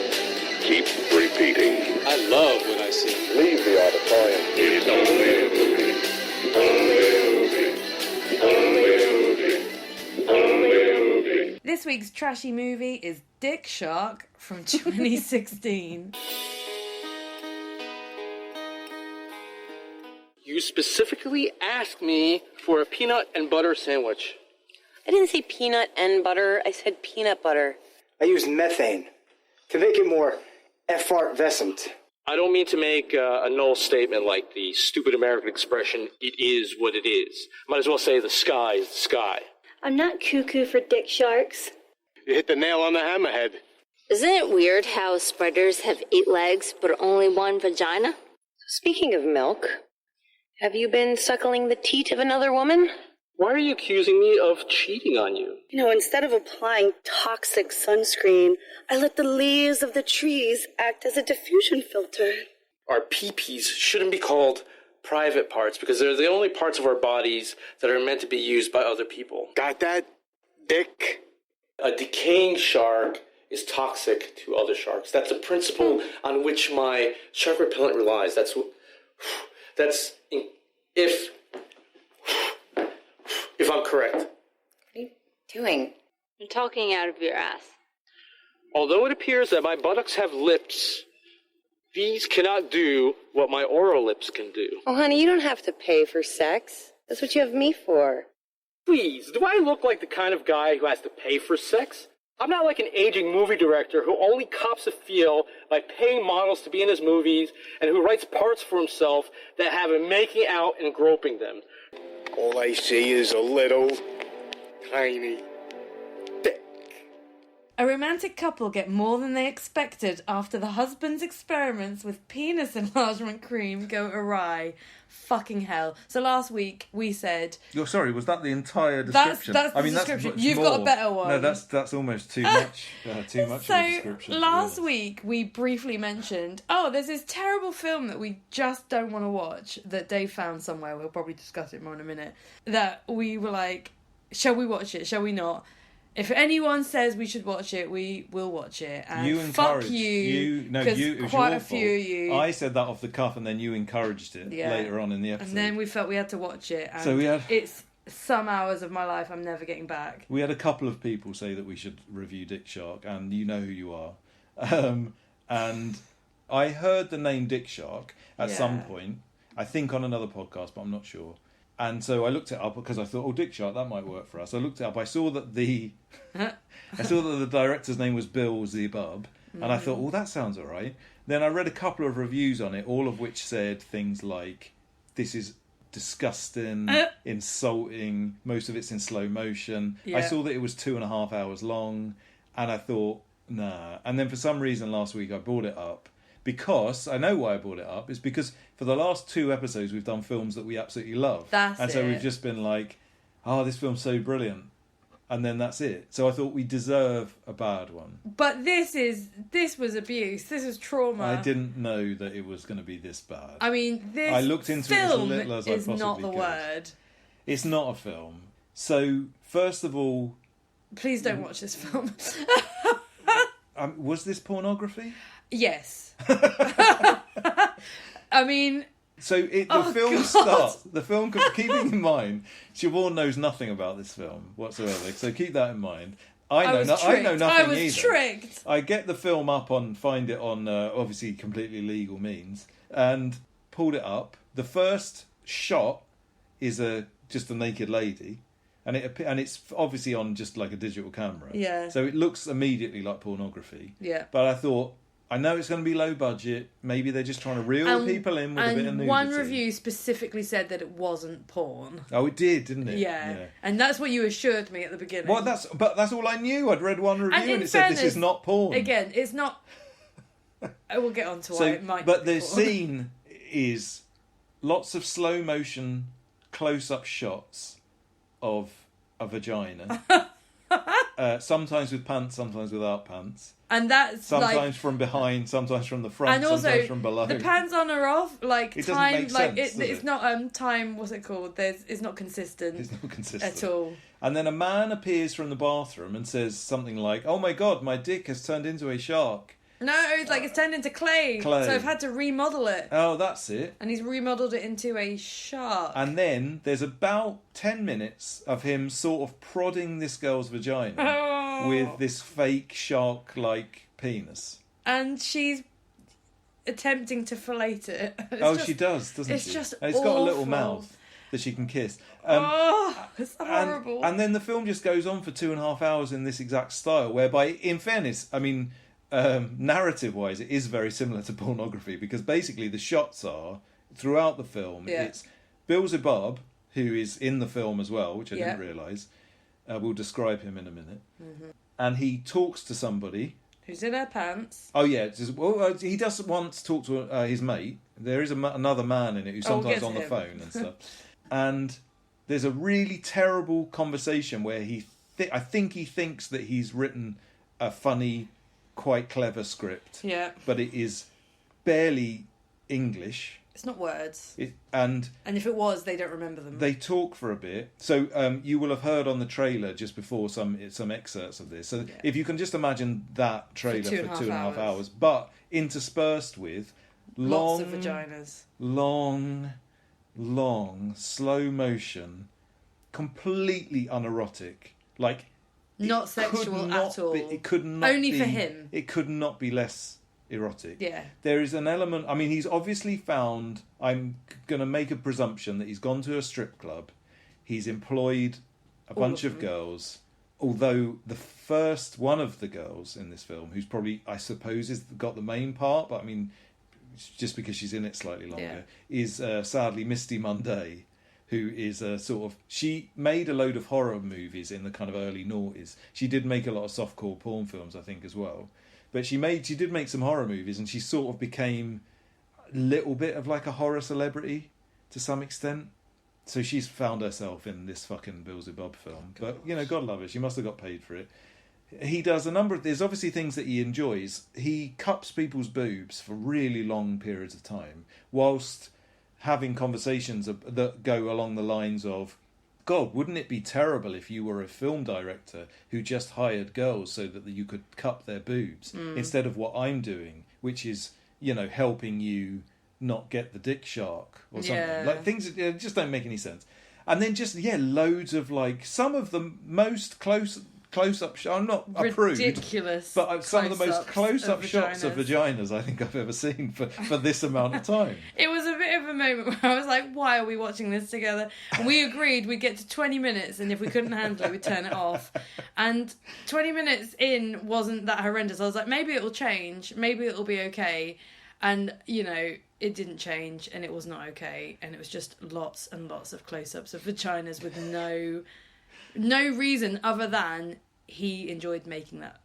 Keep repeating. I love what I see. Leave the auditorium. It's only a movie. Only a movie. This week's trashy movie is Dickshark from 2016. You specifically asked me for a peanut and butter sandwich. I didn't say peanut and butter. I said peanut butter. I used methane to make it more effervescent. I don't mean to make a null statement like the stupid American expression, it is what it is. Might as well say the sky is the sky. I'm not cuckoo for dick sharks. You hit the nail on the hammerhead. Isn't it weird how spiders have 8 legs but only 1 vagina? Speaking of milk, have you been suckling the teat of another woman? Why are you accusing me of cheating on you? You know, instead of applying toxic sunscreen, I let the leaves of the trees act as a diffusion filter. Our pee-pees shouldn't be called private parts because they're the only parts of our bodies that are meant to be used by other people. Got that? Dick? A decaying shark is toxic to other sharks. That's a principle on which my shark repellent relies. If I'm correct. What are you doing? You're talking out of your ass. Although it appears that my buttocks have lips, these cannot do what my oral lips can do. Oh, honey, you don't have to pay for sex. That's what you have me for. Please, do I look like the kind of guy who has to pay for sex? I'm not like an aging movie director who only cops a feel by paying models to be in his movies and who writes parts for himself that have him making out and groping them. All I see is a little, tiny dick. A romantic couple get more than they expected after the husband's experiments with penis enlargement cream go awry. Fucking hell. So last week we said... You're sorry, was that the entire description? That's the description. You've got a better one. No, that's almost too much. Too much of a description. So last week we briefly mentioned, there's this terrible film that we just don't want to watch that Dave found somewhere. We'll probably discuss it more in a minute. That we were like, shall we watch it? Shall we not? If anyone says we should watch it, we will watch it. And you fuck encouraged you. No, it was quite your a few of you. I said that off the cuff, and then you encouraged it later on in the episode. And then we felt we had to watch it. And so it's some hours of my life I'm never getting back. We had a couple of people say that we should review Dickshark, and you know who you are. And I heard the name Dickshark at some point. I think on another podcast, but I'm not sure. And so I looked it up because I thought, Dickshark, that might work for us. I looked it up. I saw that the director's name was Bill Zebub, and I thought, that sounds all right. Then I read a couple of reviews on it, all of which said things like, this is disgusting, insulting, most of it's in slow motion. Yeah. I saw that it was 2.5 hours long, and I thought, nah. And then for some reason last week I brought it up. Because, I know why I brought it up, is because for the last 2 episodes we've done films that we absolutely love. So we've just been like, this film's so brilliant. And then that's it. So I thought we deserve a bad one. But this was abuse. This was trauma. I didn't know that it was going to be this bad. I mean, this I looked into it as little as I is possibly not the could. word. It's not a film. So, first of all... Please don't watch this film. Was this pornography? Yes. I mean... So the film starts. The film, keeping in mind, Siobhan knows nothing about this film whatsoever. So keep that in mind. I know nothing I was either. tricked. I get the film up find it on obviously completely legal means, and pulled it up. The first shot is just a naked lady, and it's obviously on just like a digital camera. Yeah. So it looks immediately like pornography. Yeah. But I thought, I know it's going to be low budget. Maybe they're just trying to reel people in with a bit of nudity. And one review specifically said that it wasn't porn. Oh, it did, didn't it? Yeah. And that's what you assured me at the beginning. Well, that's all I knew. I'd read one review and it said this is not porn. Again, it's not. I will get on to why it might. But be the porn. scene is lots of slow motion, close up shots of a vagina. Sometimes with pants, sometimes without pants. And that's sometimes from behind, sometimes from the front, and also, sometimes from below. The pants on or off, like it time, doesn't make sense, it's not time. What's it called? It's not consistent. It's not consistent at all. And then a man appears from the bathroom and says something like, "Oh my god, my dick has turned into a shark." No, it's turned into clay. So I've had to remodel it. Oh, that's it. And he's remodeled it into a shark. And then there's about 10 minutes of him sort of prodding this girl's vagina with this fake shark-like penis. And she's attempting to fillet it. She does, doesn't she? It's just and it's got a little mouth that she can kiss. It's horrible. And then the film just goes on for 2.5 hours in this exact style, whereby, in fairness, I mean... narrative-wise, it is very similar to pornography because basically the shots are throughout the film. It's Bill Zebub, who is in the film as well, which I didn't realise. We'll describe him in a minute. Mm-hmm. And he talks to somebody who's in her pants. Oh yeah, he does once talk to his mate. There is another man in it who's sometimes on the phone and stuff. And there's a really terrible conversation where I think he thinks that he's written a funny, quite clever script. Yeah. But it is barely English. It's not words. And if it was, they don't remember them. They talk for a bit. So you will have heard on the trailer just before some excerpts of this. So if you can just imagine that trailer for 2.5 hours, but interspersed with lots of vaginas. Long, slow motion, completely unerotic. Like... Not sexual at all. It could not Only be, for him. It could not be less erotic. Yeah. There is an element... I mean, he's obviously found... I'm going to make a presumption that he's gone to a strip club. He's employed a bunch of girls. Although the first one of the girls in this film, who's probably, I suppose, has got the main part, but I mean, just because she's in it slightly longer, is sadly Misty Munday. who is a sort of... She made a load of horror movies in the kind of early noughties. She did make a lot of softcore porn films, I think, as well. But she did make some horror movies, and she sort of became a little bit of like a horror celebrity to some extent. So she's found herself in this fucking Beelzebub film. But, you know, God love her. She must have got paid for it. He does a number of... There's obviously things that he enjoys. He cups people's boobs for really long periods of time, whilst having conversations that go along the lines of, God, wouldn't it be terrible if you were a film director who just hired girls so that you could cup their boobs instead of what I'm doing, which is, you know, helping you not get the Dickshark or something. Yeah. Like, things that just don't make any sense. And then just, loads of, like, some of the most close-up shots. I'm not a prude, ridiculous, but some of the most close-up of shots of vaginas I think I've ever seen for this amount of time. It was a bit of a moment where I was like, why are we watching this together? And we agreed we'd get to 20 minutes, and if we couldn't handle it, we'd turn it off. And 20 minutes in wasn't that horrendous. I was like, maybe it'll change, maybe it'll be okay. And, you know, it didn't change, and it was not okay. And it was just lots and lots of close-ups of vaginas with no reason other than he enjoyed making that.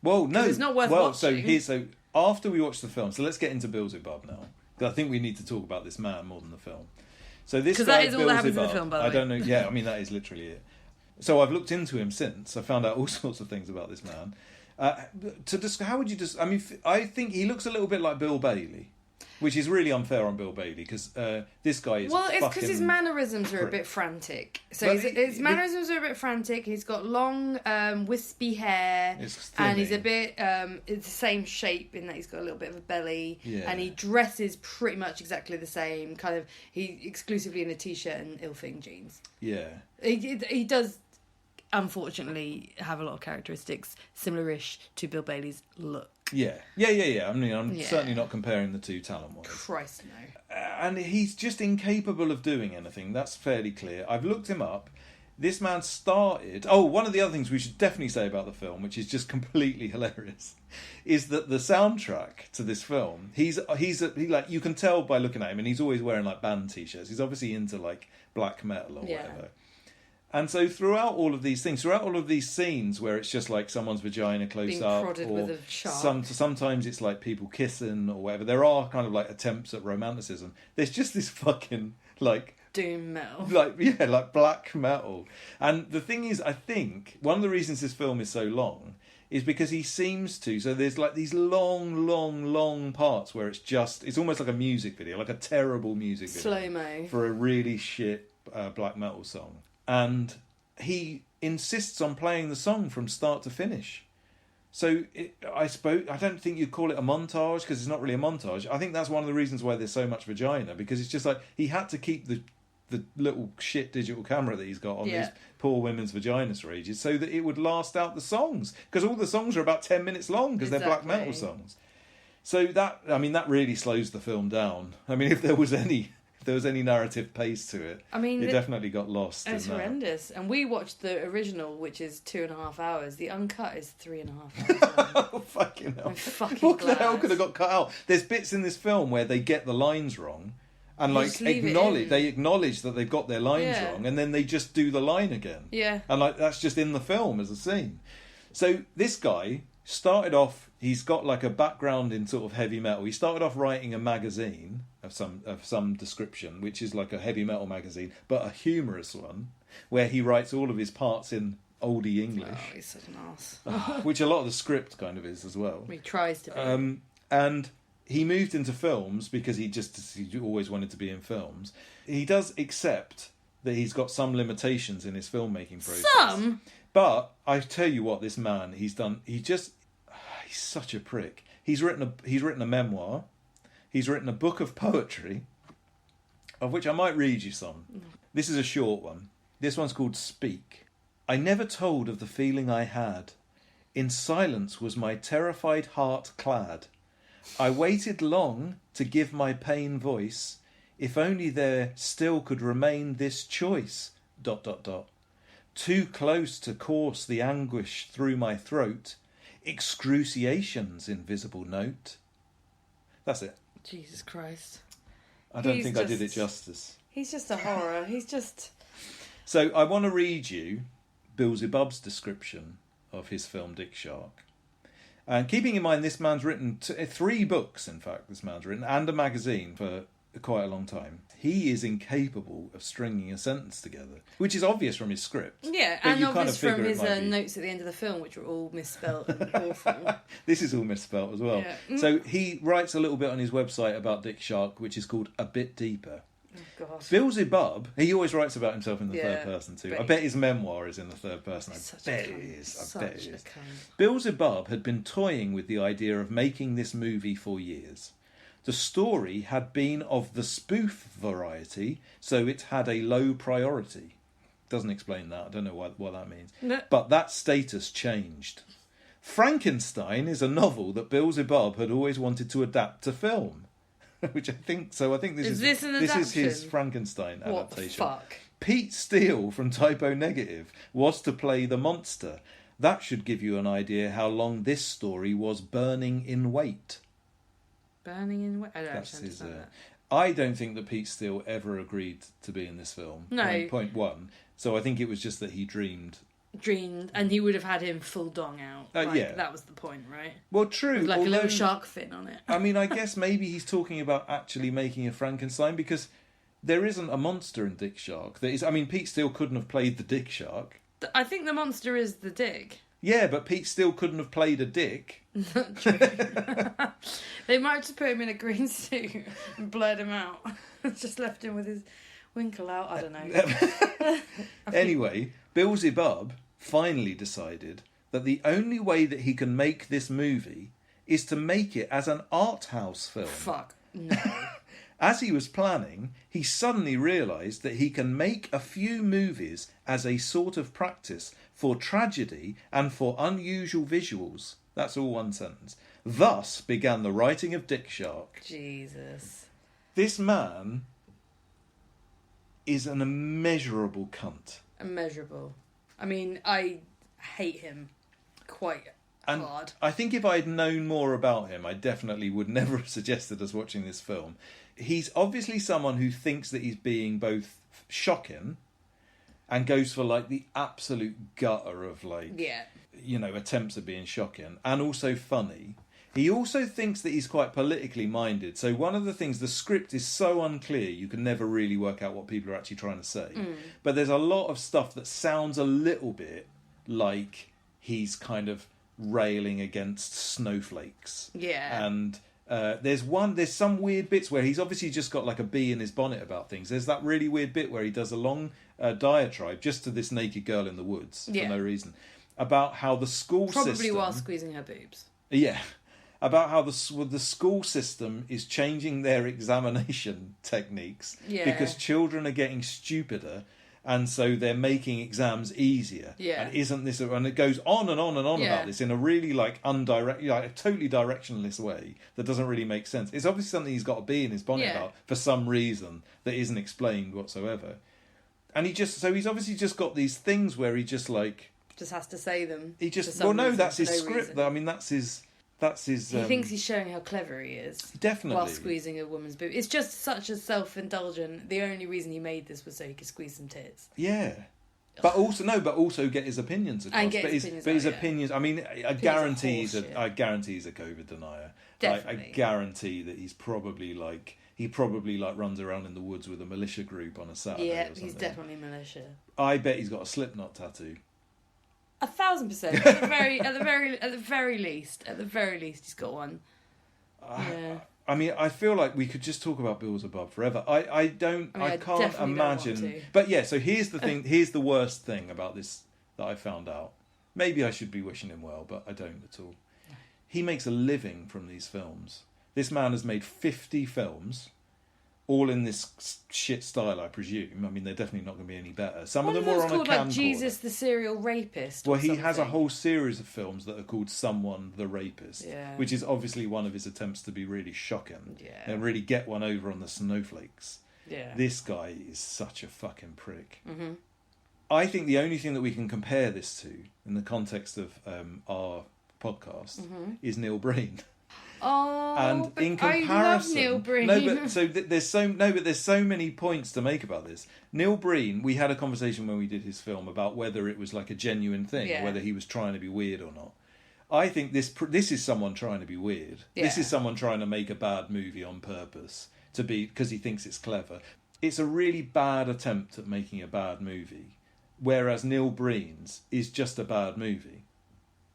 Well, no, it's not worth watching. So after we watch the film, so let's get into Beelzebub now, because I think we need to talk about this man more than the film. So this, because that is all that happens in the film, by the way. I don't know. Yeah, I mean that is literally it. So I've looked into him since. I found out all sorts of things about this man. How would you just? I mean, I think he looks a little bit like Bill Bailey. Which is really unfair on Bill Bailey, because this guy is it's because his mannerisms are a bit frantic. So his mannerisms are a bit frantic. He's got long, wispy hair, and he's a bit... it's the same shape in that he's got a little bit of a belly, and he dresses pretty much exactly the same. Kind of, he exclusively in a t-shirt and ill-fitting jeans. Yeah. He does, unfortunately, have a lot of characteristics similar-ish to Bill Bailey's look. Yeah. I mean, I'm certainly not comparing the two talent-wise. Christ, no. And he's just incapable of doing anything. That's fairly clear. I've looked him up. This man started... Oh, one of the other things we should definitely say about the film, which is just completely hilarious, is that the soundtrack to this film, he like, you can tell by looking at him, and he's always wearing like band t-shirts. He's obviously into like black metal or whatever. And so throughout all of these scenes where it's just like someone's vagina close being up, prodded or with a shark. Sometimes it's like people kissing or whatever. There are kind of like attempts at romanticism. There's just this fucking like doom metal, like black metal. And the thing is, I think one of the reasons this film is so long is because he seems to. So there's like these long parts where it's almost like a music video, like a terrible music video, slow-mo for a really shit black metal song. And he insists on playing the song from start to finish. So I don't think you'd call it a montage, because it's not really a montage. I think that's one of the reasons why there's so much vagina, because it's just like he had to keep the little shit digital camera that he's got on these poor women's vaginas for ages, so that it would last out the songs. Because all the songs are about 10 minutes long, because they're black metal songs. So that really slows the film down. I mean, if there was any narrative pace to it, I mean, it definitely got lost. It's horrendous. And we watched the original, which is 2.5 hours. The uncut is 3.5 hours. Oh, fucking hell! What the hell could have got cut out? There's bits in this film where they get the lines wrong, and acknowledge that they've got their lines wrong, and then they just do the line again. Yeah. And like that's just in the film as a scene. So this guy started off. He's got like a background in sort of heavy metal. He started off writing a magazine of some description, which is like a heavy metal magazine, but a humorous one, where he writes all of his parts in oldie English. Oh, he's such an arse. Which a lot of the script kind of is as well. He tries to be. And he moved into films because he always wanted to be in films. He does accept that he's got some limitations in his filmmaking process. Some? But I tell you what, this man, he's such a prick. He's written a memoir. He's written a book of poetry, of which I might read you some. This is a short one. This one's called Speak. I never told of the feeling I had. In silence was my terrified heart clad. I waited long to give my pain voice, if only there still could remain this choice... ... Too close to course the anguish through my throat, excruciation's invisible note. That's it. Jesus Christ. I don't think I did it justice. He's just a horror. He's just... So I want to read you Beelzebub's description of his film Dickshark. And keeping in mind this man's written 3 books, in fact, this man's written, and a magazine for quite a long time. He is incapable of stringing a sentence together, which is obvious from his script. Yeah, but and you obvious kind of from his figure it might be. notes at the end of the film, which were all misspelt and awful. This is all misspelt as well. Yeah. So he writes a little bit on his website about Dickshark, which is called A Bit Deeper. Oh, God. Beelzebub, he always writes about himself in the Yeah, third person too. but I bet his memoir is in the third person. Such I a bet it cunt. is. I Such bet it a is. cunt. Beelzebub had been toying with the idea of making this movie for years. The story had been of the spoof variety, so it had a low priority. Doesn't explain that. I don't know what that means. No. But that status changed. Frankenstein is a novel that Beelzebub had always wanted to adapt to film. Which I think this Is this an this is his adaptation? Frankenstein What the adaptation. fuck? Pete Steele from Typo Negative was to play the monster. That should give you an idea how long this story was burning in weight. Burning in... I don't That's actually his. understand that. I don't think that Pete Steele ever agreed to be in this film. No. Point one. So I think it was just that he dreamed. And he would have had him full dong out. Yeah. That was the point, right? Well, true. With like a although, little shark fin on it. I mean, I guess maybe he's talking about actually making a Frankenstein because there isn't a monster in Dickshark. That is, I mean, Pete Steele couldn't have played the Dickshark. I think the monster is the dick. Yeah, but Pete Steele couldn't have played a dick. Not true. They might have just put him in a green suit and blurred him out. Just left him with his winkle out. I don't know. Anyway, Beelzebub finally decided that the only way that he can make this movie is to make it as an art house film. Fuck. No. As he was planning, he suddenly realised that he can make a few movies as a sort of practice for tragedy and for unusual visuals. That's all one sentence. Thus began the writing of Dickshark. Jesus. This man is an immeasurable cunt. Immeasurable. I mean, I hate him quite hard. I think if I'd known more about him, I definitely would never have suggested us watching this film. He's obviously someone who thinks that he's being both shocking and goes for like the absolute gutter of like, attempts at being shocking and also funny. He also thinks that he's quite politically minded. So one of the things, the script is so unclear, you can never really work out what people are actually trying to say. But there's a lot of stuff that sounds a little bit like he's kind of railing against snowflakes. Yeah. And there's some weird bits where he's obviously just got like a bee in his bonnet about things. There's that really weird bit where he does a long diatribe just to this naked girl in the woods for no reason about how the school system... Probably while squeezing her boobs. Yeah. About how the school system is changing their examination techniques because children are getting stupider and so they're making exams easier. Yeah. And isn't this... And it goes on and on and on about this in a really like a totally directionless way that doesn't really make sense. It's obviously something he's got to be in his bonnet about for some reason that isn't explained whatsoever. And he's obviously just got these things where he just like... Just has to say them. He just... Well, no, that's his script. I mean, that's his... He thinks he's showing how clever he is. Definitely. While squeezing a woman's boob. It's just such a self-indulgent... The only reason he made this was so he could squeeze some tits. Yeah. But also get his opinions across. And get his opinions... I mean, I guarantee he's a COVID denier. Definitely. I guarantee that he's probably like... He probably like runs around in the woods with a militia group on a Saturday or something. He's definitely militia. I bet he's got a Slipknot tattoo. 1,000%. At the very least, he's got one. Yeah. I mean, I feel like we could just talk about Beelzebub forever. I can't imagine. But yeah, so here's the thing. Here's the worst thing about this that I found out. Maybe I should be wishing him well, but I don't at all. He makes a living from these films. This man has made 50 films, all in this shit style, I presume. I mean, they're definitely not going to be any better. Some of them are on a camcorder. Like Jesus the Serial Rapist. Well, he has a whole series of films that are called Someone the Rapist, which is obviously one of his attempts to be really shocking and really get one over on the snowflakes. Yeah. This guy is such a fucking prick. Mm-hmm. I think the only thing that we can compare this to in the context of our podcast is Neil Breen. Oh, And but in comparison, I love Neil Breen. there's so many points to make about this. Neil Breen, we had a conversation when we did his film about whether it was like a genuine thing, whether he was trying to be weird or not. I think this is someone trying to be weird. Yeah. This is someone trying to make a bad movie on purpose because he thinks it's clever. It's a really bad attempt at making a bad movie, whereas Neil Breen's is just a bad movie.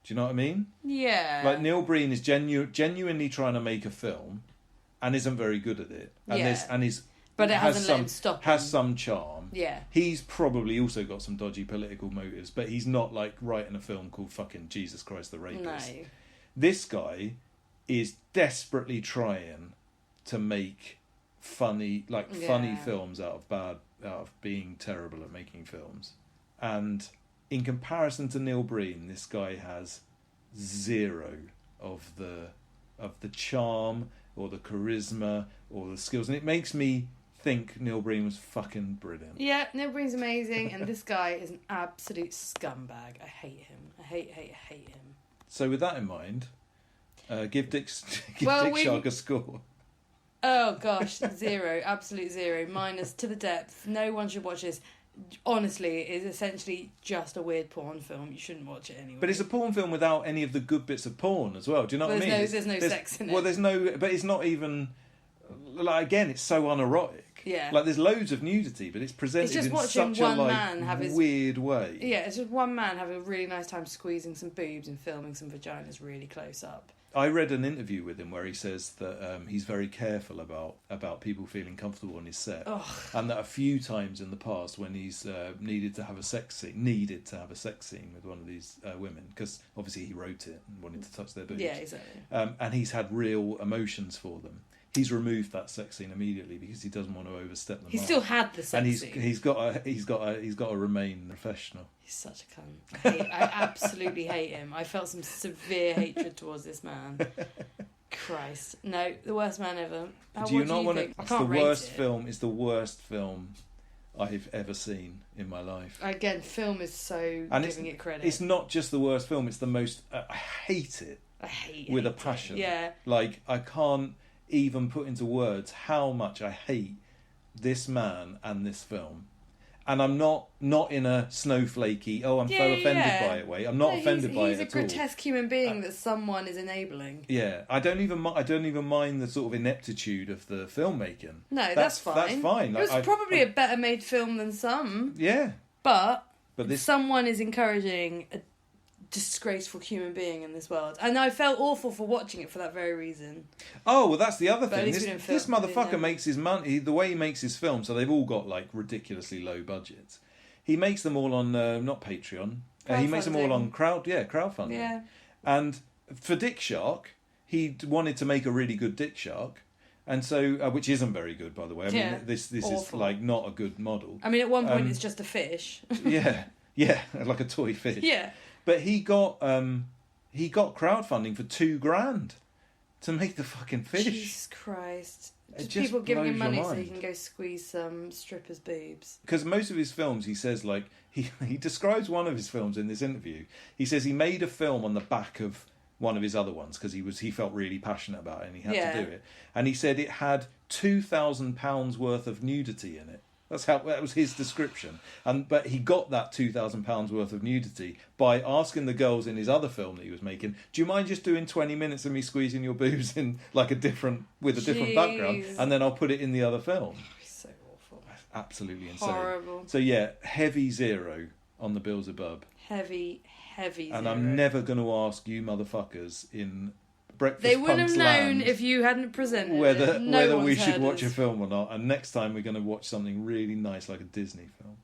Do you know what I mean? Yeah. Like Neil Breen is genuinely trying to make a film, and isn't very good at it. And but it hasn't let him stop him. Has some charm. Yeah. He's probably also got some dodgy political motives, but he's not like writing a film called fucking Jesus Christ the Rapist. No. This guy is desperately trying to make funny films out of being terrible at making films. And in comparison to Neil Breen, this guy has zero of the charm or the charisma or the skills, and it makes me think Neil Breen was fucking brilliant. Yeah, Neil Breen's amazing, and this guy is an absolute scumbag. I hate him. I hate him. So with that in mind, give Dickshark a score. Oh gosh, 0, absolute 0, minus to the depth. No one should watch this. Honestly, it is essentially just a weird porn film. You shouldn't watch it anyway. But it's a porn film without any of the good bits of porn as well. Do you know what I mean? There's no sex in it. Well, but it's not even. Like, again, it's so unerotic. Yeah. Like, there's loads of nudity, but it's presented in such a weird way. Yeah, it's just one man having a really nice time squeezing some boobs and filming some vaginas really close up. I read an interview with him where he says that he's very careful about people feeling comfortable on his set. Ugh. And that a few times in the past when he's needed to have a sex scene with one of these women, because obviously he wrote it and wanted to touch their boobs. Yeah, exactly. And he's had real emotions for them. He's removed that sex scene immediately because he doesn't want to overstep the mark. He still had the sex scene. And he's got to remain professional. He's such a cunt. I absolutely hate him. I felt some severe hatred towards this man. Christ, no, the worst man ever. Do you not want to? It's the worst film. It's the worst film I've ever seen in my life. Again, film is so giving it credit. It's not just the worst film. It's the most. I hate it. I hate with a passion. Yeah. Like, I can't even put into words how much I hate this man and this film. And I'm not in a snowflakey, I'm so offended by it way. I'm not offended by it at all. He's a grotesque human being that someone is enabling. Yeah, I don't even mind the sort of ineptitude of the filmmaking. No, that's fine. That's fine. It was probably a better made film than some. Yeah. But someone is encouraging a disgraceful human being in this world, and I felt awful for watching it for that very reason. Oh well, that's the other thing. This motherfucker makes his money the way he makes his films. So they've all got like ridiculously low budgets. He makes them all on not Patreon. He makes them all on crowdfunding. Yeah. And for Dickshark, he wanted to make a really good Dickshark. And so, which isn't very good, by the way. I mean, this is like not a good model. I mean, at one point, it's just a fish. yeah, like a toy fish. Yeah. But he got crowdfunding for $2,000 to make the fucking fish. Jesus Christ! Just people giving him money so he can go squeeze some strippers' boobs. Because most of his films, he says, like he describes one of his films in this interview. He says he made a film on the back of one of his other ones because he felt really passionate about it and he had to do it. And he said it had £2,000 worth of nudity in it. That was his description. But he got that £2,000 worth of nudity by asking the girls in his other film that he was making, do you mind just doing 20 minutes of me squeezing your boobs in like a different background, and then I'll put it in the other film. So awful. That's absolutely insane. Horrible. So yeah, heavy 0 on the Beelzebub. Heavy 0. And I'm never going to ask you motherfuckers in Breakfast they wouldn't have known land if you hadn't presented whether we should watch a film or not. And next time we're going to watch something really nice like a Disney film.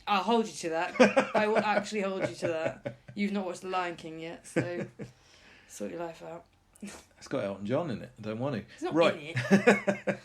I'll hold you to that. I will actually hold you to that. You've not watched The Lion King yet, so sort your life out. It's got Elton John in it. I don't want to. It's not in it.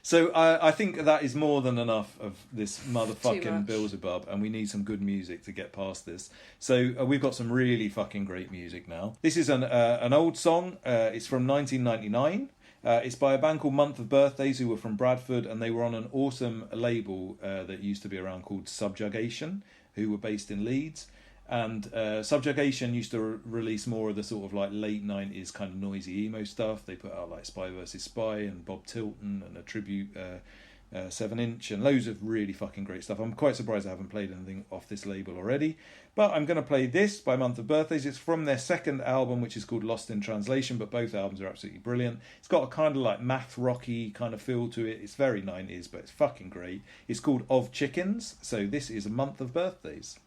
So I think that is more than enough of this motherfucking Beelzebub, and we need some good music to get past this. So we've got some really fucking great music now. This is an old song. It's from 1999. It's by a band called Month of Birthdays, who were from Bradford, and they were on an awesome label that used to be around called Subjugation, who were based in Leeds. And Subjugation used to release more of the sort of like late 90s kind of noisy emo stuff. They put out like Spy vs. Spy and Bob Tilton and a tribute 7-inch and loads of really fucking great stuff. I'm quite surprised I haven't played anything off this label already. But I'm going to play this by Month of Birthdays. It's from their second album, which is called Lost in Translation, but both albums are absolutely brilliant. It's got a kind of like math rocky kind of feel to it. It's very 90s, but it's fucking great. It's called Of Chickens. So this is A Month of Birthdays.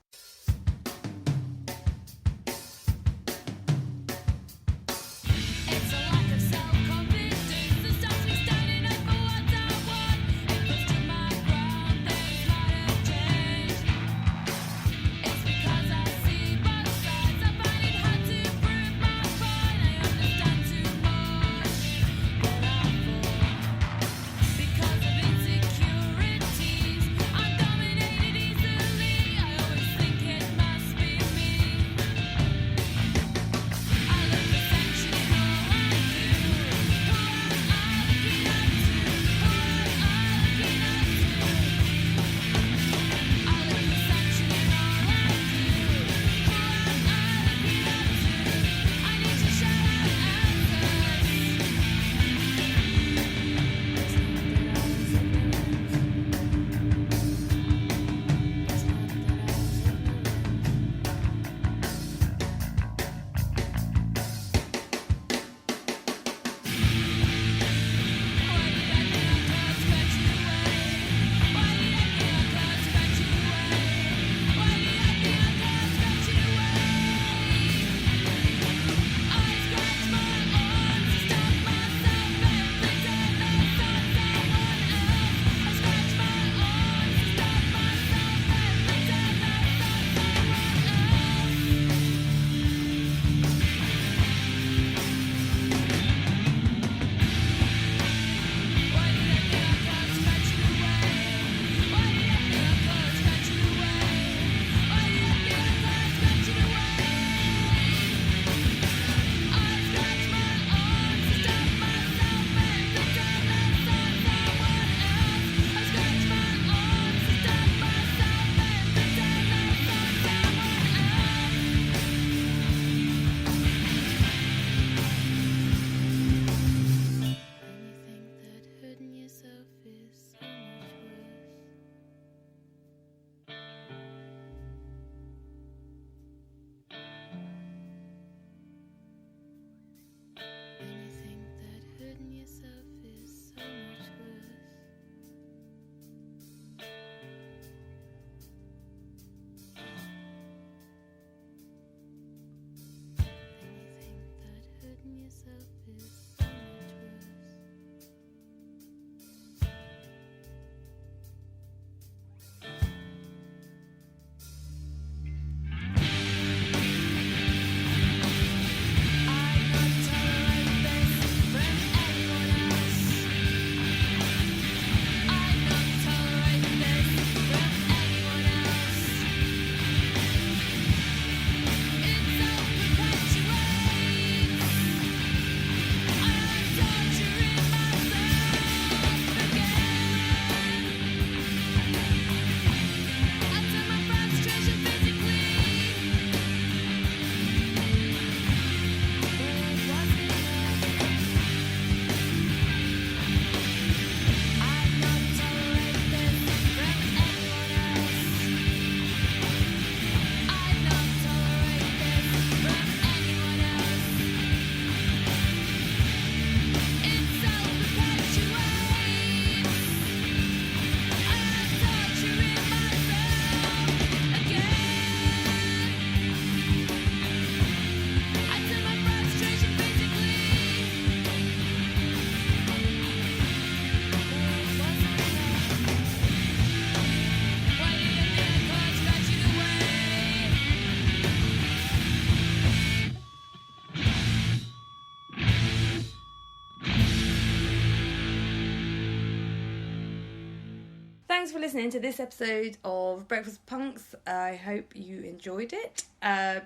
Thanks for listening to this episode of Breakfast with Punx. I hope you enjoyed it.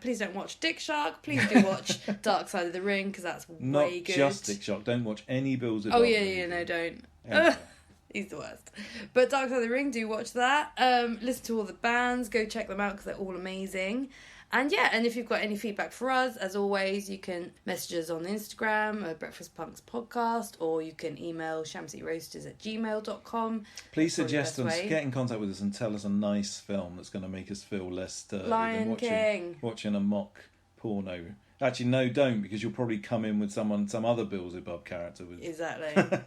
Please don't watch Dickshark. Please do watch Dark Side of the Ring, because that's way good. Not just Dickshark. Don't watch any Bills of Oh, Dark yeah, no, don't. Yeah. He's the worst. But Dark Side of the Ring, do watch that. Listen to all the bands. Go check them out, because they're all amazing. And and if you've got any feedback for us, as always, you can message us on Instagram at Breakfast Punx Podcast, or you can email shamsittyroasters@gmail.com. Please suggest us, get in contact with us and tell us a nice film that's going to make us feel less sturdy Lion than King. watching a mock porno. Actually, no, don't, because you'll probably come in with some other Beelzebub character. Exactly.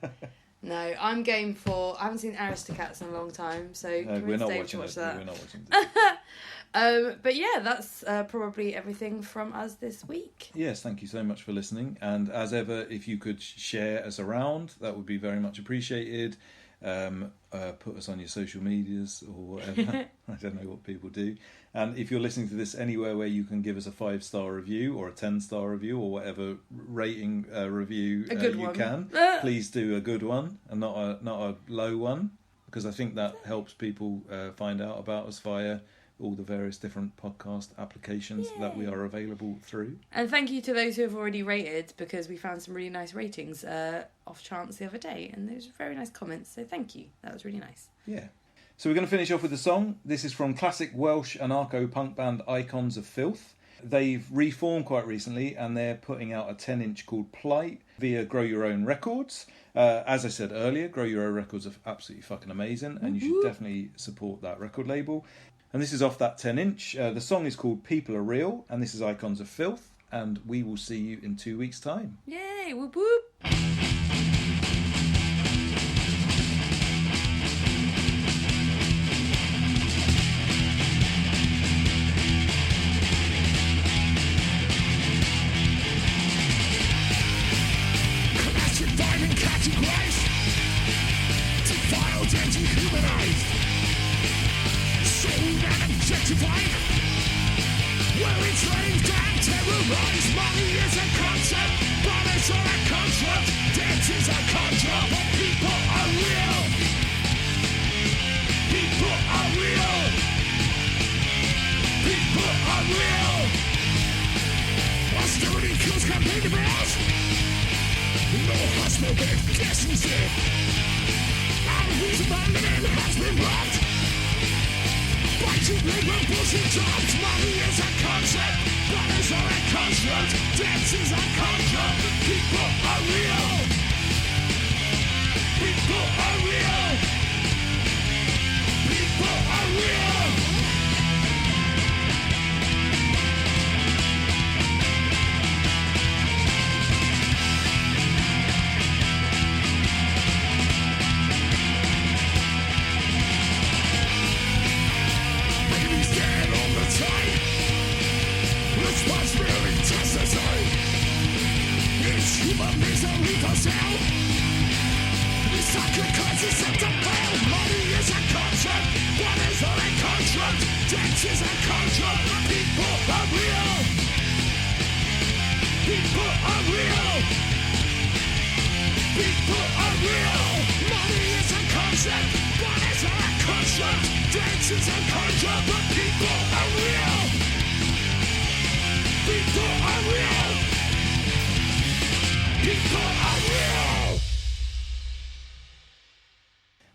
No, I'm game for... I haven't seen Aristocats in a long time, so we're not watching watch that. We're not watching it. But yeah, that's probably everything from us this week. Yes, thank you so much for listening. And as ever, if you could share us around, that would be very much appreciated. Put us on your social medias or whatever. I don't know what people do. And if you're listening to this anywhere where you can give us a 5-star review or a 10-star review or whatever rating review you can, please do a good one and not a low one, because I think that helps people find out about us via all the various different podcast applications that we are available through. And thank you to those who have already rated, because we found some really nice ratings off chance the other day, and those were very nice comments, so thank you. That was really nice. Yeah. So we're going to finish off with a song. This is from classic Welsh anarcho-punk band Icons of Filth. They've reformed quite recently, and they're putting out a 10-inch called Plight via Grow Your Own Records. As I said earlier, Grow Your Own Records are absolutely fucking amazing, and you should definitely support that record label. And this is off that 10-inch. The song is called People Are Real, and this is Icons of Filth, and we will see you in 2 weeks' time. Yay, whoop whoop!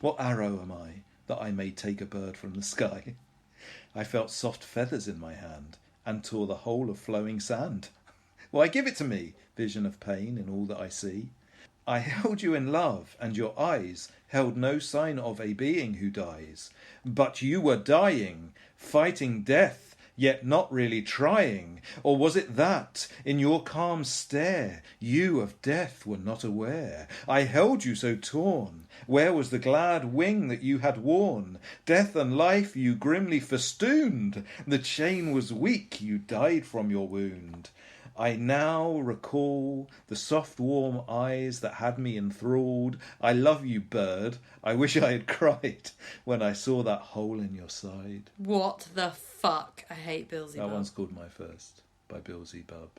What arrow am I, that I may take a bird from the sky? I felt soft feathers in my hand, and tore the whole of flowing sand. Why, give it to me, vision of pain in all that I see. I held you in love, and your eyes held no sign of a being who dies. But you were dying, fighting death, yet not really trying. Or was it that, in your calm stare, you of death were not aware? I held you so torn. Where was the glad wing that you had worn? Death and life you grimly festooned. The chain was weak, you died from your wound. I now recall the soft warm eyes that had me enthralled. I love you, bird. I wish I had cried when I saw that hole in your side. What the fuck? I hate Beelzebub. That one's called My First by Beelzebub.